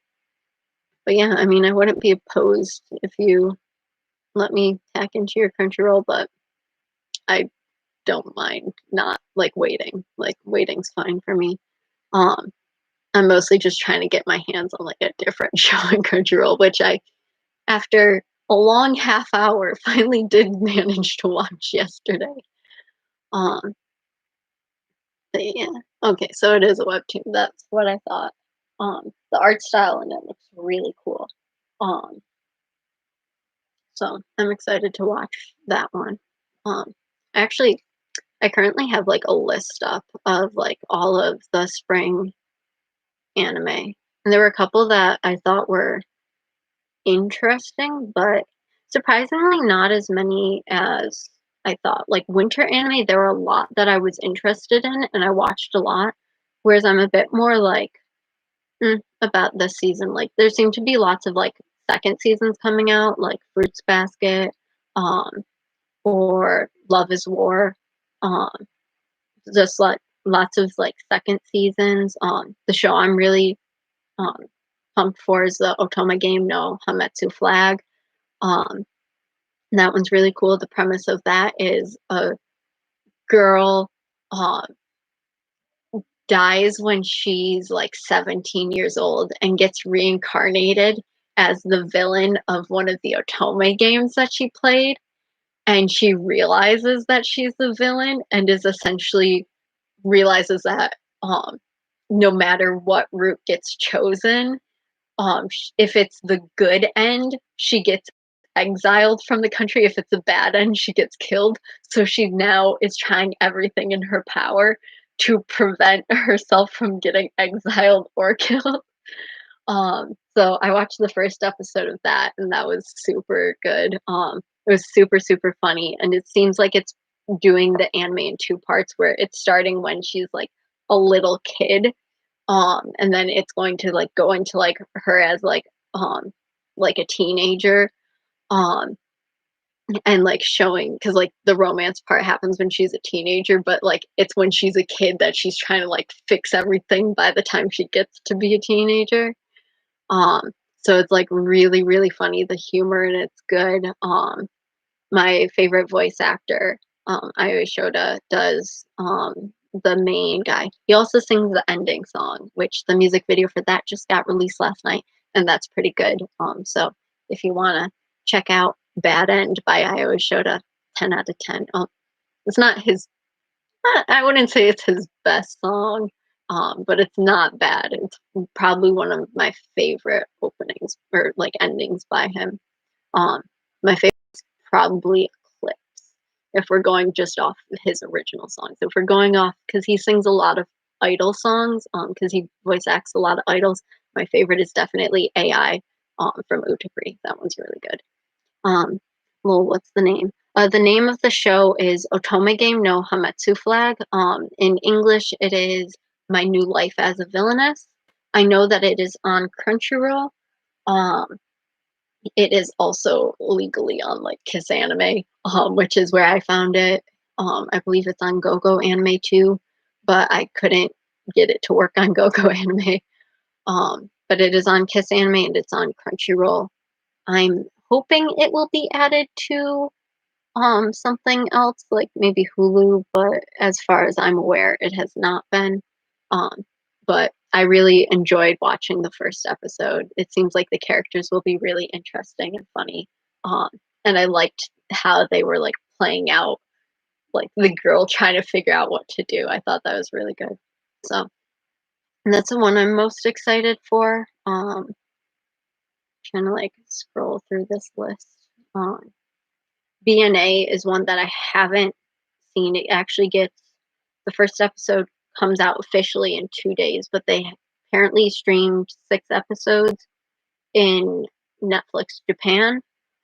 but yeah, I mean, I wouldn't be opposed if you let me hack into your Crunchyroll, but I don't mind not, like, waiting. Like, waiting's fine for me. Um, I'm mostly just trying to get my hands on, like, a different show in Crunchyroll, which I, after a long half hour, finally did manage to watch yesterday. Um, but yeah. Okay, so it is a webtoon. That's what I thought. The art style in it looks really cool. Um, so I'm excited to watch that one. Um, actually, I currently have, like, a list up of, like, all of the spring anime, and there were a couple that I thought were interesting, but surprisingly not as many as I thought. Like, winter anime, there were a lot that I was interested in, and I watched a lot, whereas I'm a bit more like, about this season. Like, there seem to be lots of, like, second seasons coming out, like Fruits Basket, um, or Love is War, um, just, like, lots of, like, second seasons. The show I'm really, um, pumped for is the Otome game no Hametsu Flag. Um, that one's really cool. The premise of that is a girl, um, dies when she's, like, 17 years old and gets reincarnated as the villain of one of the Otome games that she played, and she realizes that she's the villain and is essentially realizes that, no matter what route gets chosen, if it's the good end, she gets exiled from the country. If it's a bad end, she gets killed. So she now is trying everything in her power to prevent herself from getting exiled or killed. So I watched the first episode of that, and that was super good. It was super, super funny, and it seems like it's doing the anime in 2 parts where it's starting when she's, like, a little kid, and then it's going to, like, go into, like, her as, like, a teenager, um, and, like, showing because like, the romance part happens when she's a teenager, but, like, it's when she's a kid that she's trying to, like, fix everything by the time she gets to be a teenager. Um, so it's, like, really, really funny, the humor and it's good. My favorite voice actor, Io Shota, does, the main guy. He also sings the ending song, which the music video for that just got released last night, and that's pretty good. So if you wanna check out Bad End by Io Shota, 10 out of 10. It's not his I wouldn't say it's his best song, but it's not bad. It's probably one of my favorite openings or, like, endings by him. Um, my favorite probably Eclipse, if we're going just off of his original songs. If we're going off, because he sings a lot of Idol songs, because he voice acts a lot of idols, my favorite is definitely AI, from Utapri. That one's really good. Um, well, what's the name? The name of the show is Otomege no Hametsu Flag. In English, it is My New Life as a Villainess. I know that it is on Crunchyroll. Um, it is also legally on like Kiss Anime, which is where I found it. I believe it's on GoGo Anime too, but I couldn't get it to work on GoGo Anime. But it is on Kiss Anime and it's on Crunchyroll. I'm hoping it will be added to something else like maybe Hulu, but as far as I'm aware, it has not been. Um, but I really enjoyed watching the first episode. It seems like the characters will be really interesting and funny. Um, and I liked how they were like playing out like the girl trying to figure out what to do. I thought that was really good. So and that's the one I'm most excited for. Trying to like scroll through this list. Um, BNA is one that I haven't seen. It actually gets the first episode comes out officially in 2 days, but they apparently streamed 6 episodes in Netflix Japan.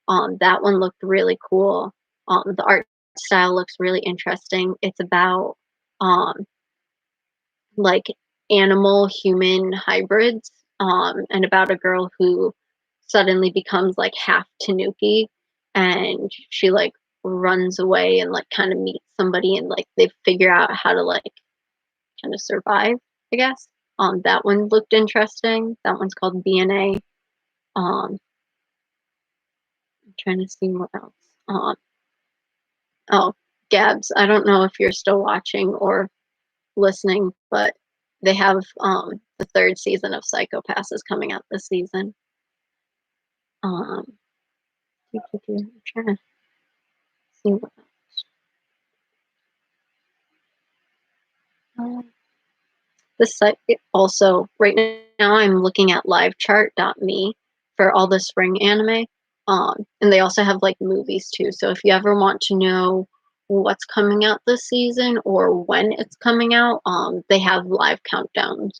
That one looked really cool. The art style looks really interesting. It's about um, like animal human hybrids, and about a girl who suddenly becomes like half Tanuki, and she like runs away and like kind of meets somebody and like they figure out how to like kind of survive, I guess. That one looked interesting. That one's called BNA. I'm trying to see what else. Um, oh, Gabs. I don't know if you're still watching or listening, but they have the 3rd season of Psychopaths is coming out this season. Um, I'm trying to see what else. The site also right now I'm looking at livechart.me for all the spring anime. And they also have like movies too. So if you ever want to know what's coming out this season or when it's coming out, they have live countdowns.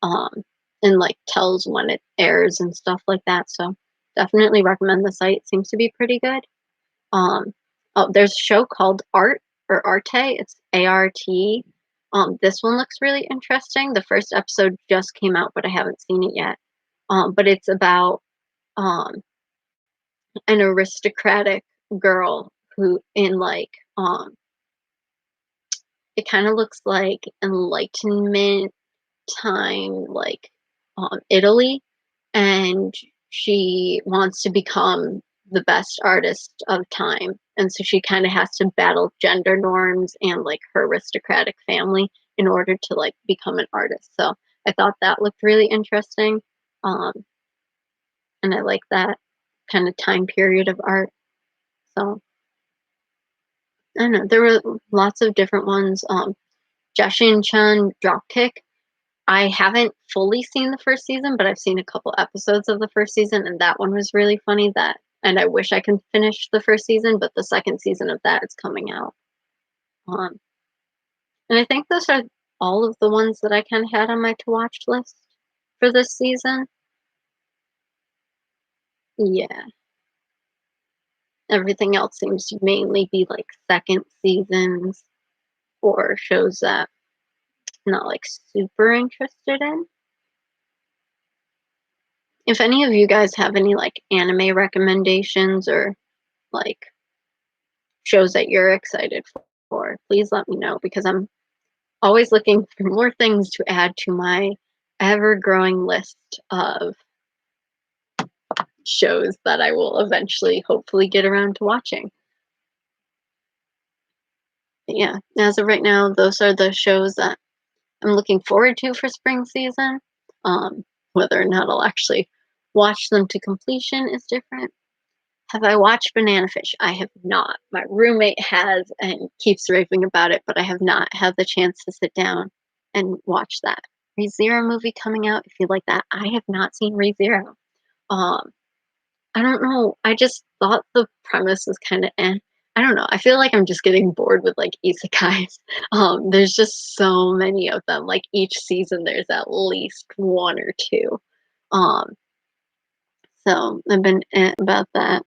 Um, and like tells when it airs and stuff like that. So definitely recommend the site. It seems to be pretty good. Um, oh, there's a show called Art or Arte. It's ART. This one looks really interesting. The first episode just came out, but I haven't seen it yet. But it's about um, an aristocratic girl who in like it kind of looks like Enlightenment time, like Italy, and she wants to become the best artist of time. And so she kind of has to battle gender norms and like her aristocratic family in order to like become an artist. So I thought that looked really interesting. Um, and I like that kind of time period of art. So I don't know. There were lots of different ones. Jashin Chan Dropkick. I haven't fully seen the first season, but I've seen a couple episodes of the first season, and that one was really funny. That, and I wish I could finish the first season, but the second season of that is coming out. Um, and I think those are all of the ones that I kind of had on my to watch list for this season. Yeah, everything else seems to mainly be like second seasons or shows that I'm not like super interested in. If any of you guys have any like anime recommendations or like shows that you're excited for, please let me know because I'm always looking for more things to add to my ever-growing list of shows that I will eventually hopefully get around to watching. But yeah, as of right now, those are the shows that I'm looking forward to for spring season. Whether or not I'll actually watch them to completion is different. Have I watched Banana Fish? I have not. My roommate has and keeps raving about it, but I have not had the chance to sit down and watch that. ReZero movie coming out, if you like that. I have not seen ReZero. Um, I don't know. I just thought the premise was kind of eh. I don't know. I feel like I'm just getting bored with like isekais. There's just so many of them. Like each season, there's at least one or two. Um, so I've been about that.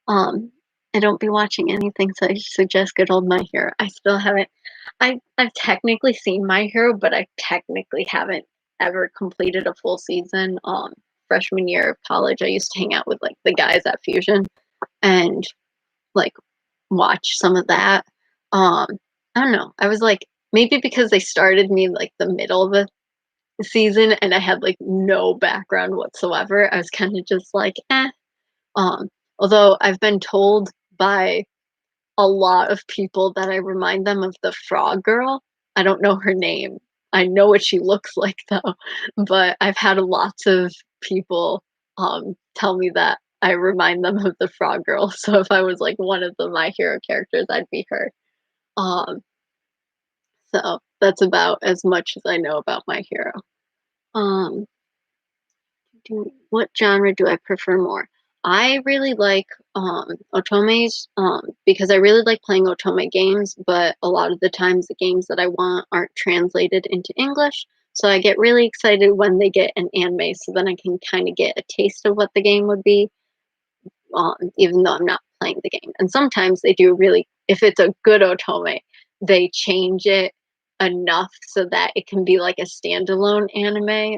Um, I don't be watching anything, so I suggest good old My Hero. I still haven't. I've technically seen My Hero, but I technically haven't ever completed a full season. Freshman year of college, I used to hang out with like the guys at Fusion and like watch some of that. Um, I don't know. I was like maybe because they started me in like the middle of the season and I had like no background whatsoever. I was kind of just like, eh. Um, Although I've been told by a lot of people that I remind them of the frog girl. I don't know her name. I know what she looks like though, but I've had lots of people tell me that I remind them of the frog girl. So if I was like one of the My Hero characters, I'd be her. Um, so that's about as much as I know about My Hero. Um, what genre do I prefer more? I really like otomes because I really like playing otome games, but a lot of the times the games that I want aren't translated into English. So I get really excited when they get an anime so then I can kind of get a taste of what the game would be even though I'm not playing the game. And sometimes they do really, if it's a good otome, they change it enough so that it can be like a standalone anime.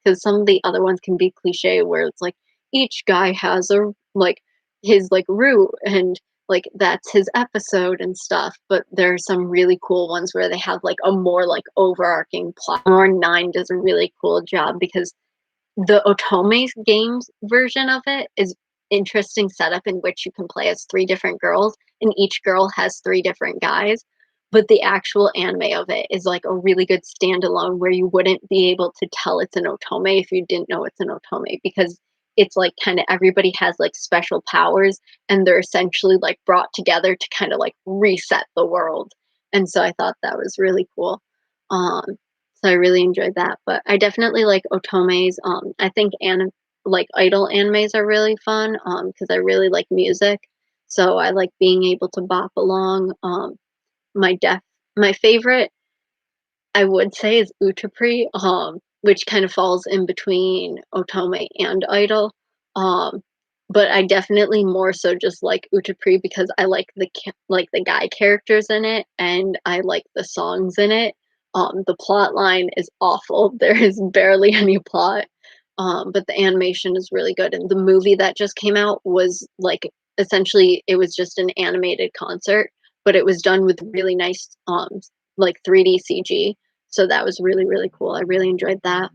Because some of the other ones can be cliche where it's like each guy has a like his like route and like that's his episode and stuff. But there are some really cool ones where they have like a more like overarching plot. Or Nine does a really cool job because the Otome games version of it is interesting setup in which you can play as three different girls and each girl has three different guys. But the actual anime of it is like a really good standalone where you wouldn't be able to tell it's an Otome if you didn't know it's an Otome because it's like kind of everybody has like special powers and they're essentially like brought together to kind of like reset the world. And so I thought that was really cool. Um, so I really enjoyed that, but I definitely like otomes. I think like idol animes are really fun because I really like music. So I like being able to bop along. My def my favorite I would say is Utapri, which kind of falls in between Otome and Idol. Um, but I definitely more so just like Utapri because I like like the guy characters in it and I like the songs in it. The plot line is awful. There is barely any plot. But the animation is really good. And the movie that just came out was like essentially it was just an animated concert, but it was done with really nice like 3D CG. So that was really, really cool. I really enjoyed that.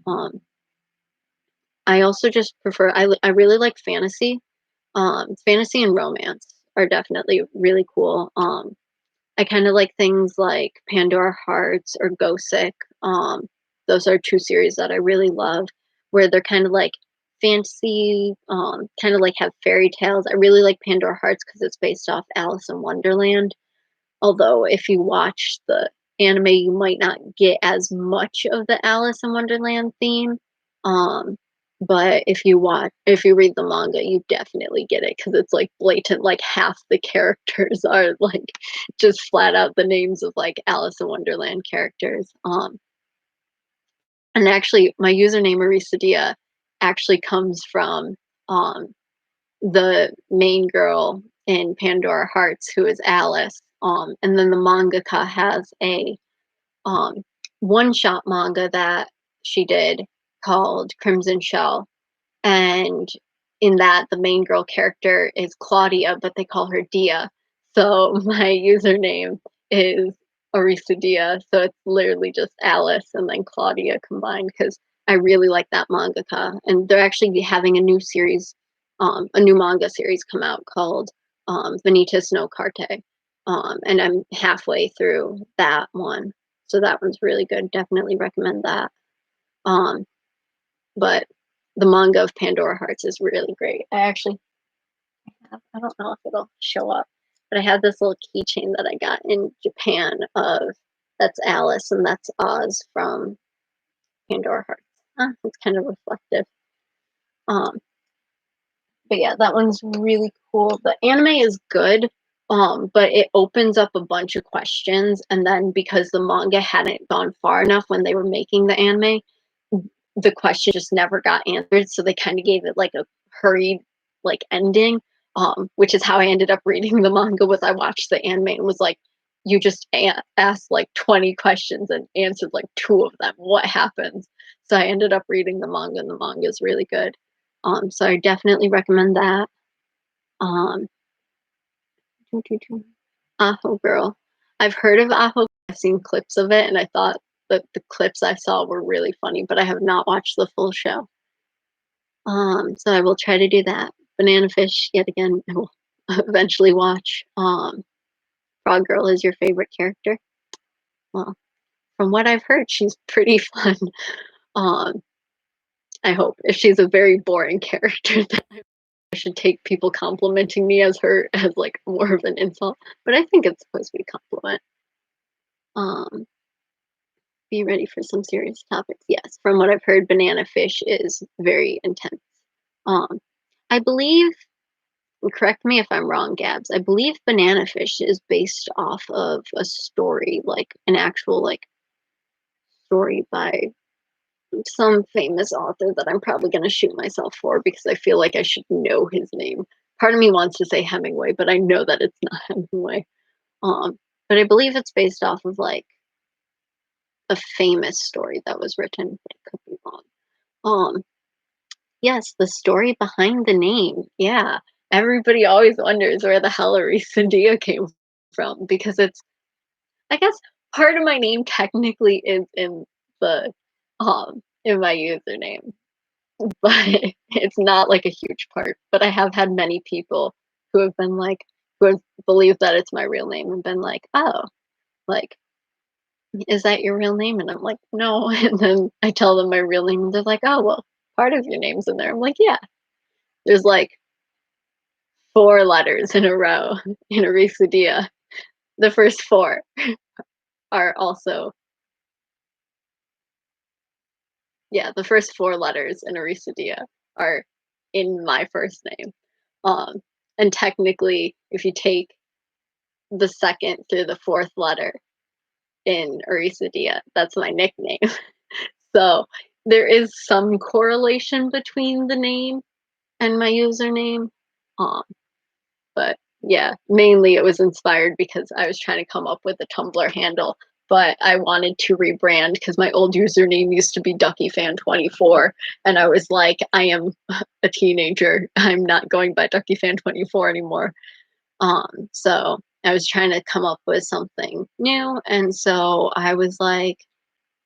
I also just prefer I really like fantasy. Fantasy and romance are definitely really cool. I kind of like things like Pandora Hearts or Gosick. Those are two series that I really love, where they're kind of like fantasy, kind of like have fairy tales. I really like Pandora Hearts because it's based off Alice in Wonderland. Although if you watch the anime, you might not get as much of the Alice in Wonderland theme. Um, but if you read the manga, you definitely get it because it's like blatant. Like half the characters are like just flat out the names of like Alice in Wonderland characters. And actually, my username Marisa actually comes from um the main girl in Pandora Hearts, who is Alice. And then the mangaka has a um, one shot manga that she did called Crimson Shell. And in that, the main girl character is Claudia, but they call her Dia. So my username is Arisadia, so it's literally just Alice and then Claudia combined because I really like that mangaka, and they're actually having a new series, a new manga series come out called Vanitas no Carte, and I'm halfway through that one, so that one's really good. Definitely recommend that. Um, but the manga of Pandora Hearts is really great. I don't know if it'll show up, but I have this little keychain that I got in Japan of that's Alice and that's Oz from Pandora Hearts. It's kind of reflective. Um, but yeah, that one's really cool. The anime is good, but it opens up a bunch of questions, and then because the manga hadn't gone far enough when they were making the anime, the question just never got answered, so they kind of gave it like a hurried like ending, which is how I ended up reading the manga. Was I watched the anime and was like, you just asked like 20 questions and answered like two of them. What happens? So I ended up reading the manga, and the manga is really good. So I definitely recommend that. Um, Aho Girl. I've heard of Aho. I've seen clips of it, and I thought that the clips I saw were really funny, but I have not watched the full show. So I will try to do that. Banana Fish, yet again, I will eventually watch. Frog Girl is your favorite character? Well, from what I've heard, she's pretty fun. Um, I hope. If she's a very boring character, then I should take people complimenting me as her as like more of an insult. But I think it's supposed to be a compliment. Um, be ready for some serious topics. Yes, from what I've heard, Banana Fish is very intense. Um, I believe correct me if I'm wrong, Gabs. I believe Banana Fish is based off of a story, like an actual like story by some famous author that I'm probably gonna shoot myself for because I feel like I should know his name. Part of me wants to say Hemingway, but I know that it's not Hemingway. But I believe it's based off of like a famous story that was written, but I could be wrong. Um, yes, the story behind the name. Yeah. Everybody always wonders where the hell Arisadia came from because it's I guess part of my name technically is the in my username, but it's not like a huge part. But I have had many people who have been like who have believed that it's my real name and been like, "Oh, like is that your real name?" And I'm like, "No." And then I tell them my real name and they're like, "Oh, well, part of your name's in there." I'm like, "Yeah." There's like 4 letters in a row in Arisadia. The first 4 are also yeah, the first 4 letters in Arisadia are in my first name. Um, and technically, if you take the 2nd through the 4th letter in Arisadia, that's my nickname. So there is some correlation between the name and my username. Um, but yeah, mainly it was inspired because I was trying to come up with a Tumblr handle, but I wanted to rebrand because my old username used to be DuckyFan24, and I was like, I am a teenager. I'm not going by DuckyFan24 anymore. So I was trying to come up with something new, and so I was like,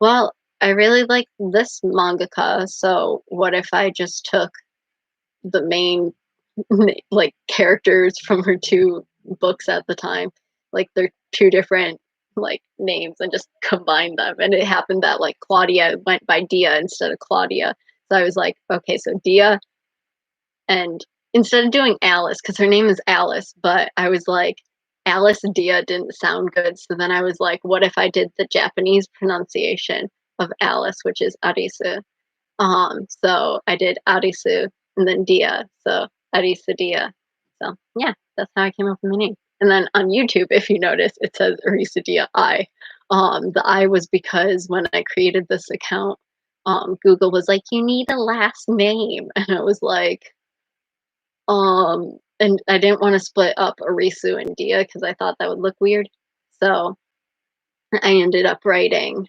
well, I really like this mangaka, so what if I just took the main like characters from her 2 books at the time, like they're 2 different like names and just combine them. And it happened that like Claudia went by Dia instead of Claudia. So I was like, okay, so Dia and instead of doing Alice, because her name is Alice, but I was like, Alice Dia didn't sound good. So then I was like, what if I did the Japanese pronunciation of Alice, which is Arisu? So I did Arisu and then Dia. So Arisa Dia. So yeah, that's how I came up with my name. And then on YouTube, if you notice, it says Arisa Dia I. The I was because when I created this account, Google was like, you need a last name. And I was like, and I didn't want to split up Arisu and Dia because I thought that would look weird. So I ended up writing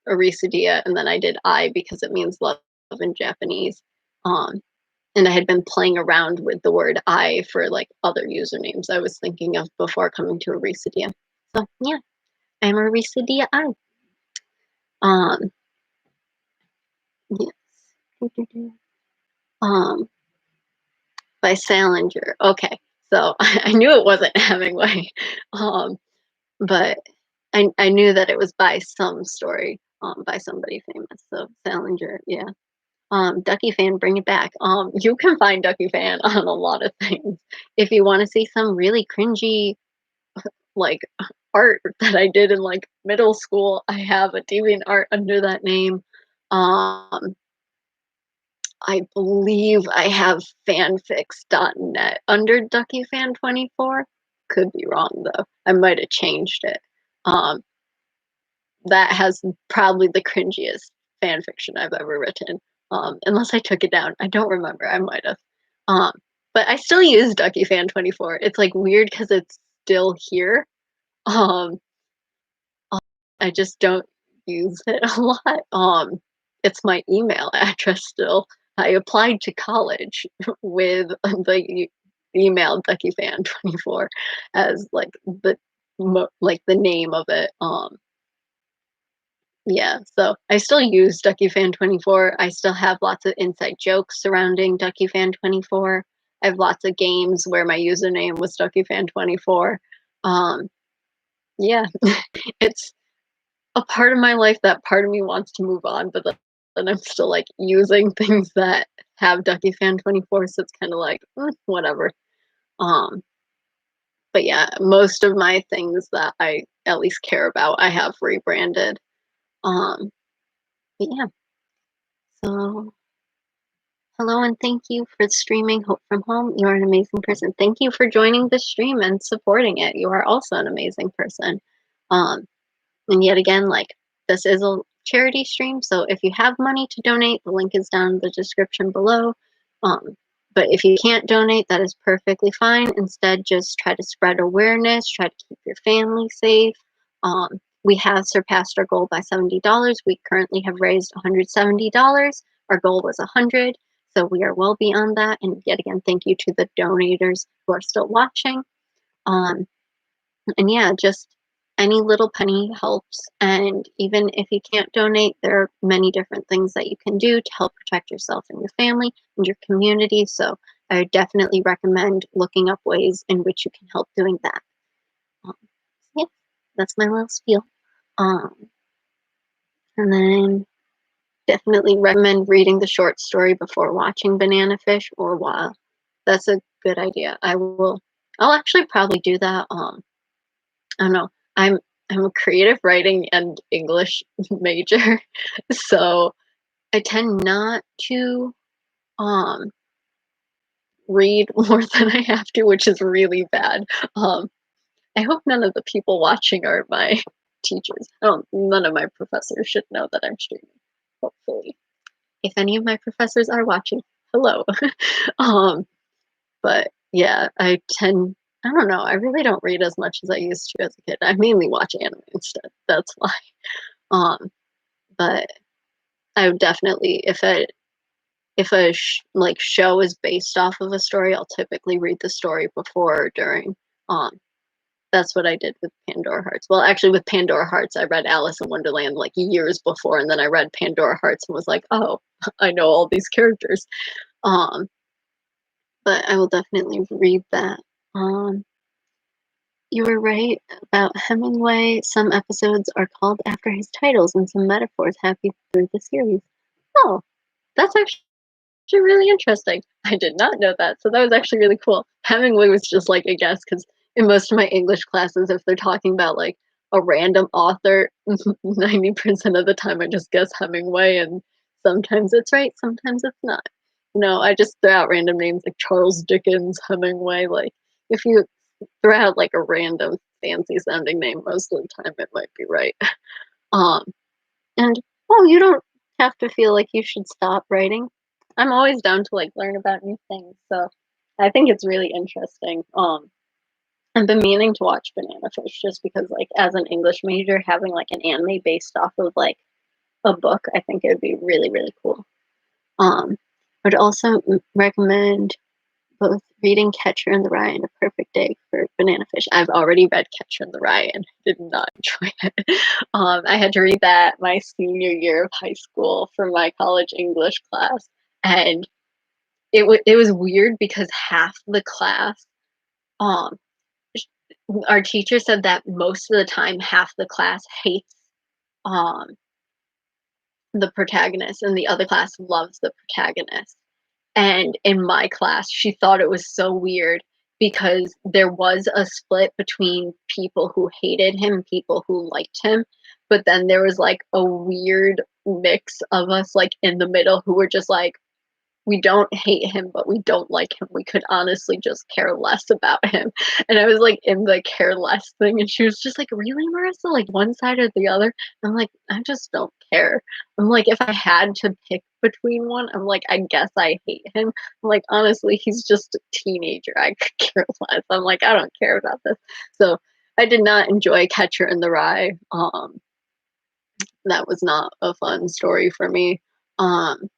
Arisu Dia and then I did I because it means love in Japanese. Um, and I had been playing around with the word I for like other usernames I was thinking of before coming to Arisadia. So yeah, I'm Arisadia I. Um, yes. Um, by Salinger. Okay, so I knew it wasn't Hemingway, um, but I knew that it was by some story, by somebody famous. So Salinger, yeah. Ducky Fan, bring it back. You can find Ducky Fan on a lot of things. If you want to see some really cringy, like art that I did in like middle school, I have a DeviantArt under that name. Um, I believe I have fanfics.net under DuckyFan24. Could be wrong though. I might have changed it. Um, that has probably the cringiest fan fiction I've ever written. Unless I took it down. I don't remember. I might have. Um, but I still use DuckyFan24. It's like weird because it's still here. Um, I just don't use it a lot. It's my email address still. I applied to college with the email DuckyFan24 as like the name of it. Yeah, so I still use DuckyFan24. I still have lots of inside jokes surrounding DuckyFan24. I have lots of games where my username was DuckyFan24. Um, yeah, it's a part of my life that part of me wants to move on, but then I'm still like using things that have DuckyFan24, so it's kind of like whatever. Um, but yeah, most of my things that I at least care about, I have rebranded. Um, but yeah, so hello and thank you for streaming Hope from Home. You are an amazing person. Thank you for joining the stream and supporting it. You are also an amazing person. Um, And yet again, like this is a charity stream, so if you have money to donate, the link is down in the description below. Um, but if you can't donate, that is perfectly fine. Instead, just try to spread awareness, try to keep your family safe. We have surpassed our goal by $70. We currently have raised $170. Our goal was $100, so we are well beyond that. And yet again, thank you to the donators who are still watching. Um, and yeah, just any little penny helps. And even if you can't donate, there are many different things that you can do to help protect yourself and your family and your community. So I would definitely recommend looking up ways in which you can help doing that. Um, yeah, that's my little spiel. Um, and then definitely recommend reading the short story before watching Banana Fish or while. That's a good idea. I'll actually probably do that. I don't know. I'm a creative writing and English major, so I tend not to um read more than I have to, which is really bad. Um, I hope none of the people watching are my teachers. None of my professors should know that I'm streaming. Hopefully, if any of my professors are watching, hello. um, but yeah, I don't know. I really don't read as much as I used to as a kid. I mainly watch anime instead. That's why. Um, but I would definitely, if a like show is based off of a story, I'll typically read the story before or during. Um, that's what I did with Pandora Hearts. Well, actually, with Pandora Hearts, I read Alice in Wonderland like years before, and then I read Pandora Hearts and was like, oh, I know all these characters. Um, but I will definitely read that. Um, you were right about Hemingway. Some episodes are called after his titles, and some metaphors have you through the series. Oh, that's actually really interesting. I did not know that, so that was actually really cool. Hemingway was just like a guess because in most of my English classes, if they're talking about like a random author, 90% of the time I just guess Hemingway, and sometimes it's right, sometimes it's not. I just throw out random names like Charles Dickens, Hemingway. Like if you throw out like a random fancy sounding name, most of the time it might be right. Um, and you don't have to feel like you should stop writing. I'm always down to like learn about new things. So I think it's really interesting. I've been meaning to watch Banana Fish just because like as an English major, having like an anime based off of like a book, I think it would be really, really cool. Um, would also recommend both reading Catcher in the Rye and A Perfect Day for Banana Fish. I've already read Catcher in the Rye and did not enjoy it. I had to read that my senior year of high school for my college English class, and it was weird because half the class, um, our teacher said that most of the time half the class hates um, the protagonist and the other class loves the protagonist. And in my class, she thought it was so weird because there was a split between people who hated him, people who liked him, but then there was like a weird mix of us like in the middle who were just like, we don't hate him, but we don't like him. We could honestly just care less about him. And I was like in the care less thing, and she was just like, really, Marissa? Like one side or the other? I'm like, I just don't care. I'm like, if I had to pick between one, I'm like, I guess I hate him. I'm like, honestly, he's just a teenager. I could care less. I'm like, I don't care about this. So I did not enjoy Catcher in the Rye. That was not a fun story for me. Um,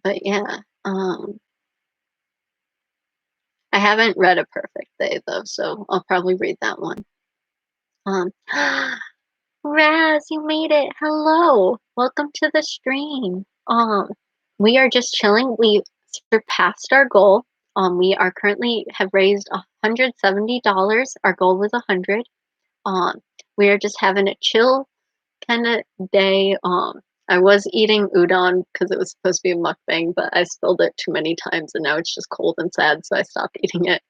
but yeah, I haven't read A Perfect Day though, so I'll probably read that one. Um, Raz, you made it. Hello. Welcome to the stream. We are just chilling. We surpassed our goal. We are currently have raised $170. Our goal was 100. Um, we are just having a chill kind of day. I was eating udon because it was supposed to be a mukbang, but I spilled it too many times and now it's just cold and sad, so I stopped eating it.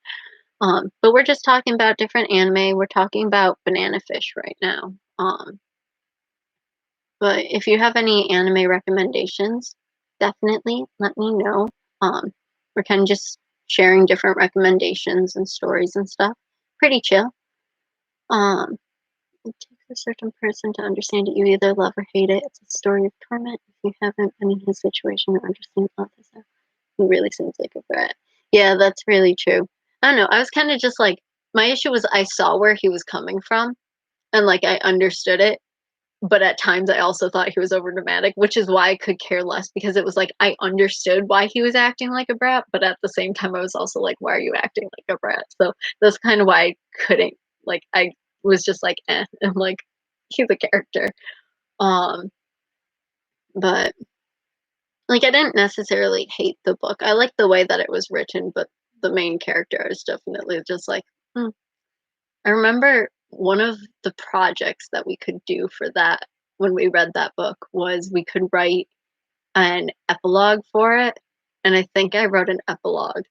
But we're just talking about different anime. We're talking about Banana Fish right now. But if you have any anime recommendations, definitely let me know. We're kind of just sharing different recommendations and stories and stuff. Pretty chill. Um, it takes a certain person to understand it. You either love or hate it. It's a story of torment. If you haven't been in his situation or understand love is that, he really seems like a brat. Yeah, that's really true. I don't know. I was kind of just like, my issue was I saw where he was coming from and like I understood it. But at times I also thought he was over dramatic, which is why I could care less because it was like I understood why he was acting like a brat, but at the same time I was also like, why are you acting like a brat? So that's kind of why I couldn't like I was just like, I'm like, he's a character. Um, but like I didn't necessarily hate the book. I liked the way that it was written, but the main character is definitely just like, hmm. I remember one of the projects that we could do for that when we read that book was we could write an epilogue for it. And I think I wrote an epilogue.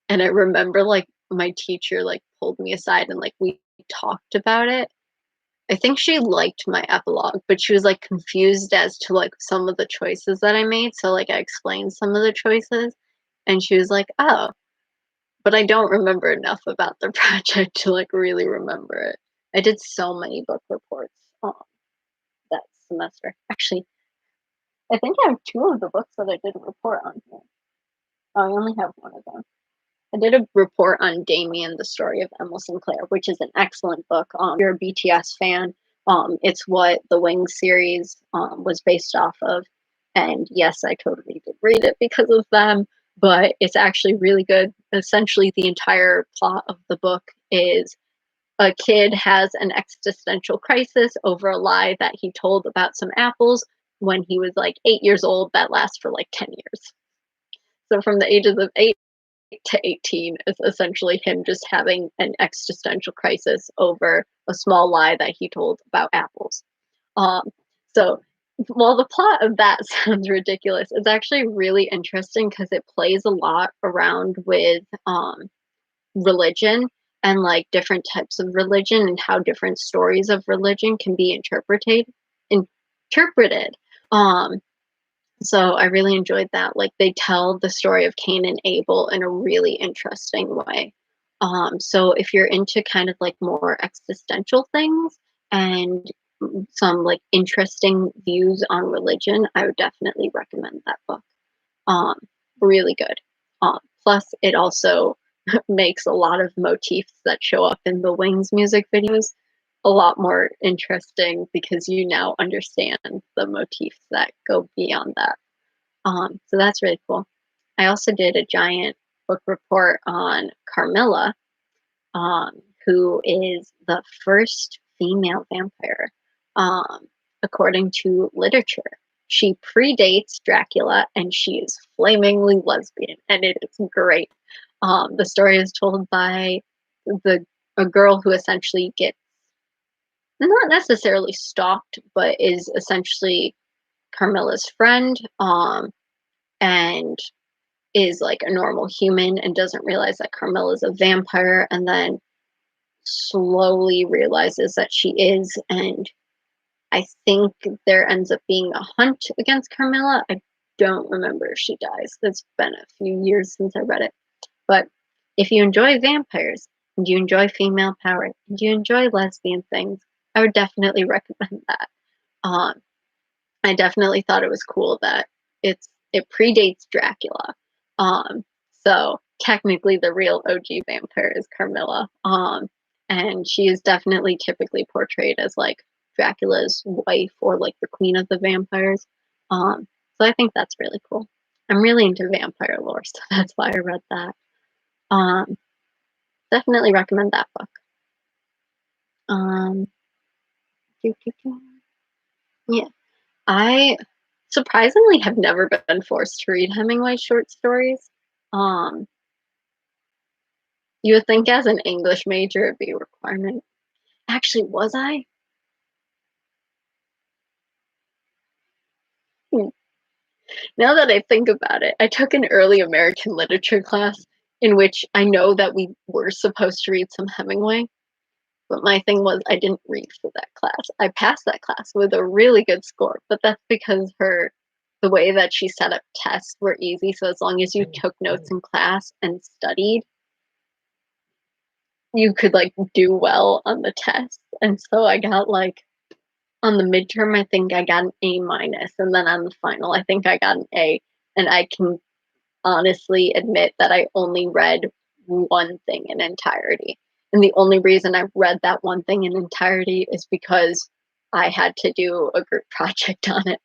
And I remember like my teacher like pulled me aside and like we talked about it. I think she liked my epilogue, but she was like confused as to like some of the choices that I made. So like I explained some of the choices and she was like, "Oh, but I don't remember enough about the project to like really remember it." I did so many book reports that semester. Actually, I think I have two of the books that I did a report on here. Oh, I only have one of them. I did a report on Damien, the story of Emma Sinclair, which is an excellent book. If you're a BTS fan, it's what the Wings series was based off of. And yes, I totally did read it because of them, but it's actually really good. Essentially, the entire plot of the book is a kid has an existential crisis over a lie that he told about some apples when he was like 8 years old that lasts for like 10 years. So from the ages of 8 to 18 is essentially him just having an existential crisis over a small lie that he told about apples. Um, so while the plot of that sounds ridiculous, it's actually really interesting because it plays a lot around with religion and like different types of religion and how different stories of religion can be interpreted. Um, so I really enjoyed that. Like they tell the story of Cain and Abel in a really interesting way. So if you're into kind of like more existential things and some like interesting views on religion, I would definitely recommend that book. Um, Really good. Plus, it also makes a lot of motifs that show up in the Wings music videos a lot more interesting because you now understand the motifs that go beyond that. So that's really cool. I also did a giant book report on Carmilla, who is the first female vampire, um, according to literature. She predates Dracula and she is flamingly lesbian, and it is great. The story is told by the a girl who essentially gets not necessarily stalked, but is essentially Carmilla's friend, and is like a normal human and doesn't realize that Carmilla's a vampire, and then slowly realizes that she is. And I think there ends up being a hunt against Carmilla. I don't remember if she dies. It's been a few years since I read it. But if you enjoy vampires and you enjoy female power and you enjoy lesbian things, I would definitely recommend that. Um, I definitely thought it was cool that it predates Dracula. Um, so technically the real OG vampire is Carmilla. And she is definitely typically portrayed as like Dracula's wife or like the queen of the vampires. So I think that's really cool. I'm really into vampire lore, so that's why I read that. Um, Definitely recommend that book. Um, yeah, I surprisingly have never been forced to read Hemingway short stories. Um, you would think as an English major it'd be a requirement. Actually, was I? Hmm. Now that I think about it, I took an early American literature class in which I know that we were supposed to read some Hemingway, but my thing was I didn't read for that class. I passed that class with a really good score, but that's because the way that she set up tests were easy. So as long as you took notes in class and studied, you could like do well on the test. And so I got like on the midterm, I think I got an A minus, and then on the final, I think I got an A. And I can honestly admit that I only read one thing in entirety. And the only reason I read that one thing in entirety is because I had to do a group project on it.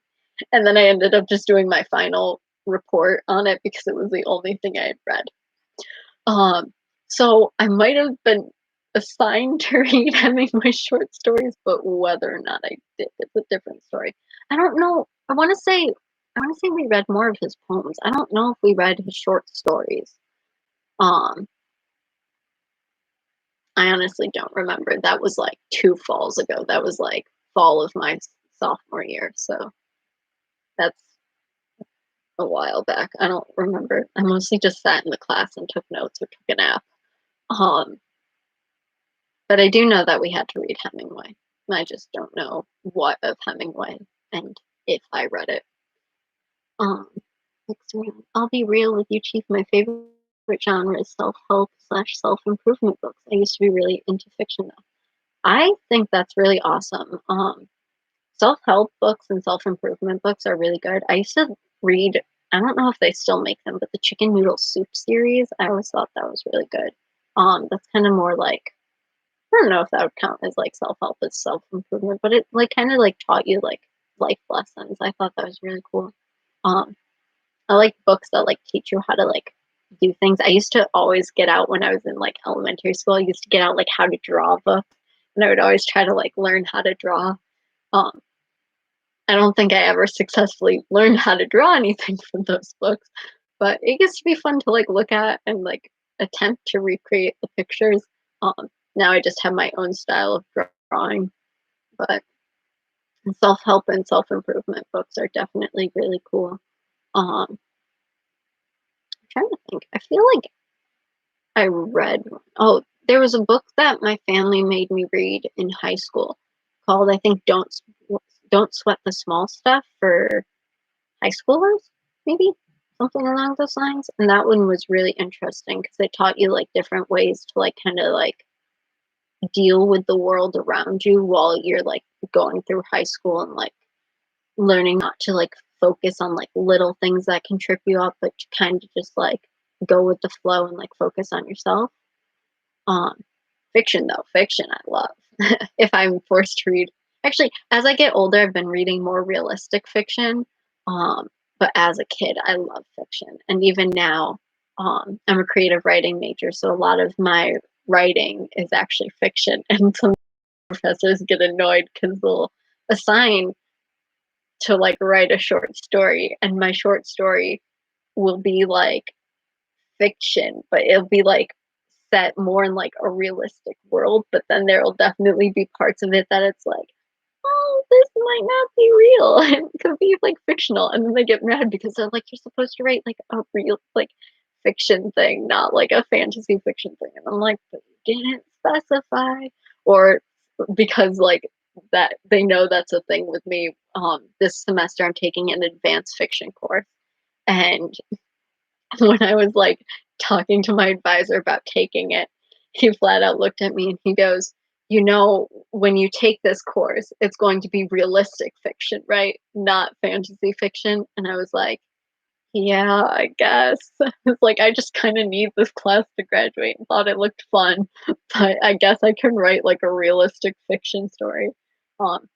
And then I ended up just doing my final report on it because it was the only thing I had read. Um, so I might have been assigned to read Hemingway short stories, but whether or not I did, it's a different story. I don't know. I want to say we read more of his poems. I don't know if we read his short stories. Um, I honestly don't remember. That was like 2 falls ago. That was like fall of my sophomore year. So that's a while back. I don't remember. I mostly just sat in the class and took notes or took a nap. Um, but I do know that we had to read Hemingway. I just don't know what of Hemingway and if I read it. Um, I'll be real with you, Chief. My favorite genre is self-help slash self-improvement books. I used to be really into fiction though. I think that's really awesome. Self-help books and self-improvement books are really good. I used to read, I don't know if they still make them, but the Chicken Noodle Soup series, I always thought that was really good. That's kind of more like, I don't know if that would count as like self-help as self-improvement, but it like kind of like taught you like life lessons. I thought that was really cool. Um, I like books that like teach you how to like do things. I used to always get out when I was in like elementary school. I used to get out like how to draw books, and I would always try to like learn how to draw. Um, I don't think I ever successfully learned how to draw anything from those books, but it gets to be fun to like look at and like attempt to recreate the pictures. Now I just have my own style of drawing, but self-help and self-improvement books are definitely really cool. I'm trying to think. I feel like I read oh, there was a book that my family made me read in high school called, I think, Don't Sweat the Small Stuff for high schoolers, maybe something along those lines. And that one was really interesting because they taught you like different ways to like kind of like deal with the world around you while you're like going through high school and like learning not to like focus on like little things that can trip you up, but to kind of just like go with the flow and like focus on yourself. Um, Fiction though, fiction I love. If I'm forced to read, actually, as I get older, I've been reading more realistic fiction. but as a kid, I love fiction, and even now, I'm a creative writing major, so a lot of my writing is actually fiction, and some professors get annoyed because 'cause they'll assign to, like, write a short story, and my short story will be, like, fiction, but it'll be, like, set more in, like, a realistic world, but then there'll definitely be parts of it that it's like, "Oh, this might not be real, it could be, like, fictional," and then they get mad because they're like, "You're supposed to write, like, a real, like, fiction thing, not, like, a fantasy fiction thing," and I'm like, "But you didn't specify," or because, like, that they know that's a thing with me, this semester I'm taking an advanced fiction course, and when I was, like, talking to my advisor about taking it, he flat out looked at me and he goes, "You know, when you take this course, it's going to be realistic fiction, right? Not fantasy fiction." And I was like, "Yeah, I guess." It's like, I just kinda need this class to graduate and thought it looked fun, but I guess I can write, like, a realistic fiction story. Um,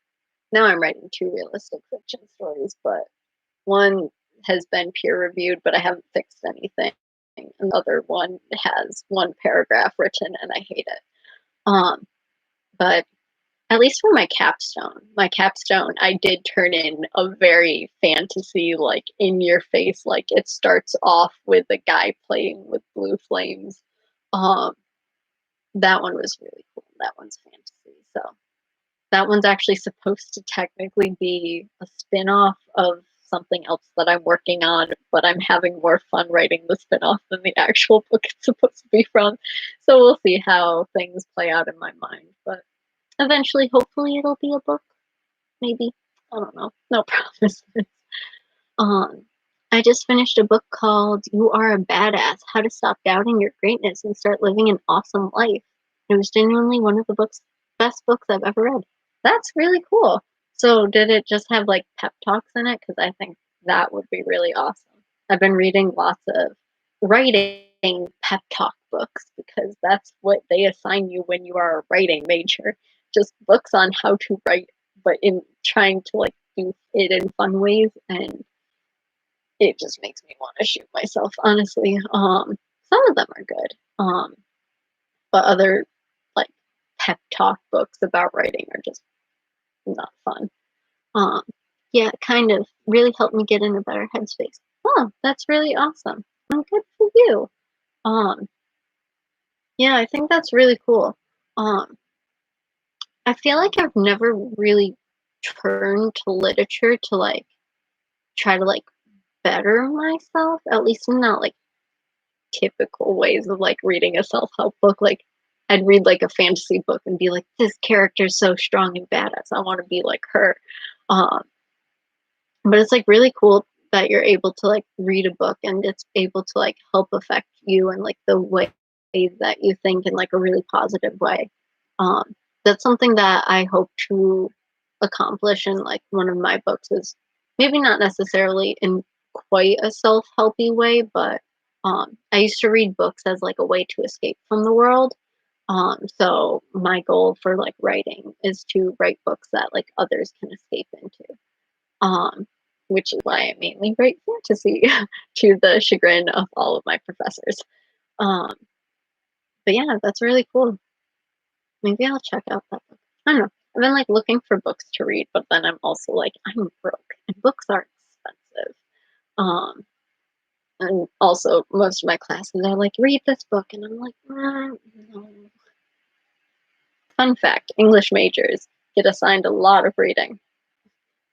Now I'm writing 2 realistic fiction stories, but one has been peer reviewed, but I haven't fixed anything. And the other one has 1 paragraph written and I hate it. Um, but at least for my capstone, I did turn in a very fantasy, like in your face, like it starts off with a guy playing with blue flames. Um, that one was really cool. That one's fantasy. So that one's actually supposed to technically be a spin-off of something else that I'm working on, but I'm having more fun writing the spin-off than the actual book it's supposed to be from. So we'll see how things play out in my mind. But eventually, hopefully, it'll be a book. Maybe. I don't know. No promises. Um, I just finished a book called You Are a Badass: How to Stop Doubting Your Greatness and Start Living an Awesome Life. It was genuinely one of the best books I've ever read. That's really cool. So did it just have, like, pep talks in it? Because I think that would be really awesome. I've been reading lots of writing pep talk books because that's what they assign you when you are a writing major. Just books on how to write, but in trying to, like, do it in fun ways, and it just makes me wanna shoot myself, honestly. Some of them are good, but other, like, pep talk books about writing are just not fun. Um, yeah, it kind of really helped me get in a better headspace. Oh, that's really awesome. Good for you. Um, yeah, I think that's really cool. Um, I feel like I've never really turned to literature to, like, try to, like, better myself, at least in not, like, typical ways of, like, reading a self-help book. Like, I'd read, like, a fantasy book and be like, "This character's so strong and badass, I wanna be like her." Um, but it's, like, really cool that you're able to, like, read a book and it's able to, like, help affect you and, like, the way that you think in, like, a really positive way. Um, that's something that I hope to accomplish in, like, one of my books is maybe not necessarily in quite a self-helpy way, but, I used to read books as, like, a way to escape from the world. So my goal for, like, writing is to write books that, like, others can escape into, um, which is why I mainly write fantasy to the chagrin of all of my professors. Um, but yeah, that's really cool. Maybe I'll check out that book. I don't know. I've been, like, looking for books to read, but then I'm also like, I'm broke and books are expensive. Um, and also most of my classes are like, read this book, and I'm like, no. Fun fact: English majors get assigned a lot of reading.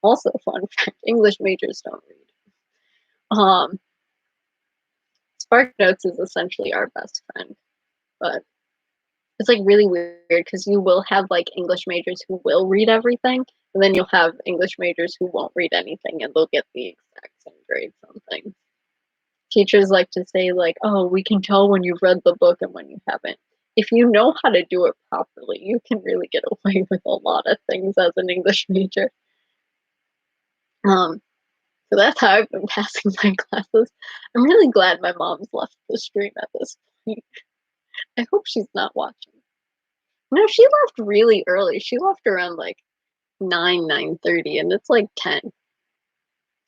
Also, fun fact: English majors don't read. Um, Spark Notes is essentially our best friend, but it's, like, really weird because you will have, like, English majors who will read everything, and then you'll have English majors who won't read anything, and they'll get the exact same grades on things. Teachers like to say, like, "Oh, we can tell when you've read the book and when you haven't." If you know how to do it properly, you can really get away with a lot of things as an English major. Um, so that's how I've been passing my classes. I'm really glad my mom's left the stream at this point. I hope she's not watching. No, she left really early. She left around, like, 9, 9:30, and it's, like, 10.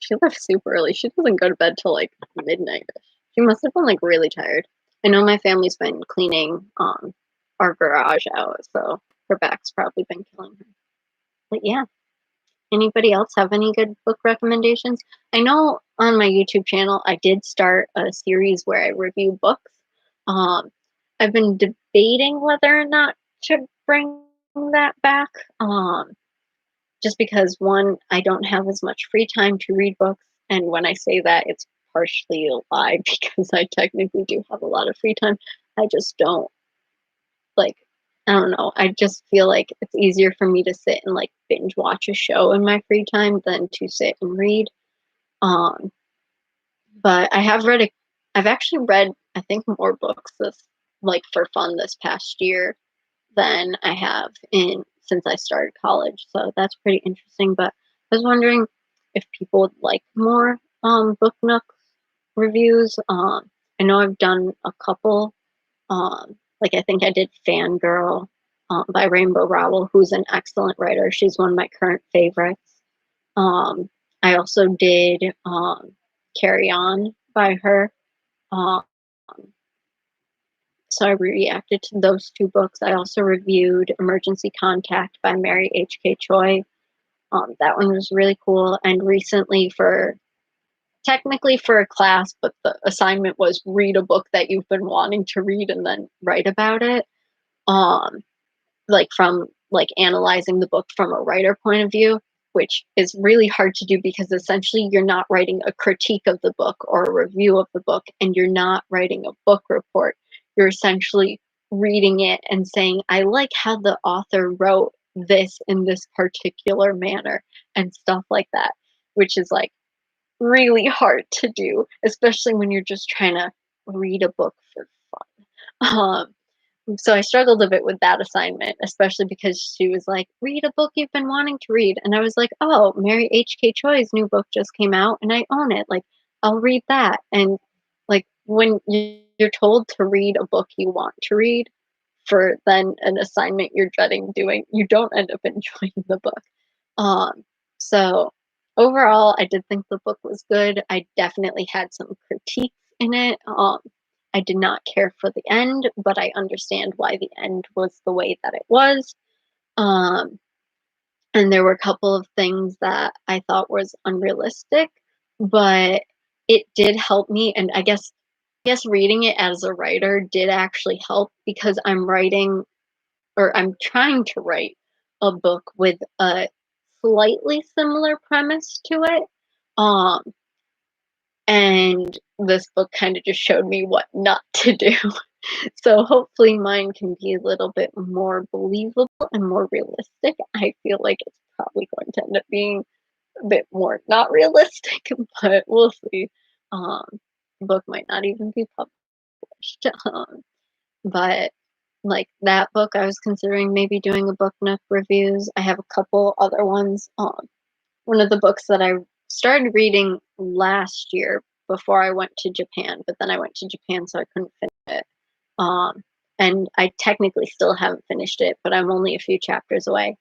She left super early. She doesn't go to bed till, like, midnight. She must have been, like, really tired. I know my family's been cleaning, our garage out, so her back's probably been killing her. But yeah, anybody else have any good book recommendations? I know on my YouTube channel, I did start a series where I review books. Um, I've been debating whether or not to bring that back. Just because one, I don't have as much free time to read books, and when I say that, it's partially a lie because I technically do have a lot of free time. I just don't like I don't know. I just feel like it's easier for me to sit and like binge watch a show in my free time than to sit and read. Um, but I've actually read I think more books this like for fun this past year than I have in since I started college. So that's pretty interesting. But I was wondering if people would like more book nook reviews. I know I've done a couple. Like I think I did Fangirl by Rainbow Rowell, who's an excellent writer. She's one of my current favorites. Um, I also did Carry On by her. Um, so I reacted to those two books. I also reviewed Emergency Contact by Mary H.K. Choi. That one was really cool. And recently, for technically for a class, but the assignment was read a book that you've been wanting to read and then write about it. Um, like from like analyzing the book from a writer point of view, which is really hard to do because essentially you're not writing a critique of the book or a review of the book, and you're not writing a book report. You're essentially reading it and saying, I like how the author wrote this in this particular manner and stuff like that, which is like really hard to do, especially when you're just trying to read a book for fun. So I struggled a bit with that assignment, especially because she was like, "Read a book you've been wanting to read." And I was like, "Oh, Mary H.K. Choi's new book just came out and I own it. Like, I'll read that." And like when you're told to read a book you want to read for then an assignment you're dreading doing, you don't end up enjoying the book. Um, so overall, I did think the book was good. I definitely had some critiques in it. I did not care for the end, but I understand why the end was the way that it was. Um, and there were a couple of things that I thought was unrealistic, but it did help me. And I guess reading it as a writer did actually help because I'm writing or I'm trying to write a book with a slightly similar premise to it. Um, and this book kind of just showed me what not to do. So hopefully mine can be a little bit more believable and more realistic. I feel like it's probably going to end up being a bit more not realistic, but we'll see. Um, the book might not even be published. But like that book, I was considering maybe doing a book nook reviews. I have a couple other ones. One of the books that I started reading last year before I went to Japan, but then I went to Japan, so I couldn't finish it. Um, and I technically still haven't finished it, but I'm only a few chapters away.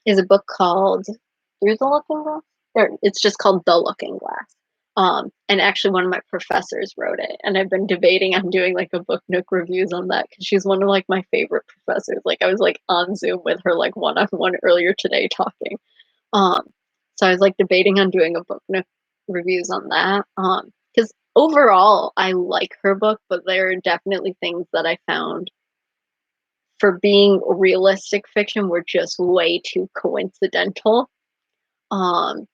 Is a book called Through the Looking Glass, or it's just called The Looking Glass. And actually, one of my professors wrote it, and I've been debating on doing like a book nook reviews on that because she's one of like my favorite professors. Like I was like on Zoom with her like one on one earlier today talking. Um, so I was like debating on doing a book nook reviews on that. Because overall I like her book, but there are definitely things that I found for being realistic fiction were just way too coincidental. Um,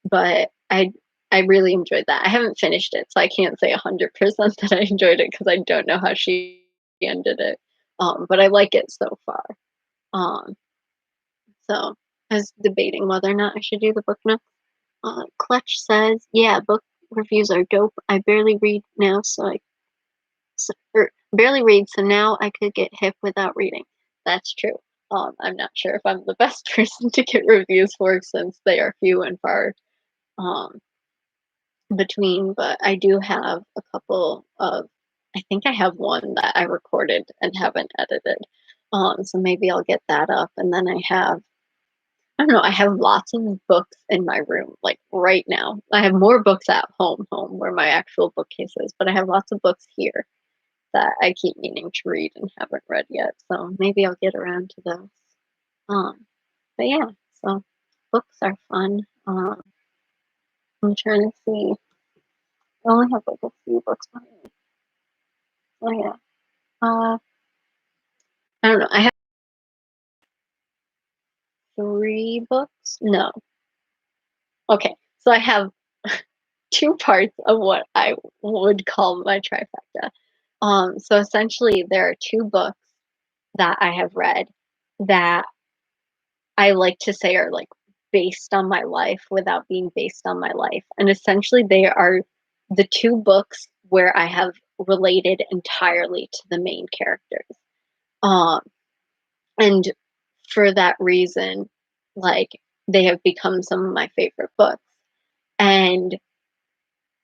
but I really enjoyed that. I haven't finished it, so I can't say 100% that I enjoyed it because I don't know how she ended it. But I like it so far. Um, so I was debating whether or not I should do the book nook. Clutch says, "Yeah, book reviews are dope. I barely read now, barely read, so now I could get hip without reading." That's true. I'm not sure if I'm the best person to get reviews for since they are few and far um, between, but I do have a couple of. I think I have one that I recorded and haven't edited. So maybe I'll get that up, and then I have I don't know, I have lots of books in my room, like, right now. I have more books at home where my actual bookcase is, but I have lots of books here that I keep meaning to read and haven't read yet, so maybe I'll get around to those. Um, but yeah, so books are fun. I'm trying to see. I only have, like, a few books behind me. Oh, yeah. Uh, I don't know, I have 3 books? No. Okay, so I have 2 parts of what I would call my trifecta. So essentially, there are 2 books that I have read that I like to say are, like, based on my life without being based on my life, and essentially, they are the 2 books where I have related entirely to the main characters. Um, and for that reason, like, they have become some of my favorite books, and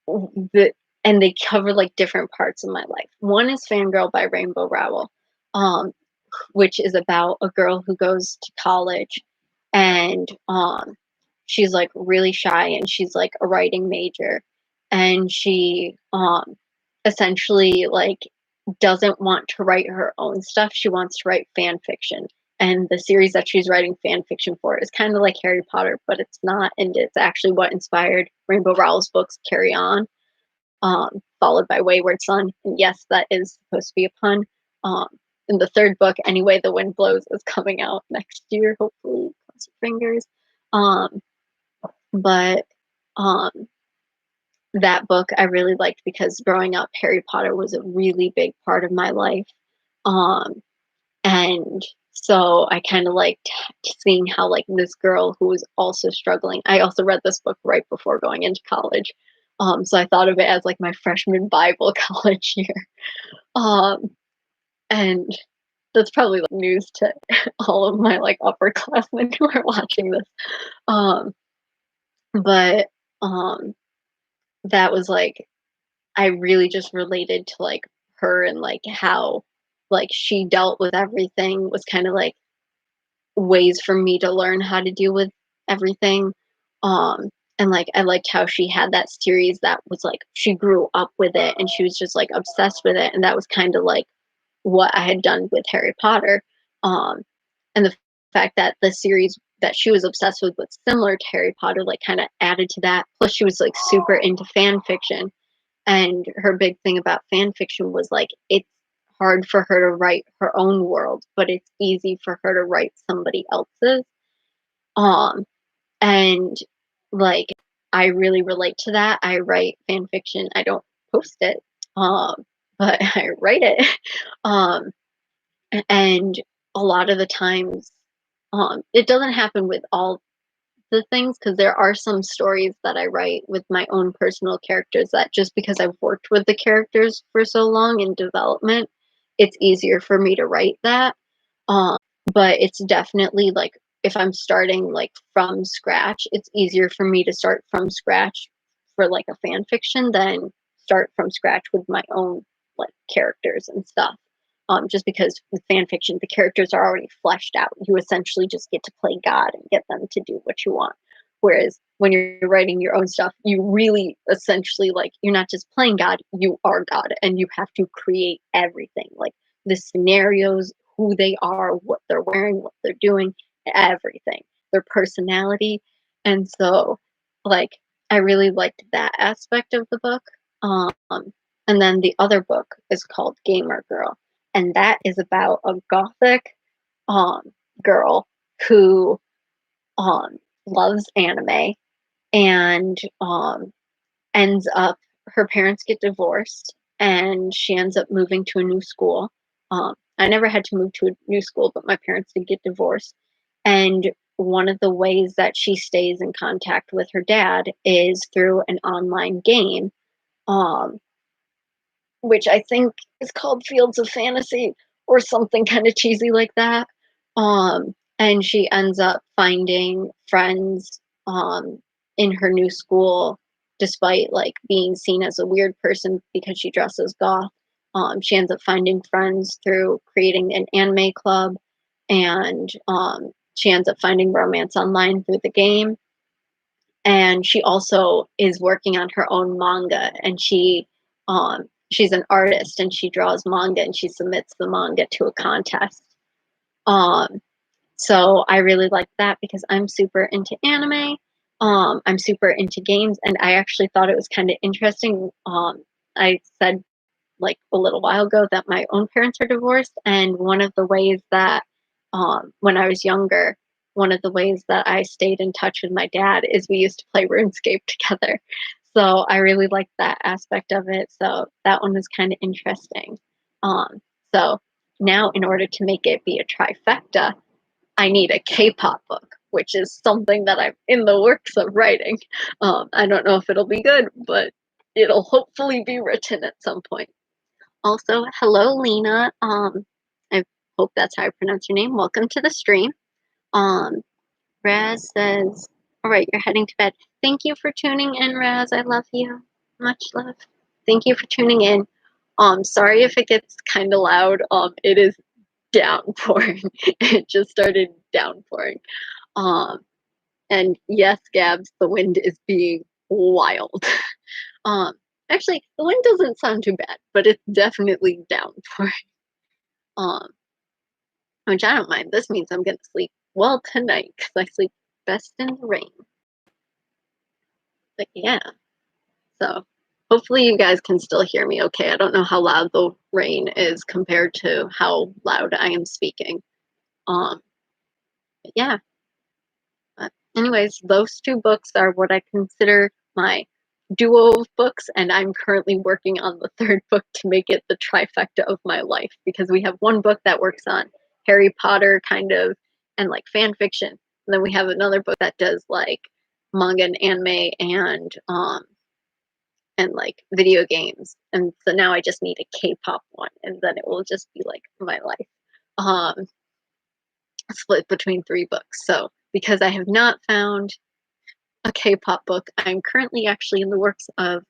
the and they cover, like, different parts of my life. One is Fangirl by Rainbow Rowell, um, which is about a girl who goes to college and, she's, like, really shy and she's, like, a writing major, and she, essentially, like, doesn't want to write her own stuff, she wants to write fan fiction, and the series that she's writing fan fiction for is kinda like Harry Potter, but it's not, and it's actually what inspired Rainbow Rowell's books Carry On, followed by Wayward Son. And yes, that is supposed to be a pun. Um, and the third book, Anyway the Wind Blows, is coming out next year, hopefully. Cross your fingers. Um, but um, that book I really liked because growing up, Harry Potter was a really big part of my life. Um, and so I kind of liked seeing how like this girl who was also struggling. I also read this book right before going into college. So I thought of it as like my freshman Bible college year. Um, and that's probably like news to all of my like upperclassmen who are watching this. Um, but um, that was like I really just related to like her and like how like she dealt with everything was kind of like ways for me to learn how to deal with everything. And like I liked how she had that series that was like she grew up with it and she was just like obsessed with it. And that was kind of like what I had done with Harry Potter. Um, and the fact that the series that she was obsessed with was similar to Harry Potter, like kind of added to that. Plus, she was like super into fan fiction. And her big thing about fan fiction was like it's hard for her to write her own world, but it's easy for her to write somebody else's. Um, and like I really relate to that. I write fan fiction. I don't post it, but I write it. Um, and a lot of the times, it doesn't happen with all the things because there are some stories that I write with my own personal characters that just because I've worked with the characters for so long in development, it's easier for me to write that. But it's definitely like if I'm starting like from scratch, it's easier for me to start from scratch for like a fan fiction than start from scratch with my own like characters and stuff. Just because with fan fiction, the characters are already fleshed out. You essentially just get to play God and get them to do what you want. Whereas when you're writing your own stuff, you really essentially like you're not just playing God, you are God and you have to create everything. Like the scenarios, who they are, what they're wearing, what they're doing, everything, their personality. And so, like, I really liked that aspect of the book. Um, and then the other book is called Gamer Girl, and that is about a gothic um, girl who um, loves anime and ends up her parents get divorced and she ends up moving to a new school. I never had to move to a new school, but my parents did get divorced. And one of the ways that she stays in contact with her dad is through an online game, um, which I think is called Fields of Fantasy or something kind of cheesy like that. And she ends up finding friends in her new school, despite like being seen as a weird person because she dresses goth. She ends up finding friends through creating an anime club, and she ends up finding romance online through the game, and she also is working on her own manga, and she's an artist and she draws manga and she submits the manga to a contest. Um, so I really like that because I'm super into anime. I'm super into games, and I actually thought it was kind of interesting. I said like a little while ago that my own parents are divorced, and one of the ways that when I was younger, one of the ways that I stayed in touch with my dad is we used to play RuneScape together. So I really liked that aspect of it. So that one was kind of interesting. Um, so now, in order to make it be a trifecta, I need a K-pop book, which is something that I'm in the works of writing. I don't know if it'll be good, but it'll hopefully be written at some point. Also, hello, Lena. I hope that's how I pronounce your name. Welcome to the stream. Um, Raz says, "All right, you're heading to bed. Thank you for tuning in, Raz. I love you. Much love. Thank you for tuning in. Sorry if it gets kind of loud. It is downpouring. It just started downpouring. Um, and yes, Gabs, the wind is being wild. Um, Actually, the wind doesn't sound too bad, but it's definitely downpouring. Um, which I don't mind. This means I'm gonna sleep well tonight because I sleep best in the rain. But yeah, so hopefully you guys can still hear me okay. I don't know how loud the rain is compared to how loud I am speaking. But yeah. But anyways, those two books are what I consider my duo of books, and I'm currently working on the third book to make it the trifecta of my life because we have one book that works on Harry Potter kind of and like fan fiction, and then we have another book that does like manga and anime and like video games. And so now I just need a K-pop one, and then it will just be like my life. Um Split between three books. So because I have not found a K-pop book. I'm currently actually in the works of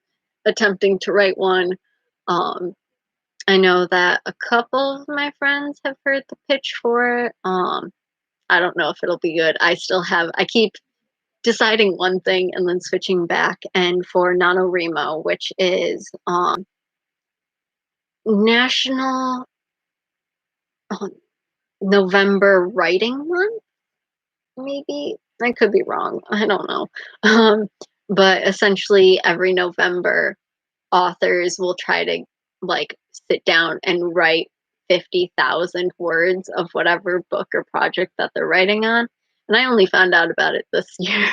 attempting to write one. Um, I know that a couple of my friends have heard the pitch for it. I don't know if it'll be good. I keep deciding one thing and then switching back. And for NaNoWriMo, which is National uh, November Writing Month, maybe I could be wrong. I don't know. Um, but essentially, every November, authors will try to like sit down and write 50,000 words of whatever book or project that they're writing on. And I only found out about it this year.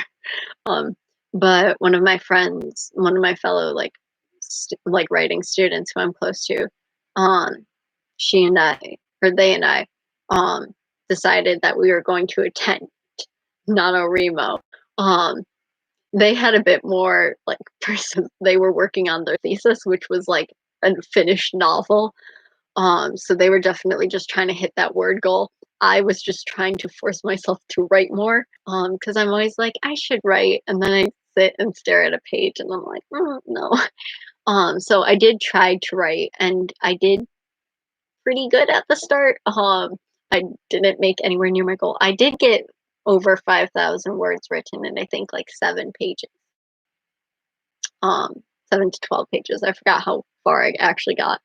Um, but one of my friends, one of my fellow like writing students who I'm close to, um, she and I, or they and I, um, decided that we were going to attend NaNoWriMo. Um, they had a bit more like person they were working on their thesis, which was like a finished novel. So they were definitely just trying to hit that word goal. I was just trying to force myself to write more. Because I'm always like, I should write, and then I sit and stare at a page and I'm like, no. So I did try to write and I did pretty good at the start. I didn't make anywhere near my goal. I did get over 5,000 words written and I think like 7 pages. 7 to 12 pages. I forgot how far I actually got.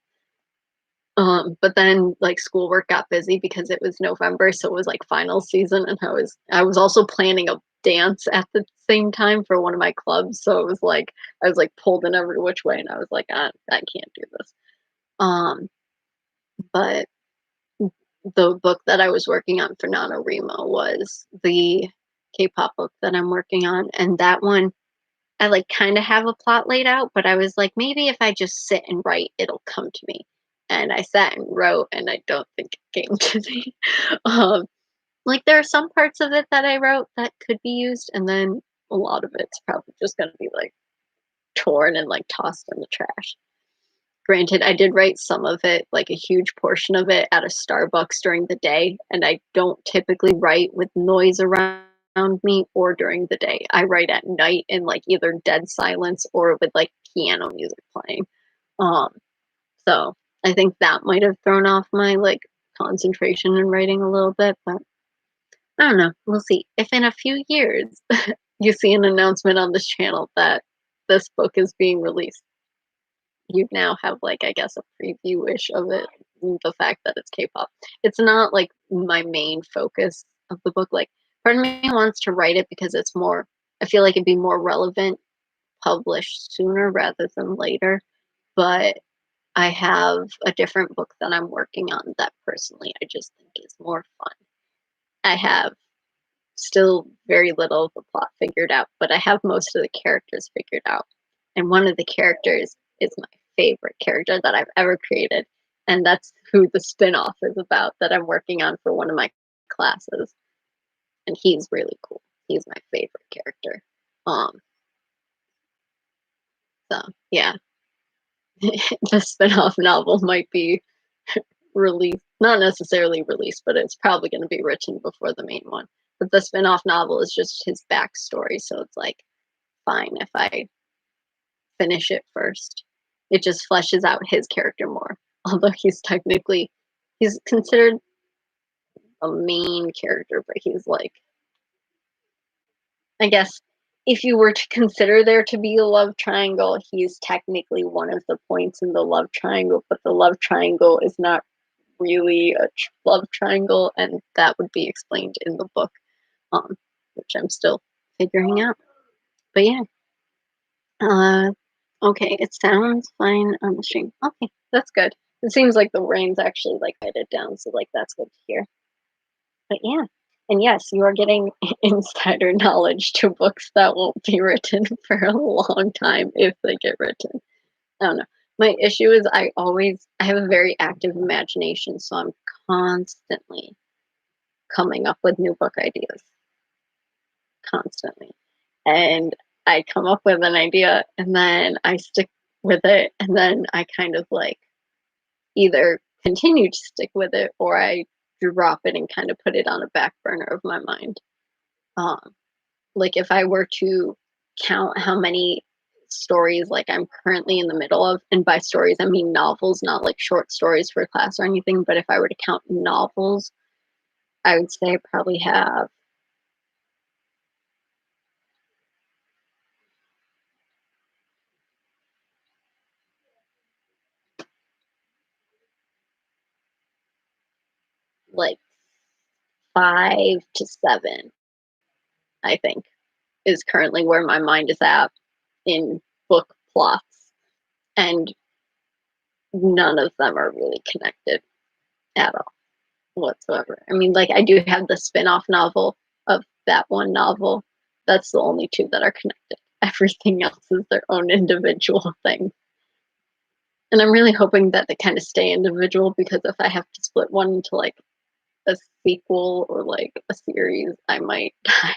But then like schoolwork got busy because it was November, so it was like final season, and I was also planning a dance at the same time for one of my clubs. So it was like I was like pulled in every which way, and I was like, I can't do this. Um, but the book that I was working on for NaNoWriMo was the K-pop book that I'm working on, and that one I like kind of have a plot laid out, but I was like, maybe if I just sit and write, it'll come to me. And I sat and wrote, and I don't think it came to me. um, like there are some parts of it that I wrote that could be used, and then a lot of it's probably just gonna be like torn and like tossed in the trash. Granted, I did write some of it, like a huge portion of it, at a Starbucks during the day, and I don't typically write with noise around me or during the day. I write at night in like either dead silence or with like piano music playing. Um, so I think that might have thrown off my like concentration in writing a little bit, but I don't know, we'll see. If in a few years you see an announcement on this channel that this book is being released, you now have, like, I guess, a preview-ish of it, the fact that it's K-pop. It's not, like, my main focus of the book, like, part of me wants to write it because it's more I feel like it'd be more relevant published sooner rather than later, but I have a different book that I'm working on that personally I just think is more fun. I have still very little of the plot figured out, but I have most of the characters figured out. And one of the characters is my favorite character that I've ever created. And that's who the spin-off is about that I'm working on for one of my classes. And he's really cool. He's my favorite character. Um, so yeah, the spin-off novel might be released, not necessarily released, but it's probably going to be written before the main one. But the spin-off novel is just his backstory, so it's like fine if I finish it first. It just fleshes out his character more. Although he's considered a main character, but he's like I guess if you were to consider there to be a love triangle, he's technically one of the points in the love triangle, but the love triangle is not really a love triangle, and that would be explained in the book, um, which I'm still figuring out. But yeah, uh, okay, it sounds fine on the stream. Okay, that's good. It seems like the rain's actually like it down, so like that's good to hear. But yeah, and yes, you are getting insider knowledge to books that won't be written for a long time if they get written. I don't know. My issue is I have a very active imagination, so I'm constantly coming up with new book ideas, constantly. And I come up with an idea and then I stick with it and then I kind of like either continue to stick with it or I drop it and kind of put it on a back burner of my mind. Um, like if I were to count how many stories like I'm currently in the middle of, and by stories I mean novels, not like short stories for class or anything, but if I were to count novels, I would say I probably have like 5 to 7, I think, is currently where my mind is at in book plots. And none of them are really connected at all whatsoever. I mean, like I do have the spin-off novel of that one novel. That's the only two that are connected. Everything else is their own individual thing. And I'm really hoping that they kind of stay individual because if I have to split one into like a sequel or like a series, I might die.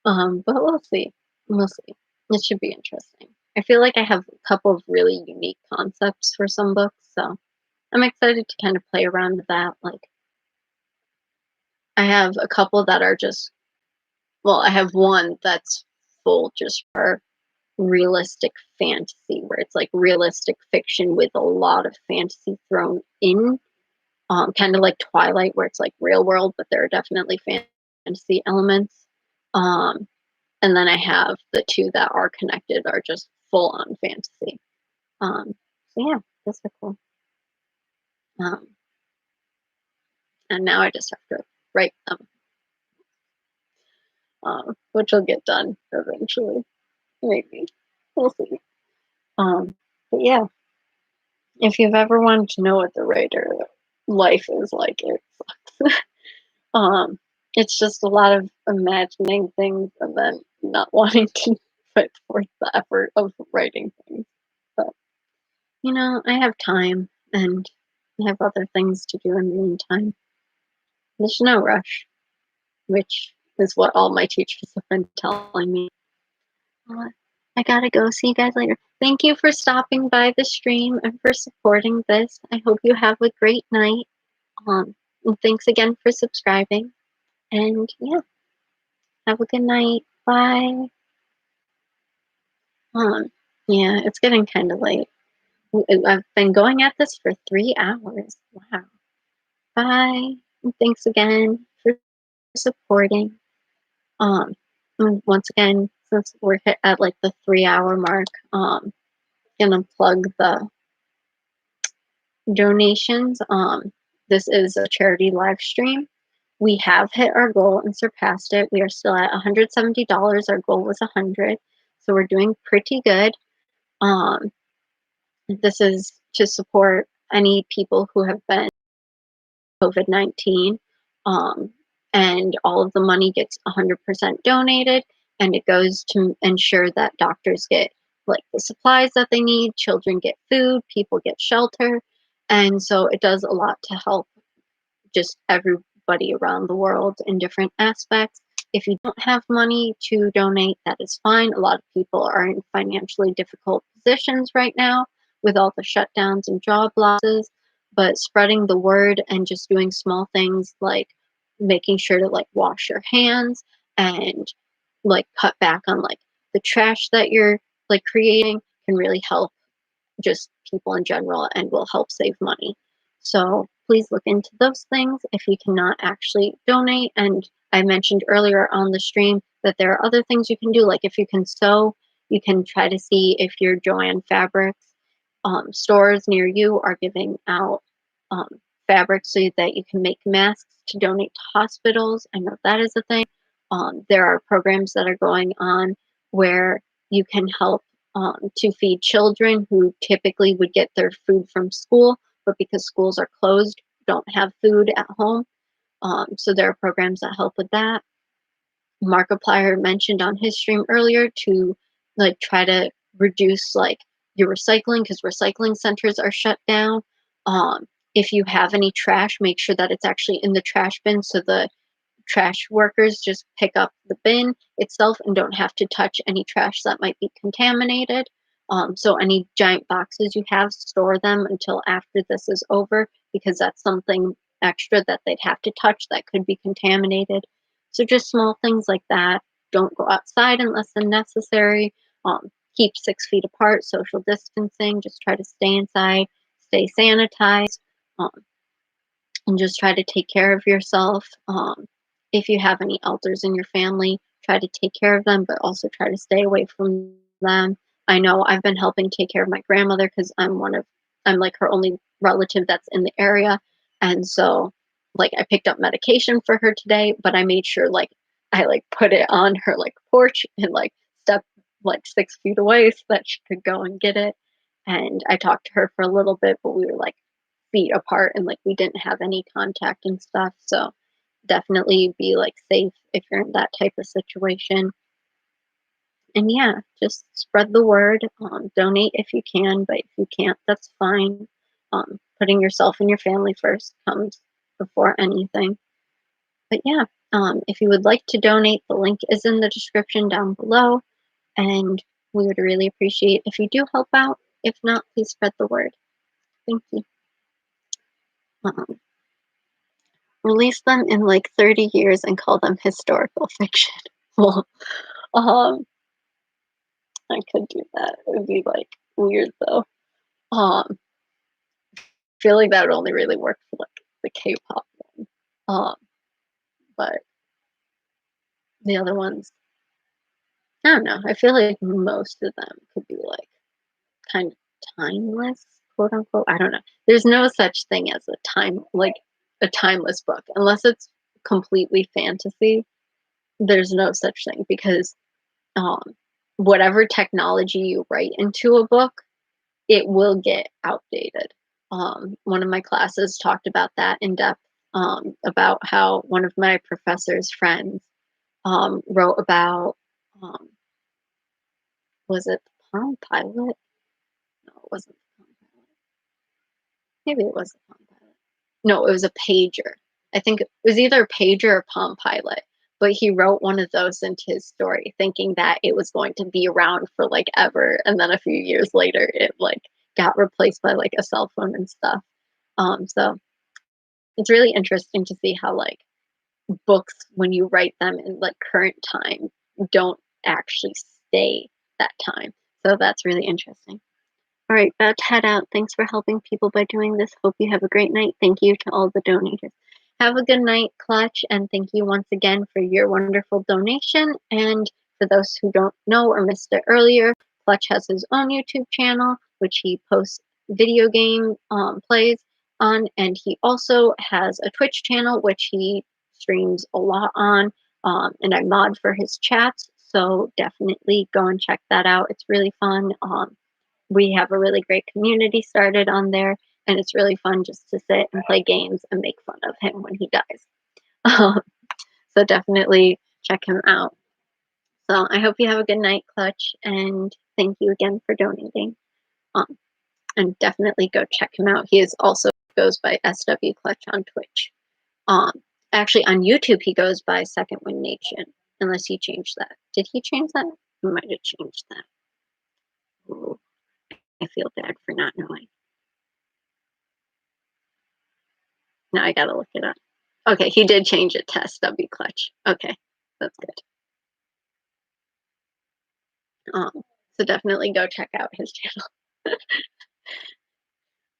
But we'll see. We'll see. It should be interesting. I feel like I have a couple of really unique concepts for some books, so I'm excited to kind of play around with that. Like I have a couple that are just well, I have one that's full just for realistic fantasy, where it's like realistic fiction with a lot of fantasy thrown in. Kind of like Twilight, where it's like real world, but there are definitely fantasy elements. Um, and then I have the two that are connected are just full on fantasy. Um, so yeah, those are cool. Um, and now I just have to write them, which will get done eventually, maybe. We'll see. But yeah, if you've ever wanted to know what the writer life is like, it sucks. um, it's just a lot of imagining things and then not wanting to put forth the effort of writing things. But I have time and I have other things to do in the meantime. There's no rush, which is what all my teachers have been telling me. Uh, I gotta go. See you guys later. Thank you for stopping by the stream and for supporting this. I hope you have a great night. And thanks again for subscribing. And yeah, have a good night. Bye. Um, yeah, it's getting kind of late. I've been going at this for 3 hours. Wow. Bye. And thanks again for supporting. And once again, since we're hit at like the 3 hour mark, gonna plug the donations. This is a charity live stream. We have hit our goal and surpassed it. We are still at $170. Our goal was 100, so we're doing pretty good. Um, this is to support any people who have been COVID-19, um, and all of the money gets 100% donated, and it goes to ensure that doctors get like the supplies that they need, children get food, people get shelter, and so it does a lot to help just everybody around the world in different aspects. If you don't have money to donate, that is fine. A lot of people are in financially difficult positions right now with all the shutdowns and job losses, but spreading the word and just doing small things like making sure to like wash your hands and like cut back on like the trash that you're like creating can really help just people in general and will help save money. So please look into those things if you cannot actually donate. And I mentioned earlier on the stream that there are other things you can do. Like if you can sew, you can try to see if your Joanne Fabrics stores near you are giving out um, fabrics so that you can make masks to donate to hospitals. I know that is a thing. There are programs that are going on where you can help to feed children who typically would get their food from school, but because schools are closed, don't have food at home. So there are programs that help with that. Markiplier mentioned on his stream earlier to like try to reduce like your recycling because recycling centers are shut down. If you have any trash, make sure that it's actually in the trash bin so the trash workers just pick up the bin itself and don't have to touch any trash that might be contaminated. So any giant boxes you have, store them until after this is over because that's something extra that they'd have to touch that could be contaminated. So just small things like that. Don't go outside unless necessary. Keep 6 feet apart, social distancing. Just try to stay inside, stay sanitized. Um, and just try to take care of yourself. If you have any elders in your family, try to take care of them, but also try to stay away from them. I know I've been helping take care of my grandmother because I'm like her only relative that's in the area. And so like I picked up medication for her today, but I made sure like I like put it on her like porch and like step like 6 feet away so that she could go and get it. And I talked to her for a little bit, but we were like feet apart and like we didn't have any contact and stuff. So definitely be like safe if you're in that type of situation. And yeah, just spread the word. Donate if you can, but if you can't, that's fine. Putting yourself and your family first comes before anything. But yeah, if you would like to donate, the link is in the description down below. And we would really appreciate if you do help out. If not, please spread the word. Thank you. Um, Release them in like 30 years and call them historical fiction. Well, um, I could do that. It would be like weird though. I feel like that would only really work for like the K-pop one. Um, but the other ones, I don't know. I feel like most of them could be like kind of timeless, quote unquote. I don't know. There's no such thing as a timeless book unless it's completely fantasy. There's no such thing because um, whatever technology you write into a book, it will get outdated. One of my classes talked about that in depth, about how one of my professor's friends wrote about, um, was it the Palm Pilot? No, it wasn't the Palm Pilot. Maybe it was the Palm Pilot. No, it was a pager. I think it was either a pager or Palm Pilot. But he wrote one of those into his story, thinking that it was going to be around for like ever, and then a few years later, it like got replaced by like a cell phone and stuff. So it's really interesting to see how like books, when you write them in like current time, don't actually stay that time. So that's really interesting. All right, about to head out. Thanks for helping people by doing this. Hope you have a great night. Thank you to all the donators. Have a good night, Clutch, and thank you once again for your wonderful donation. And for those who don't know or missed it earlier, Clutch has his own YouTube channel, which he posts video game plays on, and he also has a Twitch channel, which he streams a lot on. And I mod for his chats, so definitely go and check that out. It's really fun. We have a really great community started on there, and it's really fun just to sit and play games and make fun of him when he dies. Um, so definitely check him out. So I hope you have a good night, Clutch, and thank you again for donating. Um, and definitely go check him out. He is also goes by SW Clutch on Twitch. Um, Actually, on YouTube he goes by Second Wind Nation, unless he changed that. Did he change that? He might have changed that. Ooh, I feel bad for not knowing. Now I gotta look it up. Okay, he did change it to SW Clutch. Okay, that's good. So definitely go check out his channel.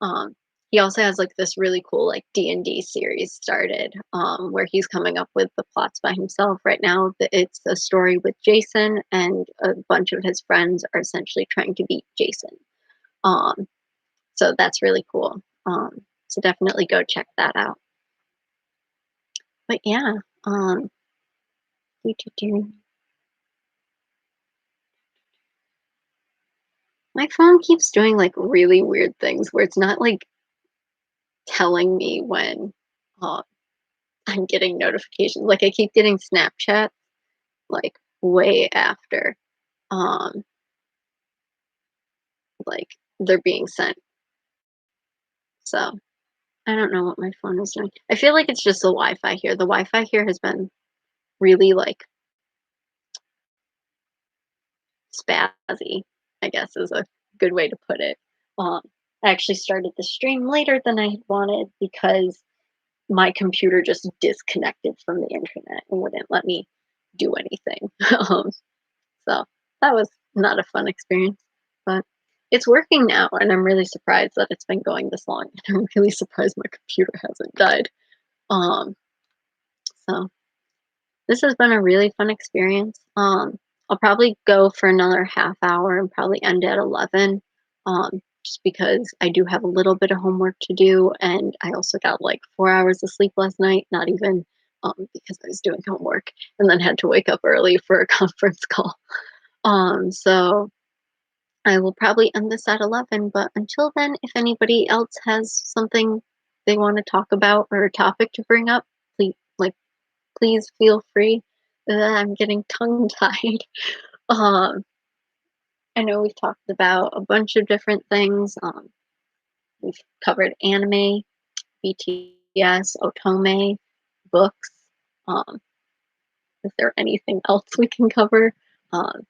Um, he also has like this really cool like D&D series started, where he's coming up with the plots by himself. Right now, it's a story with Jason, and a bunch of his friends are essentially trying to beat Jason. Um, so that's really cool. So definitely go check that out. But yeah, my phone keeps doing like really weird things where it's not like telling me when uh, I'm getting notifications. Like I keep getting Snapchat like way after um like they're being sent. So I don't know what my phone is doing. I feel like it's just the Wi-Fi here. The Wi-Fi here has been really like spazzy, I guess is a good way to put it. Um I actually started the stream later than I had wanted because my computer just disconnected from the internet and wouldn't let me do anything. um, so that was not a fun experience, but it's working now, and I'm really surprised that it's been going this long. And I'm really surprised my computer hasn't died. Um, so this has been a really fun experience. I'll probably go for another half hour and probably end at 11. Just because I do have a little bit of homework to do, and I also got like 4 hours of sleep last night, not even because I was doing homework, and then had to wake up early for a conference call. So I will probably end this at 11, but until then, if anybody else has something they want to talk about or a topic to bring up, please feel free. I'm getting tongue tied. Um, I know we've talked about a bunch of different things. We've covered anime, BTS, otome, books. Um, is there anything else we can cover? Um,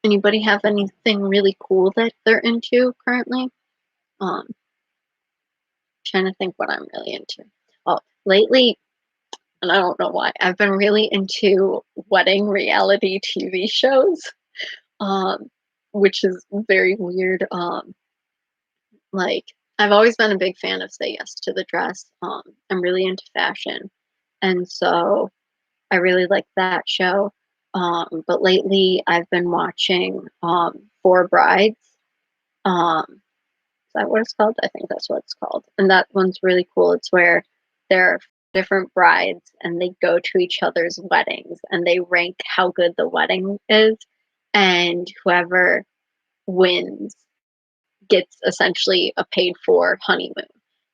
Anybody have anything really cool that they're into currently? Trying to think what I'm really into. Oh, lately, and I don't know why, I've been really into wedding reality TV shows, um, which is very weird. Like, I've always been a big fan of Say Yes to the Dress. I'm really into fashion, and so I really like that show. But lately, I've been watching Four Brides. Um, is that what it's called? I think that's what it's called. And that one's really cool. It's where there are different brides and they go to each other's weddings and they rank how good the wedding is. And whoever wins gets essentially a paid for honeymoon.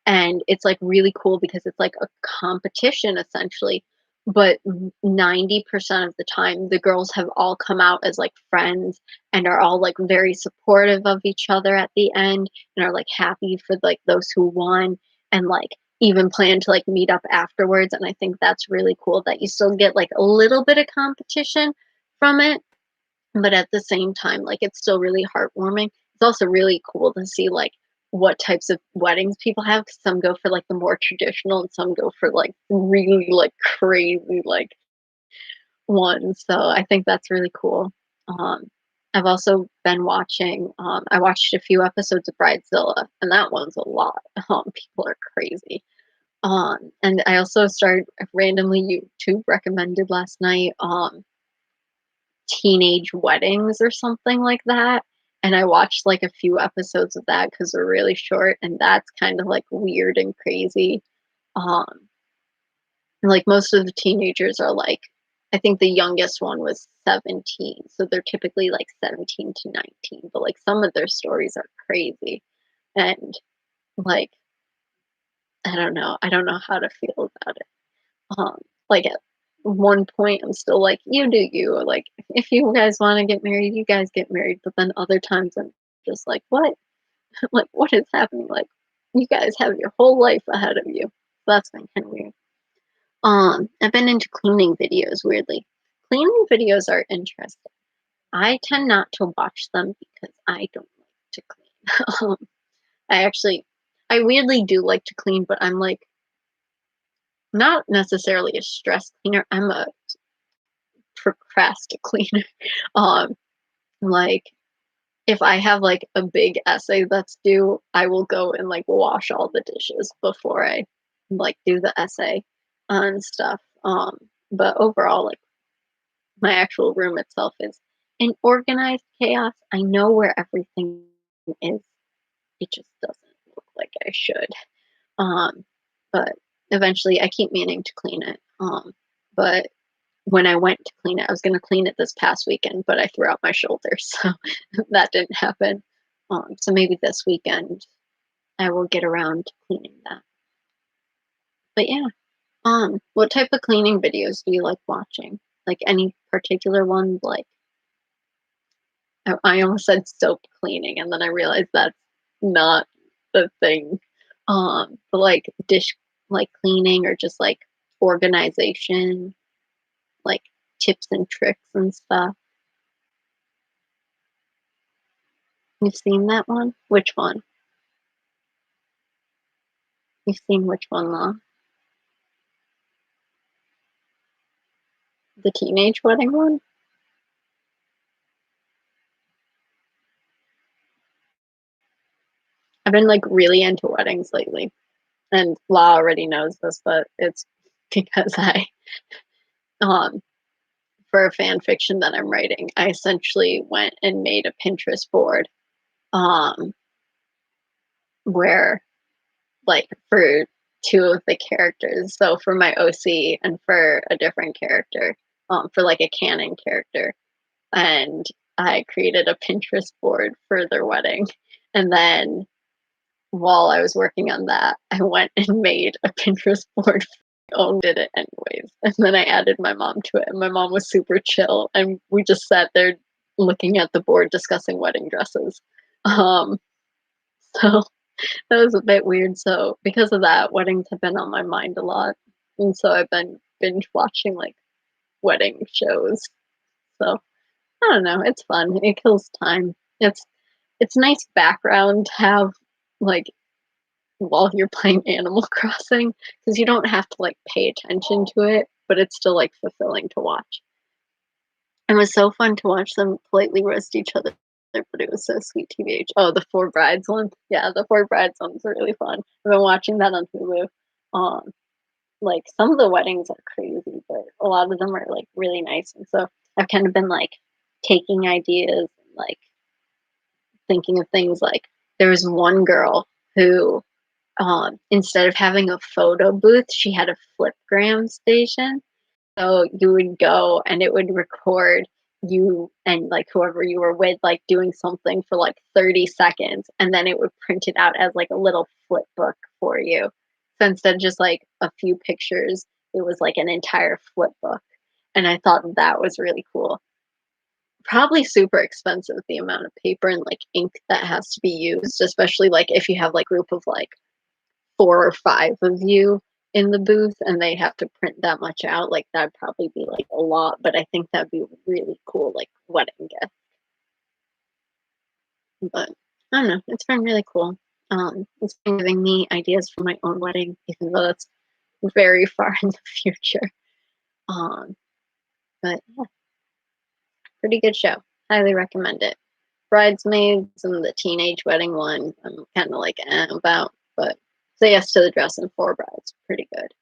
And it's like really cool because it's like a competition essentially. But 90% of the time, the girls have all come out as like friends and are all like very supportive of each other at the end and are like happy for like those who won and like even plan to like meet up afterwards. And I think that's really cool that you still get like a little bit of competition from it, but at the same time, like it's still really heartwarming. It's also really cool to see like what types of weddings people have. 'Cause some go for like the more traditional, and some go for like really like crazy like ones. So I think that's really cool. Um, I've also been watching, I watched a few episodes of Bridezilla, and that one's a lot. People are crazy. And I also started randomly YouTube recommended last night, teenage weddings or something like that. And I watched like a few episodes of that because they're really short, and that's kind of like weird and crazy. Um, and, like most of the teenagers are like, I think the youngest one was 17, so they're typically like 17 to 19. But like some of their stories are crazy, and like I don't know how to feel about it. Um, like at one point, I'm still like, you do you. Like, if you guys want to get married, you guys get married. But then other times, I'm just like, what? Like, what is happening? Like, you guys have your whole life ahead of you. That's been kind of weird. I've been into cleaning videos, weirdly. Cleaning videos are interesting. I tend not to watch them because I don't like to clean. I actually, I weirdly do like to clean, but I'm like not necessarily a stress cleaner. I'm a procrastinator. Um, like if I have like a big essay that's due, I will go and like wash all the dishes before I like do the essay and stuff. But overall, like my actual room itself is an organized chaos. I know where everything is. It just doesn't look like I should. Um, but eventually I keep meaning to clean it. But when I went to clean it, I was gonna clean it this past weekend, but I threw out my shoulder, so that didn't happen. So maybe this weekend I will get around to cleaning that. But yeah, what type of cleaning videos do you like watching? Like any particular ones? Like I almost said soap cleaning, and then I realized that's not the thing. But like dish like cleaning or just like organization, like tips and tricks and stuff. You've seen that one? Which one? You've seen which one, the teenage wedding one? I've been, like, really into weddings lately, and La already knows this, but it's because um, for a fan fiction that I'm writing, I essentially went and made a Pinterest board, um, where, like, for 2 of the characters, so for my OC and for a different character, for, like, a canon character, and I created a Pinterest board for their wedding, and then while I was working on that, I went and made a Pinterest board own did it anyways, and then I added my mom to it, and my mom was super chill, and we just sat there looking at the board discussing wedding dresses. Um, so that was a bit weird, so because of that, weddings have been on my mind a lot, and so I've been binge watching, like, wedding shows, so I don't know, it's fun, it kills time. It's nice background to have, like, while you're playing Animal Crossing, because you don't have to, like, pay attention to it, but it's still, like, fulfilling to watch. It was so fun to watch them politely roast each other, but it was so sweet TBH. Oh, the Four Brides one? Yeah, the Four Brides one's really fun. I've been watching that on Hulu. Um, like, some of the weddings are crazy, but a lot of them are, like, really nice, and so I've kind of been, like, taking ideas and, like, thinking of things like there was one girl who instead of having a photo booth, she had a flipgram station. So you would go and it would record you and like whoever you were with, like doing something for like 30 seconds, and then it would print it out as like a little flip book for you. So instead of just like a few pictures, it was like an entire flip book. And I thought that was really cool. Probably super expensive the amount of paper and like ink that has to be used, especially like if you have like group of like 4 or 5 of you in the booth and they have to print that much out, like, that'd probably be, like, a lot, but I think that'd be really cool, like, wedding gift, but I don't know, it's been really cool. It's been giving me ideas for my own wedding, even though that's very far in the future, um, but yeah, pretty good show. highly recommend it. Bridesmaids and the teenage wedding one, I'm kind of like about, but Say Yes to the Dress and Four Brides, pretty good.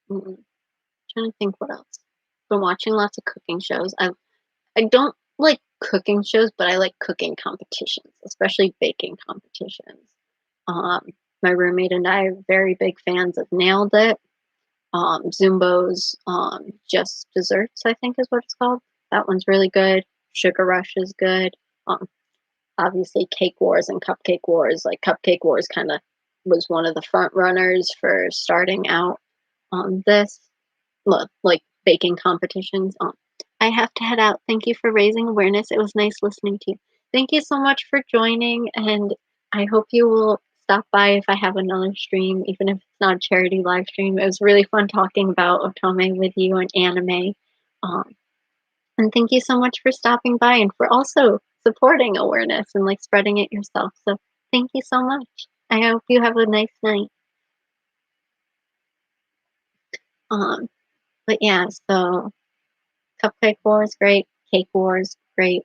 Trying to think what else. Been watching lots of cooking shows. I don't like cooking shows, but I like cooking competitions, especially baking competitions. Um, my roommate and I are very big fans of Nailed It, Zumbo's, Just Desserts, I think is what it's called. That one's really good. Sugar Rush is good. Um, Obviously, Cake Wars and Cupcake Wars. Like Cupcake Wars, kind of was one of the front runners for starting out on this, like baking competitions. I have to head out. Thank you for raising awareness. It was nice listening to you. Thank you so much for joining, and I hope you will stop by if I have another stream, even if it's not a charity live stream. It was really fun talking about Otome with you and anime. Um, and thank you so much for stopping by and for also supporting awareness and like spreading it yourself. So thank you so much. I hope you have a nice night. Um, but yeah, so Cupcake Wars, great. Cake Wars, great.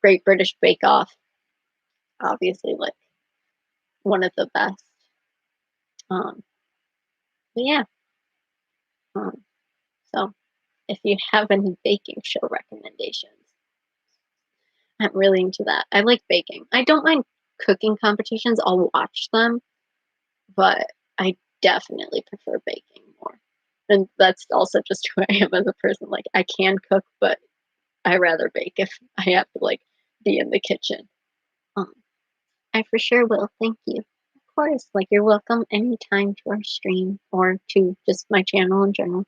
Great British Bake Off, obviously, like one of the best. Um, but yeah, um, so if you have any baking show recommendations, I'm really into that. I like baking. I don't mind cooking competitions. I'll watch them, but I definitely prefer baking more. And that's also just who I am as a person. Like I can cook, but I rather bake if I have to like be in the kitchen. Um, I for sure will. Thank you. Of course, like you're welcome anytime to our stream or to just my channel in general.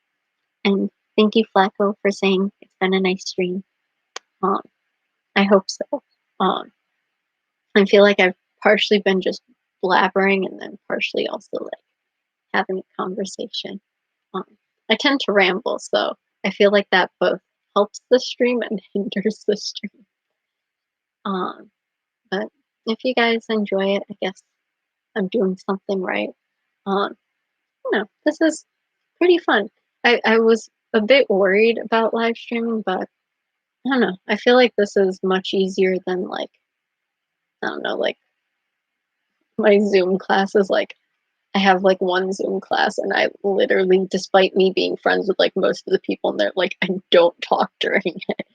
And thank you, Flacco, for saying it's been a nice stream. Um, I hope so. Um, I feel like I've partially been just blabbering and then partially also like having a conversation. Um, I tend to ramble, so I feel like that both helps the stream and hinders the stream. Um, but if you guys enjoy it, I guess I'm doing something right. This is pretty fun. I was a bit worried about live streaming, but I don't know. I feel like this is much easier than like, I don't know, like my Zoom classes. Like I have like one Zoom class and I literally, despite me being friends with like most of the people in there, like I don't talk during it.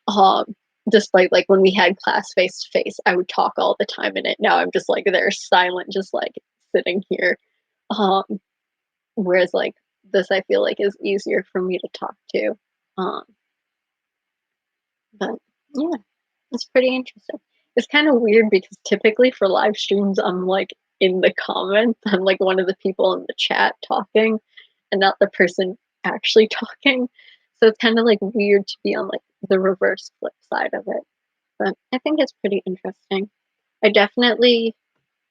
Um, Despite like when we had class face to face, I would talk all the time in it. Now I'm just like there silent, just like sitting here. Um, Whereas like this I feel like is easier for me to talk to. Um, but yeah, it's pretty interesting. It's kind of weird because typically for live streams I'm like in the comments. I'm like one of the people in the chat talking and not the person actually talking. So it's kind of like weird to be on like the reverse flip side of it. But I think it's pretty interesting. I definitely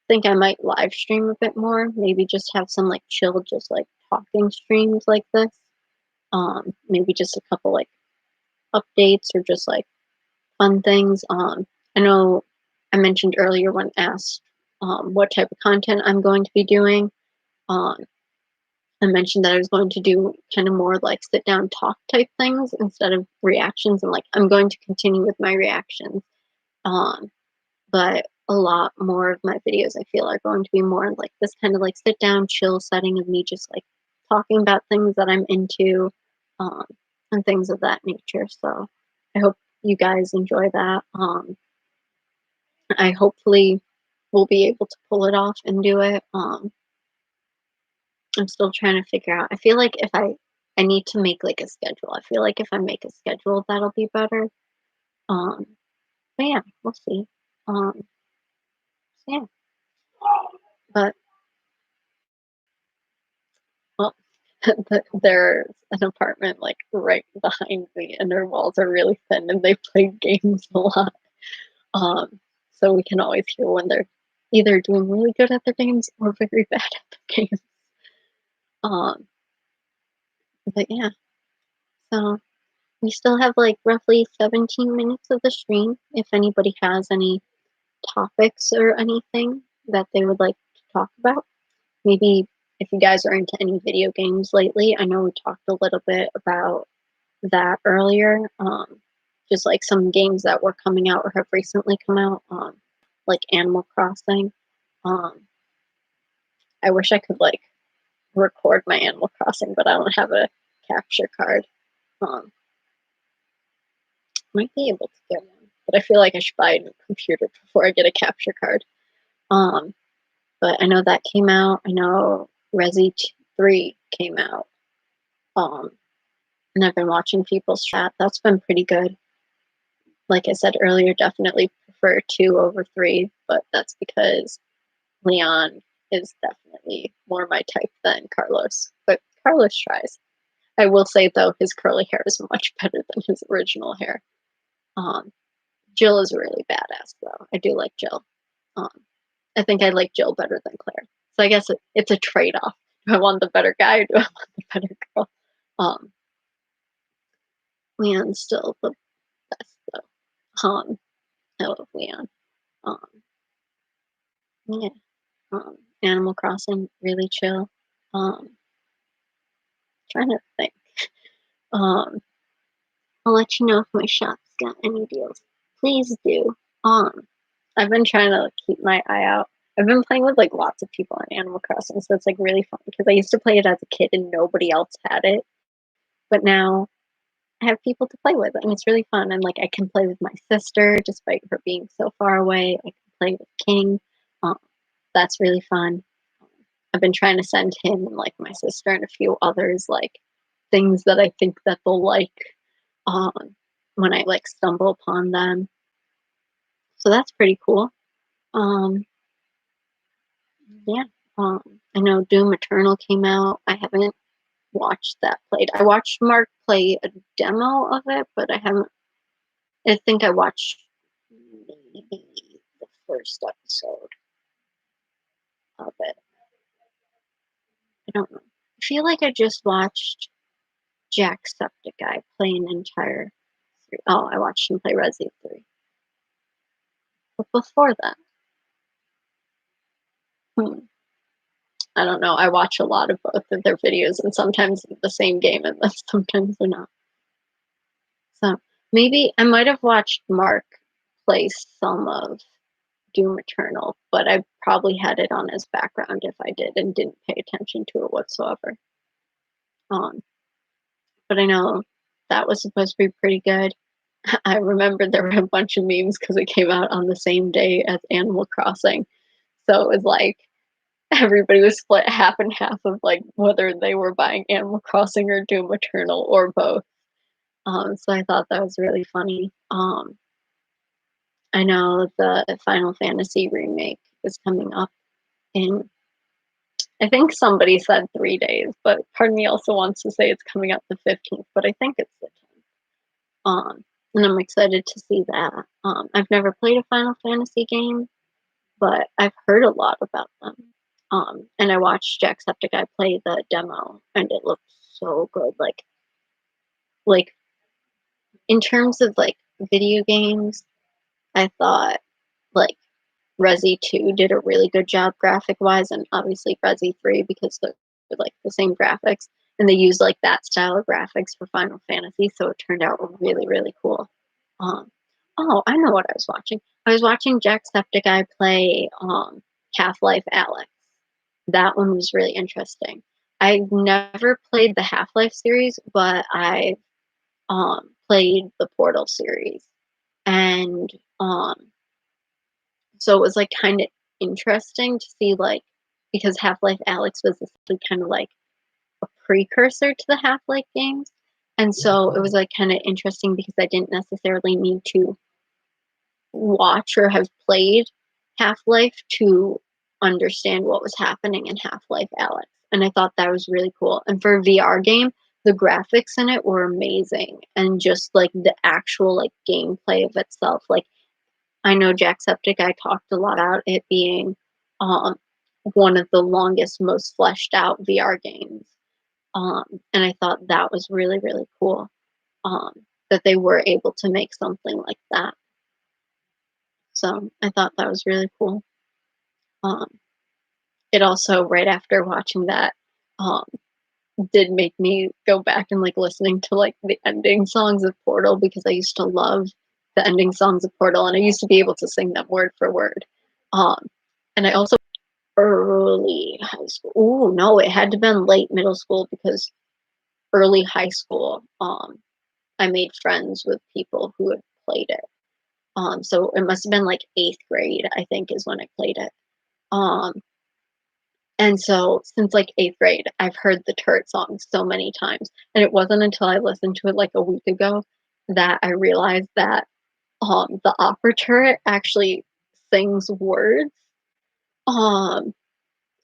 think I might live stream a bit more. Maybe just have some like chill, just like talking streams like this. Maybe just a couple like updates or just like fun things. I know I mentioned earlier when asked what type of content I'm going to be doing. Um, I mentioned that I was going to do kind of more like sit down talk type things instead of reactions, and like I'm going to continue with my reactions. Um, but a lot more of my videos I feel are going to be more like this kind of like sit down chill setting of me just like talking about things that I'm into, um, and things of that nature. So I hope you guys enjoy that. I hopefully will be able to pull it off and do it. I'm still trying to figure out. I feel like if I need to make like a schedule. I feel like if I make a schedule that'll be better. Um, but yeah, we'll see. Um, so yeah, but well, there's an apartment like right behind me, and their walls are really thin, and they play games a lot. Um, so we can always hear when they're either doing really good at their games or very bad at their games. Um, but yeah, so we still have like roughly 17 minutes of the stream. If anybody has any topics or anything that they would like to talk about, maybe if you guys are into any video games lately. I know we talked a little bit about that earlier. Just like some games that were coming out or have recently come out, like Animal Crossing. Um, I wish I could like record my Animal Crossing, but I don't have a capture card. Um, might be able to get one, but I feel like I should buy a new computer before I get a capture card. Um, but I know that came out. I know Resi 3 came out. Um, and I've been watching people's chat. That's been pretty good. Like I said earlier, definitely prefer 2 over 3, but that's because Leon is definitely more my type than Carlos. But Carlos tries. I will say though, his curly hair is much better than his original hair. Um, Jill is really badass though. I do like Jill. Um, I think I like Jill better than Claire. So I guess it's a trade-off. Do I want the better guy or do I want the better girl? Um, Leon's still the best though. I love Leon. Um, yeah. Animal Crossing, really chill. Um, trying to think. Um, I'll let you know if my shop's got any deals. Please do. Um, I've been trying to keep my eye out. I've been playing with like lots of people on Animal Crossing, so it's like really fun because I used to play it as a kid and nobody else had it, but now I have people to play with, and it's really fun. And like I can play with my sister despite her being so far away. I can play with King. Um, that's really fun. I've been trying to send him and like my sister and a few others like things that I think that they'll like um, when I like stumble upon them. So that's pretty cool. Um, yeah. I know Doom Eternal came out. I haven't watched that played. I watched Mark play a demo of it, but I haven't. I think I watched maybe the first episode of it. I don't know. I feel like I just watched Jacksepticeye play an entire. Oh, I watched him play Resident 3. But before that, hmm, I don't know. I watch a lot of both of their videos, and sometimes the same game, and then sometimes they're not. So maybe I might have watched Mark play some of Doom Eternal, but I probably had it on as background if I did and didn't pay attention to it whatsoever. Um, but I know that was supposed to be pretty good. I remember there were a bunch of memes because it came out on the same day as Animal Crossing. So it was like everybody was split half and half of like whether they were buying Animal Crossing or Doom Eternal or both. So I thought that was really funny. I know the Final Fantasy remake is coming up in, I think somebody said 3 days, but part of me also wants to say it's coming up the 15th, but I think it's the 10th. And I'm excited to see that. I've never played a Final Fantasy game, but I've heard a lot about them. And I watched Jacksepticeye play the demo, and it looked so good. Like in terms of like video games, I thought like Resi 2 did a really good job graphic wise, and obviously Resi 3 because they're like the same graphics, and they used like that style of graphics for Final Fantasy, so it turned out really, really cool. Um, oh, I know what I was watching. I was watching Jacksepticeye play Half-Life Alex. That one was really interesting. I never played the Half-Life series, but I played the Portal series, and um, so it was like kind of interesting to see like because Half-Life Alex was essentially kind of like a precursor to the Half-Life games. And so it was like kind of interesting because I didn't necessarily need to watch or have played Half-Life to understand what was happening in Half-Life Alex. And I thought that was really cool. And for a VR game, the graphics in it were amazing. And just like the actual like gameplay of itself, like I know Jacksepticeye talked a lot about it being um, one of the longest, most fleshed out VR games. And I thought that was really, really cool um, that they were able to make something like that. So I thought that was really cool. Um, it also, right after watching that, um, did make me go back and, like, listening to, like, the ending songs of Portal because I used to love the ending songs of Portal, and I used to be able to sing them word for word. Um, and I also early high school ooh, no, it had to been late middle school because early high school, I made friends with people who had played it. So it must have been, like, 8th grade, I think, is when I played it. Um, and so since, like, 8th grade, I've heard the Turret song so many times, and it wasn't until I listened to it, like, a week ago that I realized that, the opera turret actually sings words, um,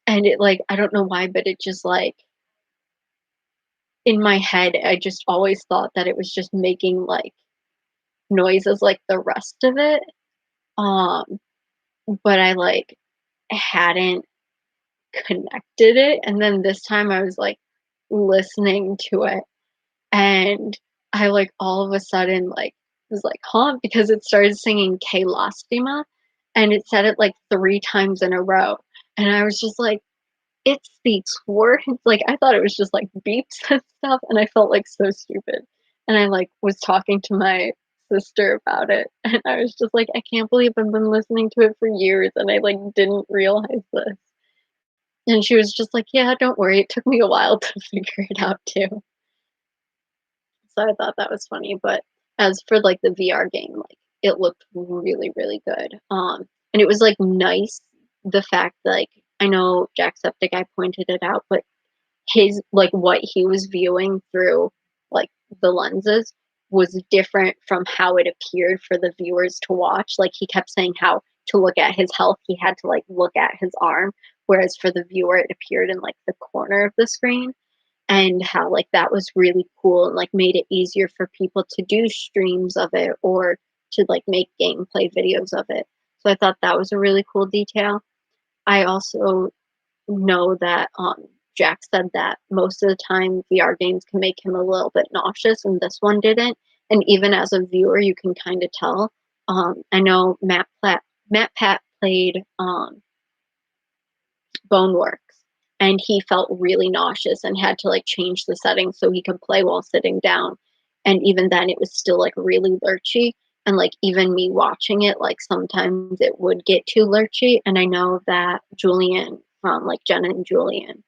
and it, like I don't know why, but it just, like in my head, I just always thought that it was just making, like, noises like the rest of it, um, but I, like, hadn't connected it, and then this time I was, like, listening to it, and I, like, all of a sudden, like, was like, "Huh?" Because it started singing "Que Lastima," and it said it, like, 3 times in a row, and I was just like, "It speaks words." Like, I thought it was just, like, beeps and stuff, and I felt, like, so stupid, and I, like, was talking to my sister about it, and I was just like, "I can't believe I've been listening to it for years, and I, like, didn't realize this." And she was just like, "Yeah, don't worry, it took me a while to figure it out too." So I thought that was funny, but as for, like, the VR game, like, it looked really, really good, and it was, like, nice the fact that, like I know Jacksepticeye pointed it out, but his like, what he was viewing through, like, the lenses was different from how it appeared for the viewers to watch, like, he kept saying how to look at his health, he had to, like, look at his arm, whereas for the viewer, it appeared in, like, the corner of the screen, and how, like, that was really cool and, like, made it easier for people to do streams of it or to, like, make gameplay videos of it. So I thought that was a really cool detail. I also know that, Jack said that most of the time VR games can make him a little bit nauseous, and this one didn't, and even as a viewer, you can kinda tell. I know Matt Pat played, Boneworks, and he felt really nauseous and had to, like, change the settings so he could play while sitting down, and even then, it was still, like, really lurchy, and, like, even me watching it, like, sometimes it would get too lurchy, and I know that Julian from, like, Jenna and Julian,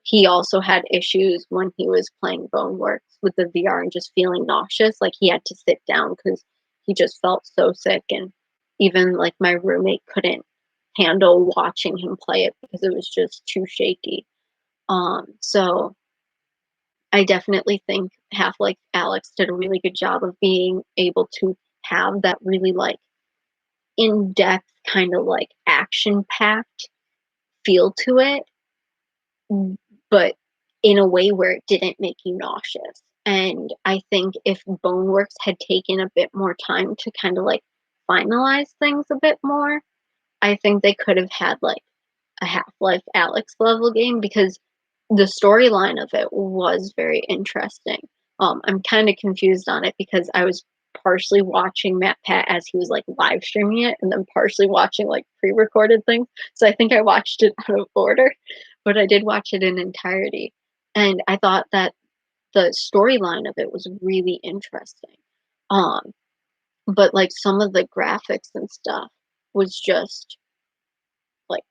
he also had issues when he was playing Boneworks with the VR and just feeling nauseous, like, he had to sit down because he just felt so sick, and even, like, my roommate couldn't handle watching him play it because it was just too shaky. So I definitely think Half-Life Alex did a really good job of being able to have that really, like, in-depth, kinda, like, action-packed feel to it, Mm, but in a way where it didn't make you nauseous. And I think if Boneworks had taken a bit more time to kinda, like, finalize things a bit more, I think they could have had, like, a Half-Life Alex level game because the storyline of it was very interesting. I'm kinda confused on it because I was partially watching Matt Pat as he was, like, live streaming it and then partially watching, like, pre-recorded things, so I think I watched it out of order, but I did watch it in entirety, and I thought that the storyline of it was really interesting. Um, but, like, some of the graphics and stuff was just, like,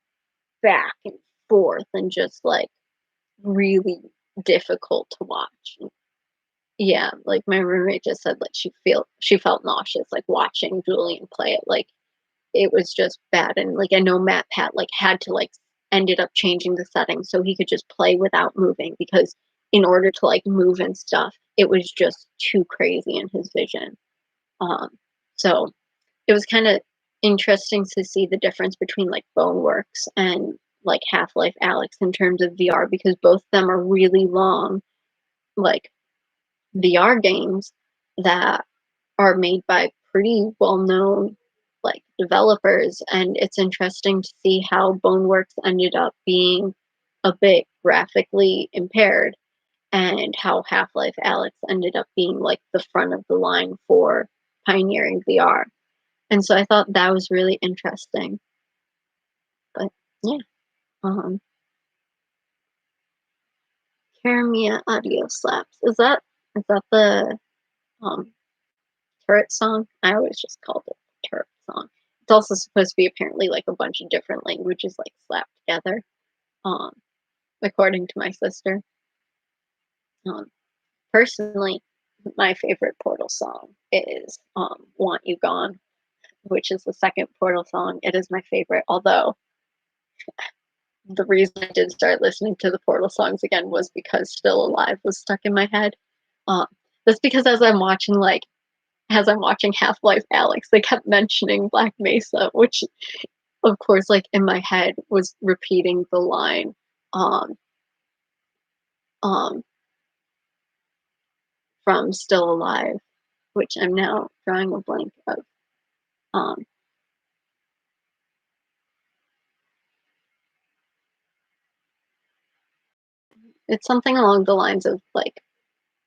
back and forth and just, like, really difficult to watch. Yeah, like, my roommate just said, like, she felt nauseous, like, watching Julian play it, like, it was just bad, and, like, I know Matt Pat, like, had to, like ended up changing the settings so he could just play without moving because in order to, like, move and stuff, it was just too crazy in his vision. Um, so it was kinda interesting to see the difference between, like, Boneworks and, like, Half-Life Alex in terms of VR because both of them are really long, like, VR games that are made by pretty well-known, like, developers, and it's interesting to see how Boneworks ended up being a bit graphically impaired and how Half-Life Alex ended up being, like, the front of the line for pioneering VR. And so I thought that was really interesting, but yeah, um, Spare Mia Audio Slaps. Is that the um turret song? I always just called it the turret song. It's also supposed to be apparently like a bunch of different languages like slapped together. Um, according to my sister. Um, personally, my favorite Portal song is "Want You Gone," which is the second Portal song. It is my favorite, although the reason I did start listening to the Portal songs again was because "Still Alive" was stuck in my head. Um, that's because as I'm watching Half-Life Alyx, they kept mentioning Black Mesa, which, of course, like in my head, was repeating the line, um, um, from Still Alive, which I'm now drawing a blank of. Um, it's something along the lines of like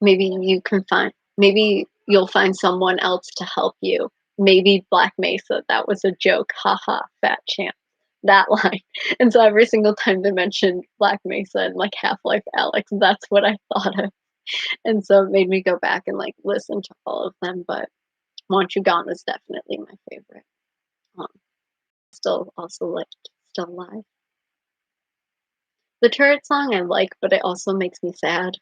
maybe you'll find someone else to help you. Maybe Black Mesa, that was a joke. Haha, fat champ. That line. And so every single time they mentioned Black Mesa and like Half-Life Alyx, that's what I thought of. And so it made me go back and like listen to all of them. But Want You Gone was definitely my favorite. Um, still also liked Still Alive. The turret song I like, but it also makes me sad.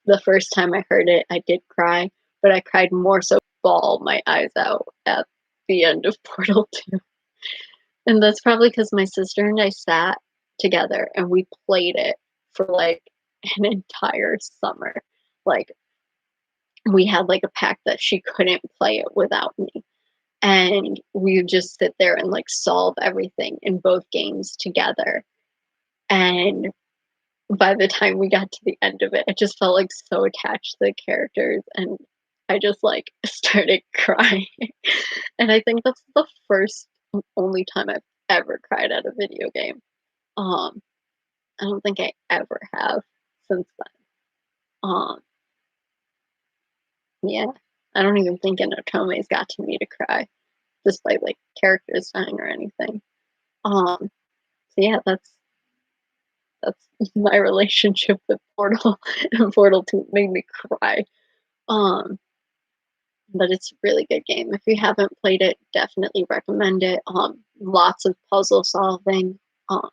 The first time I heard it, I did cry, but I cried more so bawl my eyes out at the end of Portal 2. And that's probably because my sister and I sat together and we played it for like an entire summer. Like we had like a pact that she couldn't play it without me. And we would just sit there and like solve everything in both games together. And by the time we got to the end of it, I just felt like so attached to the characters and I just like started crying. And I think that's the first and only time I've ever cried at a video game. Um, I don't think I ever have since then. Um, yeah, I don't even think Inotome's got to me to cry, despite like characters dying or anything. So yeah, that's my relationship with Portal, and Portal 2 made me cry. Um, but it's a really good game. If you haven't played it, definitely recommend it. Lots of puzzle solving. Um,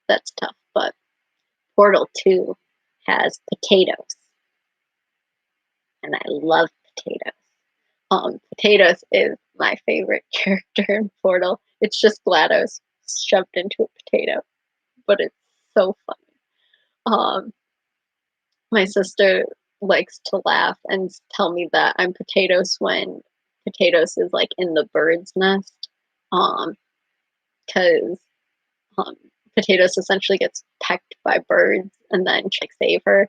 that's tough, but Portal 2 has potatoes, and I love potatoes. Potatoes is my favorite character in Portal. It's just GLaDOS shoved into a potato, but it's so funny. Um, my sister likes to laugh and tell me that I'm Potatoes when Potatoes is like in the bird's nest. Um, because um, Potatoes essentially gets pecked by birds and then chick save her.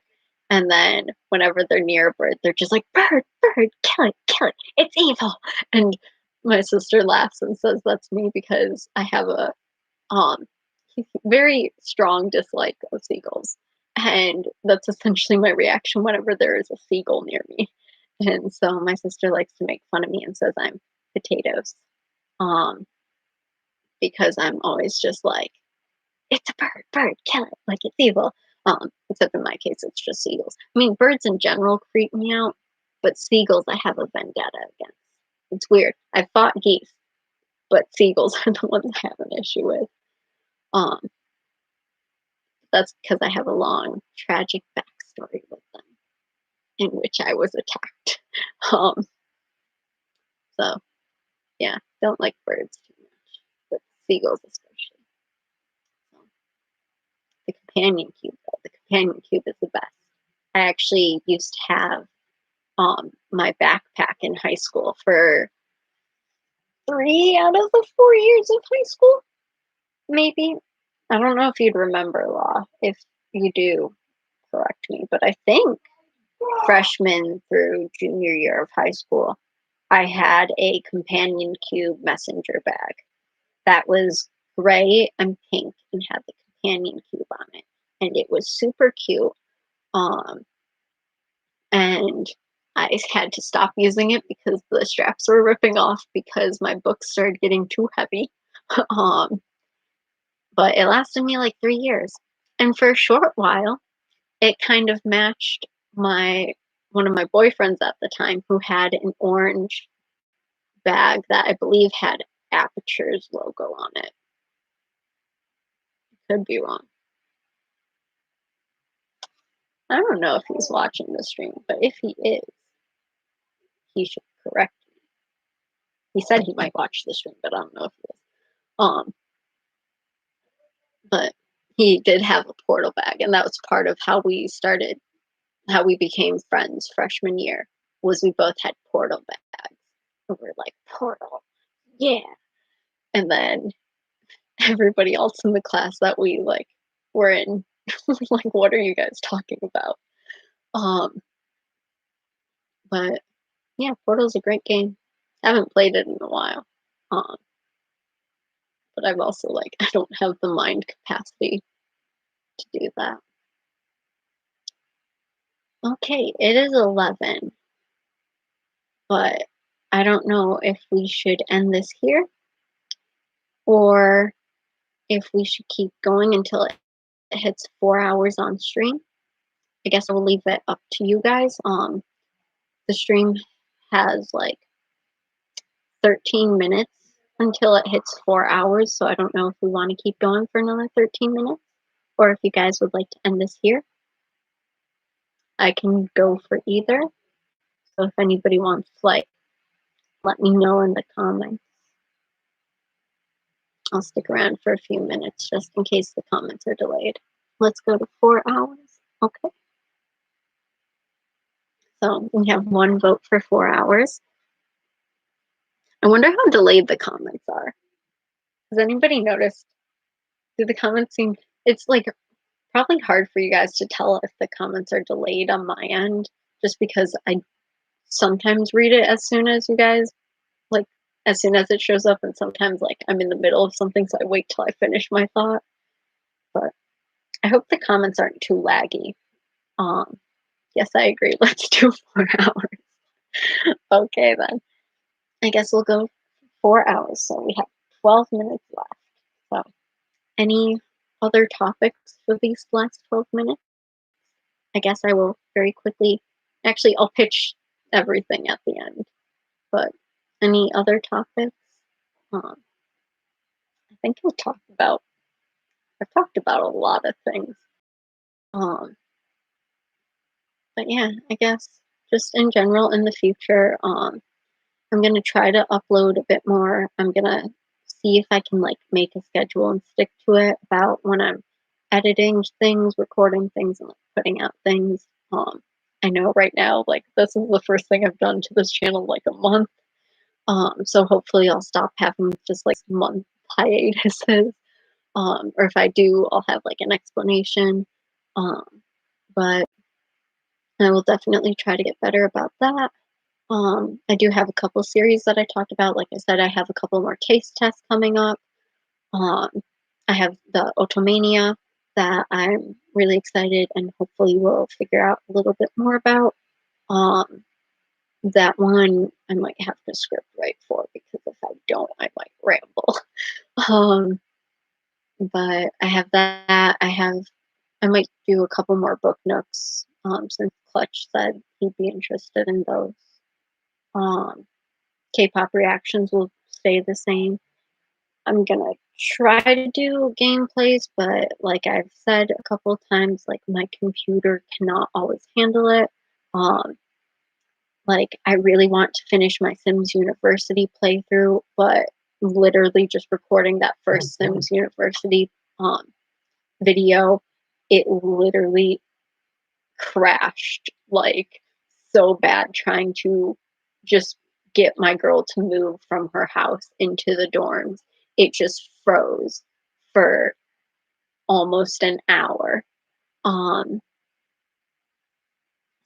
And then whenever they're near a bird, they're just like, bird, bird, kill it, it's evil. And my sister laughs and says that's me because I have a um very strong dislike of seagulls. And that's essentially my reaction whenever there is a seagull near me. And so my sister likes to make fun of me and says I'm Potatoes. Um, because I'm always just like, it's a bird, bird, kill it, like it's evil. Except in my case, it's just seagulls. I mean, birds in general creep me out, but seagulls I have a vendetta against. It's weird. I fought geese, but seagulls are the ones I have an issue with. Um, that's because I have a long, tragic backstory with them, in which I was attacked. Um, so yeah, don't like birds too much, but seagulls especially. So, the companion cube, though, the companion cube is the best. I actually used to have my backpack in high school for 3 out of the 4 years of high school, maybe. I don't know if you'd remember, Law. If you do, correct me. But I think freshman through junior year of high school, I had a companion cube messenger bag that was gray and pink and had the companion cube on it. And it was super cute. Um, and I had to stop using it because the straps were ripping off because my books started getting too heavy. um, but it lasted me like 3 years. And for a short while, it kind of matched my one of my boyfriends at the time who had an orange bag that I believe had Aperture's logo on it. Could be wrong. I don't know if he's watching the stream, but if he is, he should correct me. He said he might watch the stream, but I don't know if he is. But he did have a portal bag, and that was part of how we became friends freshman year, was we both had portal bags. And we're like, portal, yeah. And then everybody else in the class that we like were in were like, what are you guys talking about? But yeah, Portal's a great game. I haven't played it in a while. Um, but I'm also like, I don't have the mind capacity to do that. Okay, it is 11, but I don't know if we should end this here or if we should keep going until it hits 4 hours on stream. I guess I will leave it up to you guys. The stream has like 13 minutes until it hits 4 hours, so I don't know if we want to keep going for another 13 minutes or if you guys would like to end this here. I can go for either. So if anybody wants, like, let me know in the comments. I'll stick around for a few minutes just in case the comments are delayed. Let's go to 4 hours. Okay. So we have one vote for 4 hours. I wonder how delayed the comments are. Has anybody noticed? Do the comments seem, it's like probably hard for you guys to tell if the comments are delayed on my end, just because I sometimes read it as soon as you guys, like as soon as it shows up, and sometimes like I'm in the middle of something, so I wait till I finish my thought. But I hope the comments aren't too laggy. Yes, I agree. Let's do 4 hours. Okay, then. I guess we'll go 4 hours. So we have 12 minutes left. So, any other topics for these last 12 minutes? I guess I will very quickly. Actually, I'll pitch everything at the end. But any other topics? I think I've talked about a lot of things. But yeah, I guess just in general in the future, I'm gonna try to upload a bit more. I'm gonna see if I can like make a schedule and stick to it about when I'm editing things, recording things, and like putting out things. I know right now, like this is the first thing I've done to this channel like a month. So hopefully I'll stop having just like month hiatuses. Or if I do, I'll have like an explanation. But I will definitely try to get better about that. I do have a couple series that I talked about. Like I said, I have a couple more taste tests coming up. Um, I have the Otomania that I'm really excited and hopefully we'll figure out a little bit more about. That one I might have to script write for because if I don't, I might ramble. But I have that. I might do a couple more book nooks since Clutch said he'd be interested in those. K-pop reactions will stay the same. I'm gonna try to do gameplays, but like I've said a couple of times, like my computer cannot always handle it. Like I really want to finish my Sims University playthrough, but literally just recording that first Sims University video, it literally crashed like so bad trying to just get my girl to move from her house into the dorms. It just froze for almost an hour.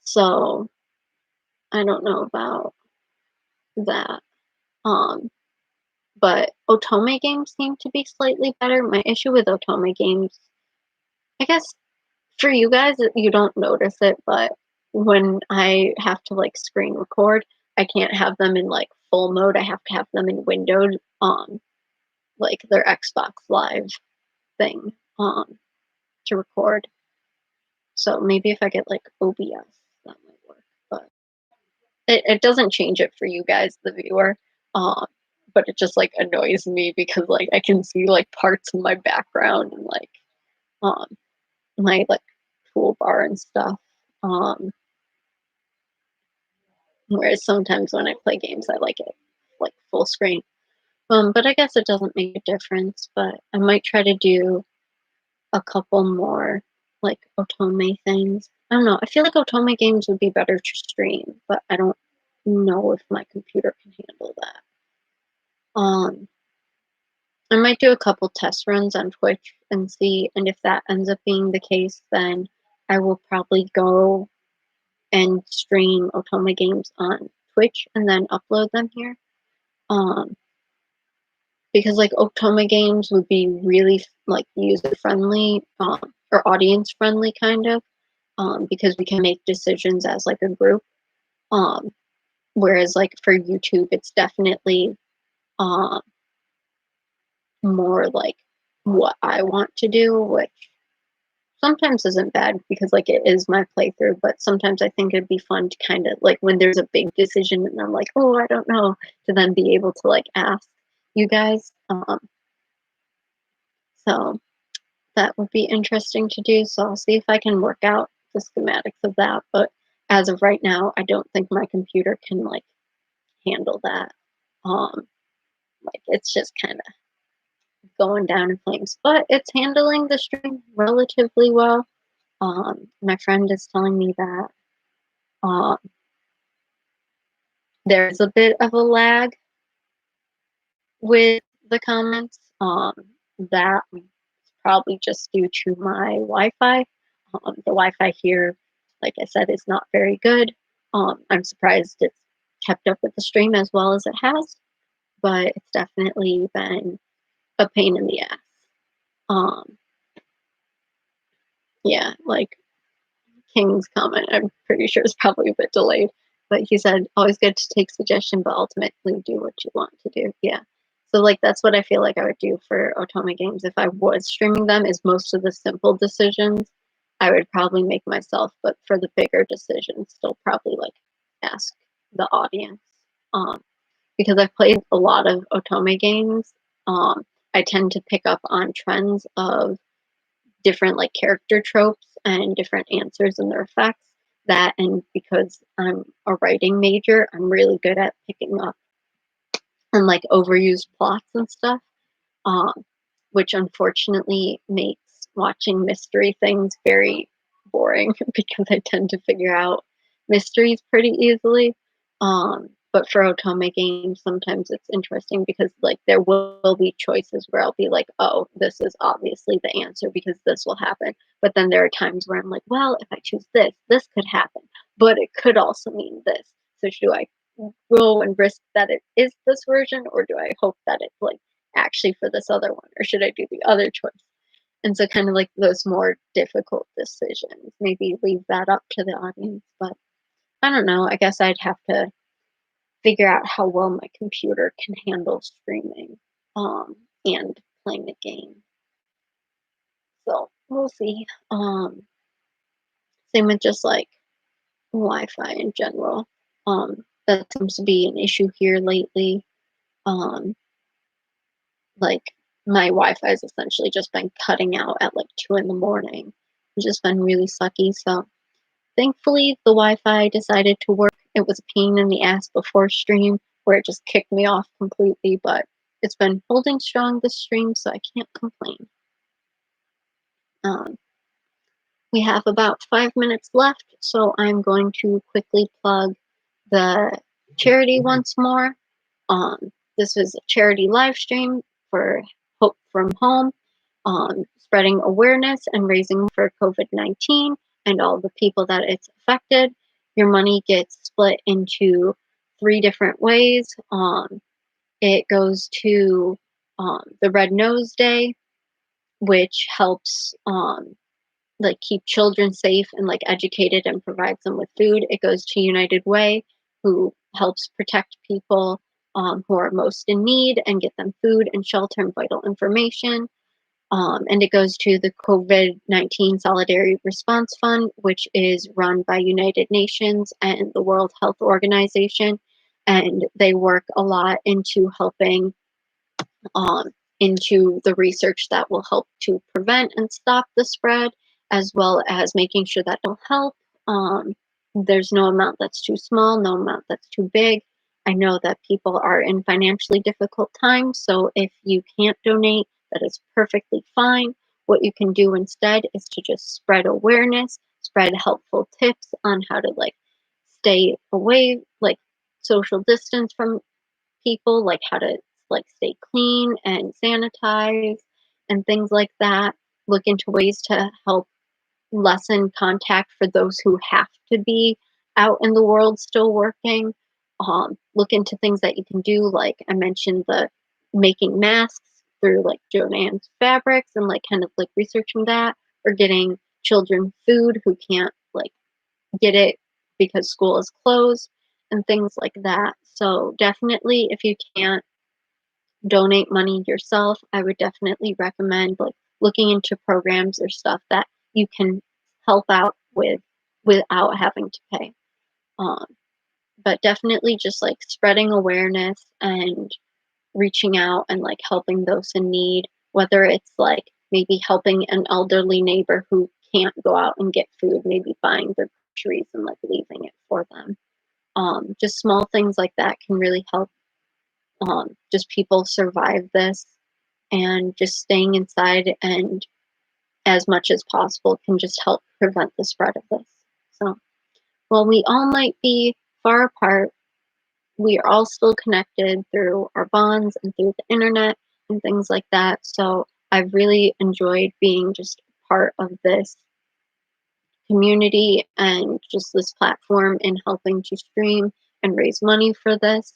So I don't know about that. But Otome games seem to be slightly better. My issue with Otome games, I guess for you guys, you don't notice it, but when I have to like screen record, I can't have them in like full mode. I have to have them in windowed, like their Xbox Live thing, to record. So maybe if I get like OBS, that might work. But it doesn't change it for you guys, the viewer. Um, but it just like annoys me because like I can see like parts of my background and like um my like toolbar and stuff. Um, Whereas sometimes when I play games, I like it like full screen. But I guess it doesn't make a difference. But I might try to do a couple more like otome things. I don't know. I feel like otome games would be better to stream, but I don't know if my computer can handle that. Um, I might do a couple test runs on Twitch and see, and if that ends up being the case, then I will probably go and stream otome games on Twitch and then upload them here. Um, because like otome games would be really like user friendly, or audience friendly kind of, because we can make decisions as like a group. Um, Whereas like for YouTube, it's definitely um more like what I want to do, which sometimes isn't bad because like it is my playthrough, but sometimes I think it'd be fun to kind of like when there's a big decision and I'm like, oh, I don't know, to then be able to like ask you guys. So that would be interesting to do. So I'll see if I can work out the schematics of that. But as of right now, I don't think my computer can like handle that. Um, like it's just kind of going down in flames, but it's handling the stream relatively well. My friend is telling me that um, there's a bit of a lag with the comments. That probably just due to my Wi-Fi. The Wi-Fi here, like I said, is not very good. I'm surprised it's kept up with the stream as well as it has, but it's definitely been a pain in the ass. Um, yeah, like King's comment, I'm pretty sure is probably a bit delayed, but he said, always good to take suggestion, but ultimately do what you want to do. Yeah. So like that's what I feel like I would do for Otome games if I was streaming them is most of the simple decisions I would probably make myself, but for the bigger decisions, still probably like ask the audience. Um, because I've played a lot of Otome games, I tend to pick up on trends of different like character tropes and different answers and their effects. That and because I'm a writing major, I'm really good at picking up on like overused plots and stuff, um, which unfortunately makes watching mystery things very boring because I tend to figure out mysteries pretty easily. But for Otome games, sometimes it's interesting because like there will be choices where I'll be like, oh, this is obviously the answer because this will happen. But then there are times where I'm like, well, if I choose this, this could happen, but it could also mean this. So do I go and risk that it is this version, or do I hope that it's like actually for this other one, or should I do the other choice? And so kind of like those more difficult decisions, maybe leave that up to the audience. But I don't know. I guess I'd have to figure out how well my computer can handle streaming and playing the game. So we'll see. Same with just like Wi-Fi in general. That seems to be an issue here lately. Um, like my Wi-Fi has essentially just been cutting out at like 2 in the morning. It's just been really sucky. So thankfully the Wi-Fi decided to work. It was a pain in the ass before stream where it just kicked me off completely, but it's been holding strong this stream, so I can't complain. Um, we have about 5 minutes left, so I'm going to quickly plug the charity once more. This is a charity live stream for Hope from Home, spreading awareness and raising for COVID-19 and all the people that it's affected. Your money gets split into 3 different ways. It goes to the Red Nose Day, which helps like keep children safe and like educated and provides them with food. It goes to United Way, who helps protect people who are most in need and get them food and shelter and vital information. And it goes to the COVID-19 Solidarity Response Fund, which is run by United Nations and the World Health Organization. And they work a lot into helping um, into the research that will help to prevent and stop the spread, as well as making sure that it'll help. Um, there's no amount that's too small, no amount that's too big. I know that people are in financially difficult times, so if you can't donate, that is perfectly fine. What you can do instead is to just spread awareness, spread helpful tips on how to stay away, social distance from people, like how to stay clean and sanitize and things like that. Look into ways to help lessen contact for those who have to be out in the world still working. Look into things that you can do, like I mentioned, the making masks through Joann's fabrics and kind of researching that, or getting children food who can't get it because school is closed and things like that. So definitely, if you can't donate money yourself, I would definitely recommend looking into programs or stuff that you can help out with without having to pay. Um, but definitely just spreading awareness and reaching out and helping those in need, whether it's maybe helping an elderly neighbor who can't go out and get food, maybe buying their groceries and leaving it for them. Just small things like that can really help just people survive this, and just staying inside and as much as possible can just help prevent the spread of this. So, while we all might be far apart, we are all still connected through our bonds and through the internet and things like that. So, I've really enjoyed being just part of this community and just this platform in helping to stream and raise money for this.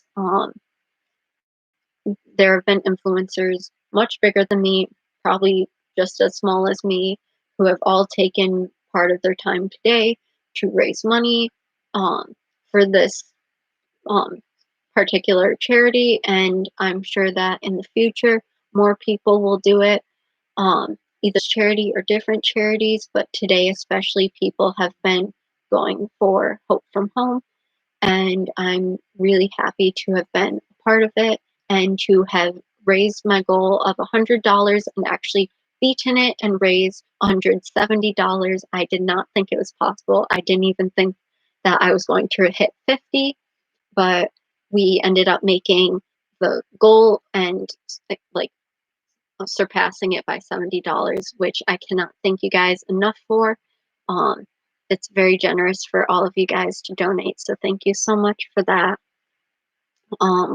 There have been influencers much bigger than me, probably just as small as me, who have all taken part of their time today to raise money um, for this um, particular charity. And I'm sure that in the future, more people will do it, either charity or different charities. But today, especially, people have been going for Hope from Home, and I'm really happy to have been a part of it and to have raised my goal of $100 and actually beaten it and raised $170. I did not think it was possible. I didn't even think that I was going to hit 50, but we ended up making the goal and like surpassing it by $70, which I cannot thank you guys enough for. Um, it's very generous for all of you guys to donate, so thank you so much for that.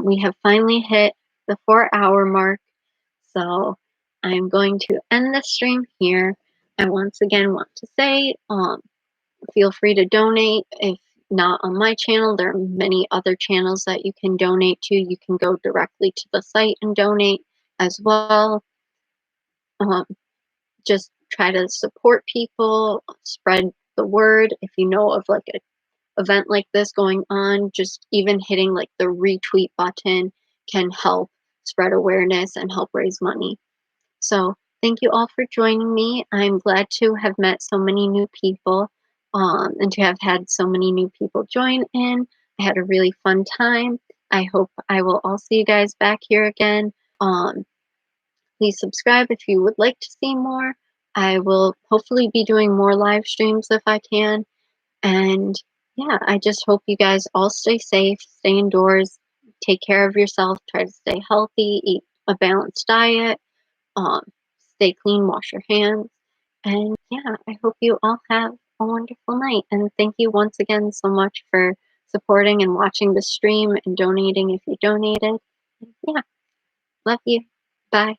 We have finally hit the 4-hour mark, so I'm going to end the stream here. I once again want to say, feel free to donate. If not on my channel, there are many other channels that you can donate to. You can go directly to the site and donate as well. Um, just try to support people, spread the word. If you know of an event like this going on, just even hitting the retweet button can help spread awareness and help raise money. So thank you all for joining me. I'm glad to have met so many new people, and to have had so many new people join in. I had a really fun time. I hope I will all see you guys back here again. Please subscribe if you would like to see more. I will hopefully be doing more live streams if I can. And yeah, I just hope you guys all stay safe, stay indoors, take care of yourself, try to stay healthy, eat a balanced diet, um, stay clean, wash your hands. And yeah, I hope you all have a wonderful night. And thank you once again so much for supporting and watching the stream and donating if you donated. Yeah, love you. Bye.